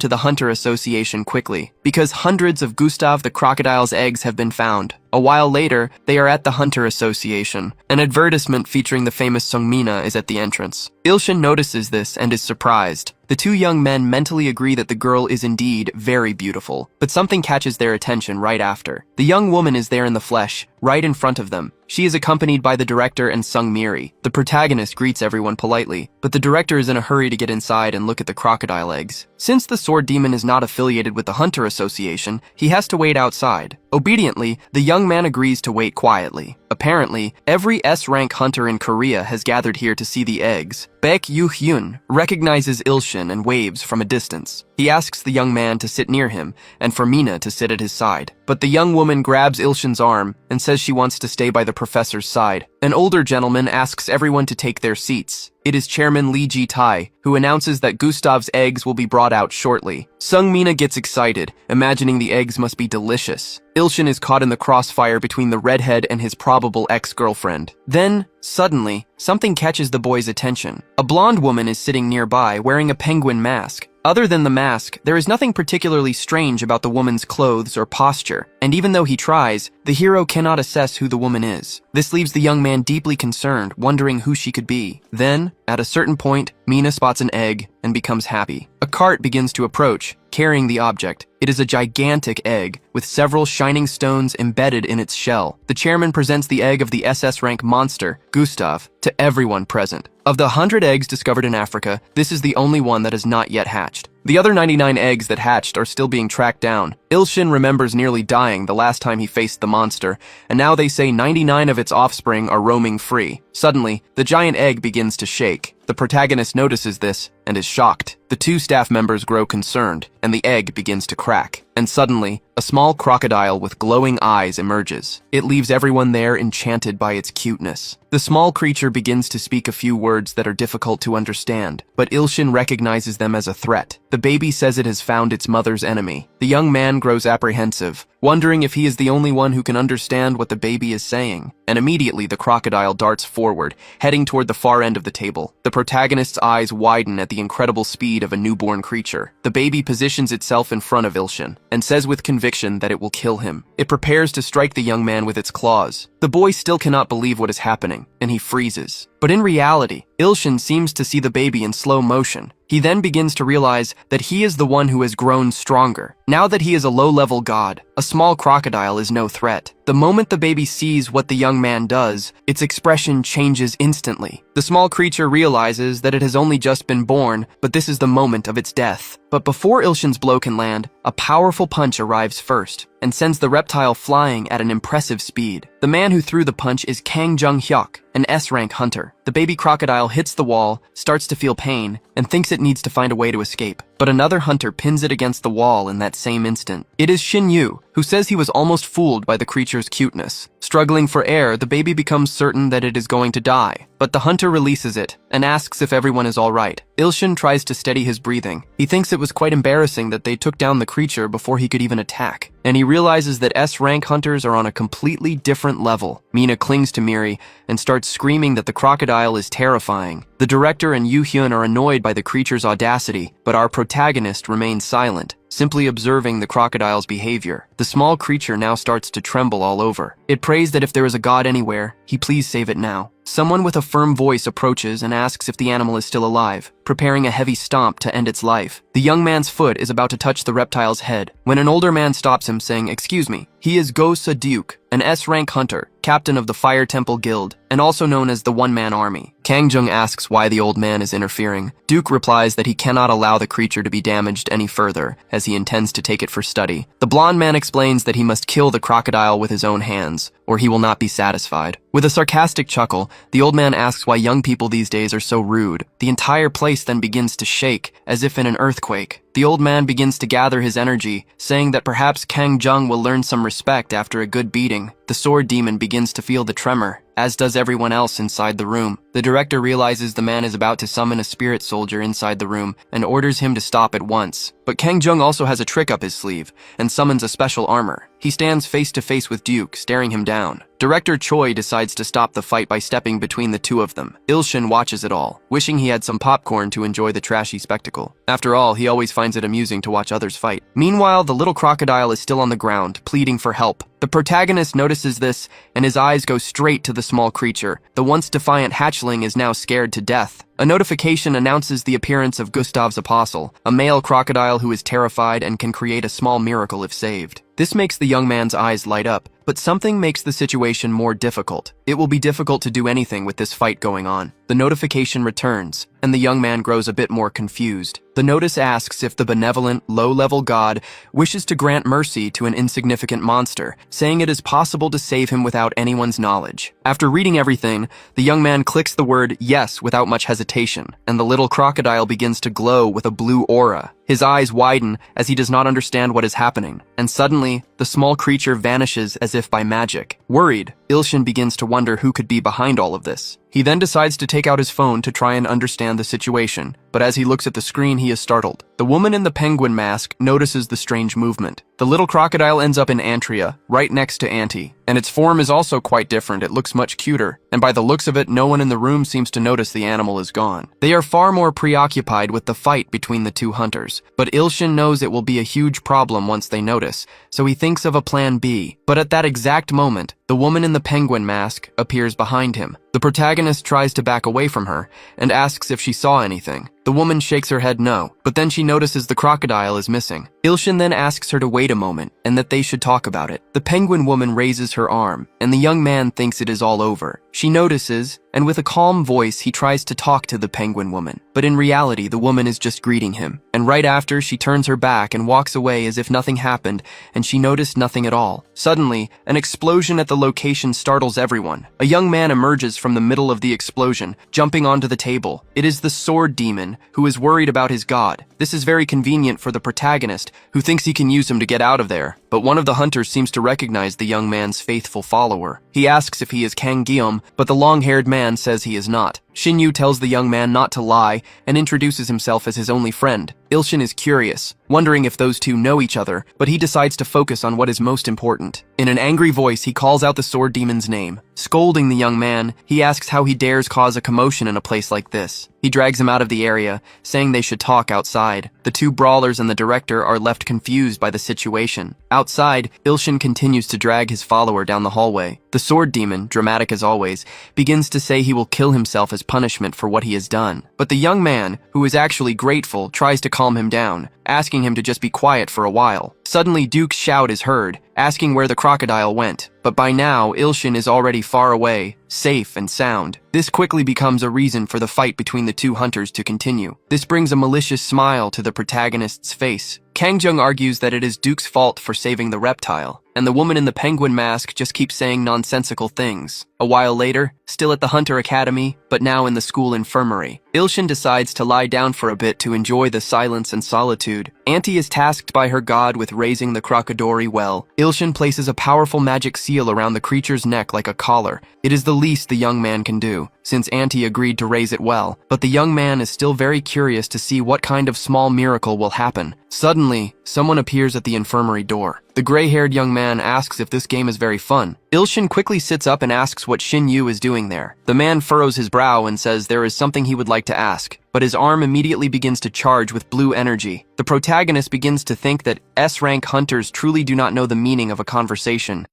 to the Hunter Association quickly, because hundreds of Gustav the crocodile's eggs have been found. A while later, they are at the Hunter Association. An advertisement featuring the famous Sungmina is at the entrance. Ilshin notices this and is surprised. The two young men mentally agree that the girl is indeed very beautiful, but something catches their attention right after. The young woman is there in the flesh, right in front of them. She is accompanied by the director and Sung Miri. The protagonist greets everyone politely, but the director is in a hurry to get inside and look at the crocodile eggs. Since the sword demon is not affiliated with the Hunter Association, he has to wait outside. Obediently, the young man agrees to wait quietly. Apparently, every S-rank hunter in Korea has gathered here to see the eggs. Baek Yu-hyun recognizes Ilshin and waves from a distance. He asks the young man to sit near him, and for Mina to sit at his side. But the young woman grabs Ilshin's arm and says she wants to stay by the professor's side. An older gentleman asks everyone to take their seats. It is Chairman Lee Ji-tae, who announces that Gustav's eggs will be brought out shortly. Sung Mina gets excited, imagining the eggs must be delicious. Ilshin is caught in the crossfire between the redhead and his probable ex-girlfriend. Then, suddenly, something catches the boy's attention. A blonde woman is sitting nearby wearing a penguin mask. Other than the mask, there is nothing particularly strange about the woman's clothes or posture, and even though he tries, the hero cannot assess who the woman is. This leaves the young man deeply concerned, wondering who she could be. Then, at a certain point, Mina spots an egg and becomes happy. A cart begins to approach, carrying the object. It is a gigantic egg, with several shining stones embedded in its shell. The chairman presents the egg of the SS rank monster, Gustav, to everyone present. Of the 100 eggs discovered in Africa, this is the only one that has not yet hatched. The other 99 eggs that hatched are still being tracked down. Ilshin remembers nearly dying the last time he faced the monster, and now they say 99 of its offspring are roaming free. Suddenly, the giant egg begins to shake. The protagonist notices this and is shocked. The two staff members grow concerned, and the egg begins to crack. And suddenly, a small crocodile with glowing eyes emerges. It leaves everyone there enchanted by its cuteness. The small creature begins to speak a few words that are difficult to understand, but Ilshin recognizes them as a threat. The baby says it has found its mother's enemy. The young man grows apprehensive, wondering if he is the only one who can understand what the baby is saying. And immediately the crocodile darts forward, heading toward the far end of the table. The protagonist's eyes widen at the incredible speed of a newborn creature. The baby positions itself in front of Ilshin, and says with conviction that it will kill him. It prepares to strike the young man with its claws. The boy still cannot believe what is happening, and he freezes. But in reality, Ilshin seems to see the baby in slow motion. He then begins to realize that he is the one who has grown stronger. Now that he is a low-level god, a small crocodile is no threat. The moment the baby sees what the young man does, its expression changes instantly. The small creature realizes that it has only just been born, but this is the moment of its death. But before Ilshin's blow can land, a powerful punch arrives first and sends the reptile flying at an impressive speed. The man who threw the punch is Kang Jung-hyuk, an S-rank hunter. The baby crocodile hits the wall, starts to feel pain, and thinks it needs to find a way to escape. But another hunter pins it against the wall in that same instant. It is Shin Yu, who says he was almost fooled by the creature's cuteness. Struggling for air, the baby becomes certain that it is going to die. But the hunter releases it and asks if everyone is all right. Ilshin tries to steady his breathing. He thinks it was quite embarrassing that they took down the creature before he could even attack. And he realizes that S-rank hunters are on a completely different level. Mina clings to Miri and starts screaming that the crocodile is terrifying. The director and Yoo Hyun are annoyed by the creature's audacity, but our protagonist remains silent, simply observing the crocodile's behavior. The small creature now starts to tremble all over. It prays that if there is a god anywhere, he please save it now. Someone with a firm voice approaches and asks if the animal is still alive, preparing a heavy stomp to end its life. The young man's foot is about to touch the reptile's head, when an older man stops him saying, "Excuse me." He is Go Sa-duke, an S-rank hunter, captain of the Fire Temple Guild, and also known as the One-Man Army. Kang Jung asks why the old man is interfering. Duke replies that he cannot allow the creature to be damaged any further, as he intends to take it for study. The blonde man explains that he must kill the crocodile with his own hands, or he will not be satisfied. With a sarcastic chuckle, the old man asks why young people these days are so rude. The entire place then begins to shake, as if in an earthquake. The old man begins to gather his energy, saying that perhaps Kang Jung will learn some respect after a good beating. The sword demon begins to feel the tremor, as does everyone else inside the room. The director realizes the man is about to summon a spirit soldier inside the room and orders him to stop at once. But Kang Jung also has a trick up his sleeve and summons a special armor. He stands face to face with Duke, staring him down. Director Choi decides to stop the fight by stepping between the two of them. Ilshin watches it all, wishing he had some popcorn to enjoy the trashy spectacle. After all, he always finds it amusing to watch others fight. Meanwhile, the little crocodile is still on the ground, pleading for help. The protagonist notices this, and his eyes go straight to the small creature. The once defiant hatchling is now scared to death. A notification announces the appearance of Gustav's apostle, a male crocodile who is terrified and can create a small miracle if saved. This makes the young man's eyes light up, but something makes the situation more difficult. It will be difficult to do anything with this fight going on. The notification returns, and the young man grows a bit more confused. The notice asks if the benevolent, low-level god wishes to grant mercy to an insignificant monster, saying it is possible to save him without anyone's knowledge. After reading everything, the young man clicks the word yes without much hesitation, and the little crocodile begins to glow with a blue aura. His eyes widen as he does not understand what is happening, and suddenly, the small creature vanishes as if by magic. Worried, Ilshin begins to wonder who could be behind all of this. He then decides to take out his phone to try and understand the situation, but as he looks at the screen, he is startled. The woman in the penguin mask notices the strange movement. The little crocodile ends up in Antria, right next to Auntie, and its form is also quite different. It looks much cuter, and by the looks of it, no one in the room seems to notice the animal is gone. They are far more preoccupied with the fight between the two hunters, but Ilshin knows it will be a huge problem once they notice, so he thinks of a plan B. But at that exact moment, the woman in the penguin mask appears behind him. The protagonist tries to back away from her and asks if she saw anything. The woman shakes her head no, but then she notices the crocodile is missing. Ilshin then asks her to wait a moment and that they should talk about it. The penguin woman raises her arm, and the young man thinks it is all over. She notices, and with a calm voice, he tries to talk to the penguin woman. But in reality, the woman is just greeting him. And right after, she turns her back and walks away as if nothing happened, and she noticed nothing at all. Suddenly, an explosion at the location startles everyone. A young man emerges from the middle of the explosion, jumping onto the table. It is the sword demon, who is worried about his god. This is very convenient for the protagonist, who thinks he can use him to get out of there. But one of the hunters seems to recognize the young man's faithful follower. He asks if he is Kang Guillaume, but the long-haired man says he is not. Shinyu tells the young man not to lie and introduces himself as his only friend. Ilshin is curious, wondering if those two know each other, but he decides to focus on what is most important. In an angry voice, he calls out the sword demon's name. Scolding the young man, he asks how he dares cause a commotion in a place like this. He drags him out of the area, saying they should talk outside. The two brawlers and the director are left confused by the situation. Outside, Ilshin continues to drag his follower down the hallway. The sword demon, dramatic as always, begins to say he will kill himself as punishment for what he has done. But the young man, who is actually grateful, tries to calm him down, asking him to just be quiet for a while. Suddenly, Duke's shout is heard, asking where the crocodile went. But by now, Ilshin is already far away, safe and sound. This quickly becomes a reason for the fight between the two hunters to continue. This brings a malicious smile to the protagonist's face. Kang Jung argues that it is Duke's fault for saving the reptile, and the woman in the penguin mask just keeps saying nonsensical things. A while later, still at the Hunter Academy, but now in the school infirmary, Ilshin decides to lie down for a bit to enjoy the silence and solitude. Auntie is tasked by her god with raising the crocodori well. Ilshin places a powerful magic seal around the creature's neck like a collar. It is the least the young man can do, since Auntie agreed to raise it well, but the young man is still very curious to see what kind of small miracle will happen. Suddenly, someone appears at the infirmary door. The gray-haired young man asks if this game is very fun. Ilshin quickly sits up and asks what Shinyu is doing there. The man furrows his brow and says there is something he would like to ask, but his arm immediately begins to charge with blue energy. The protagonist begins to think that S-rank hunters truly do not know the meaning of a conversation.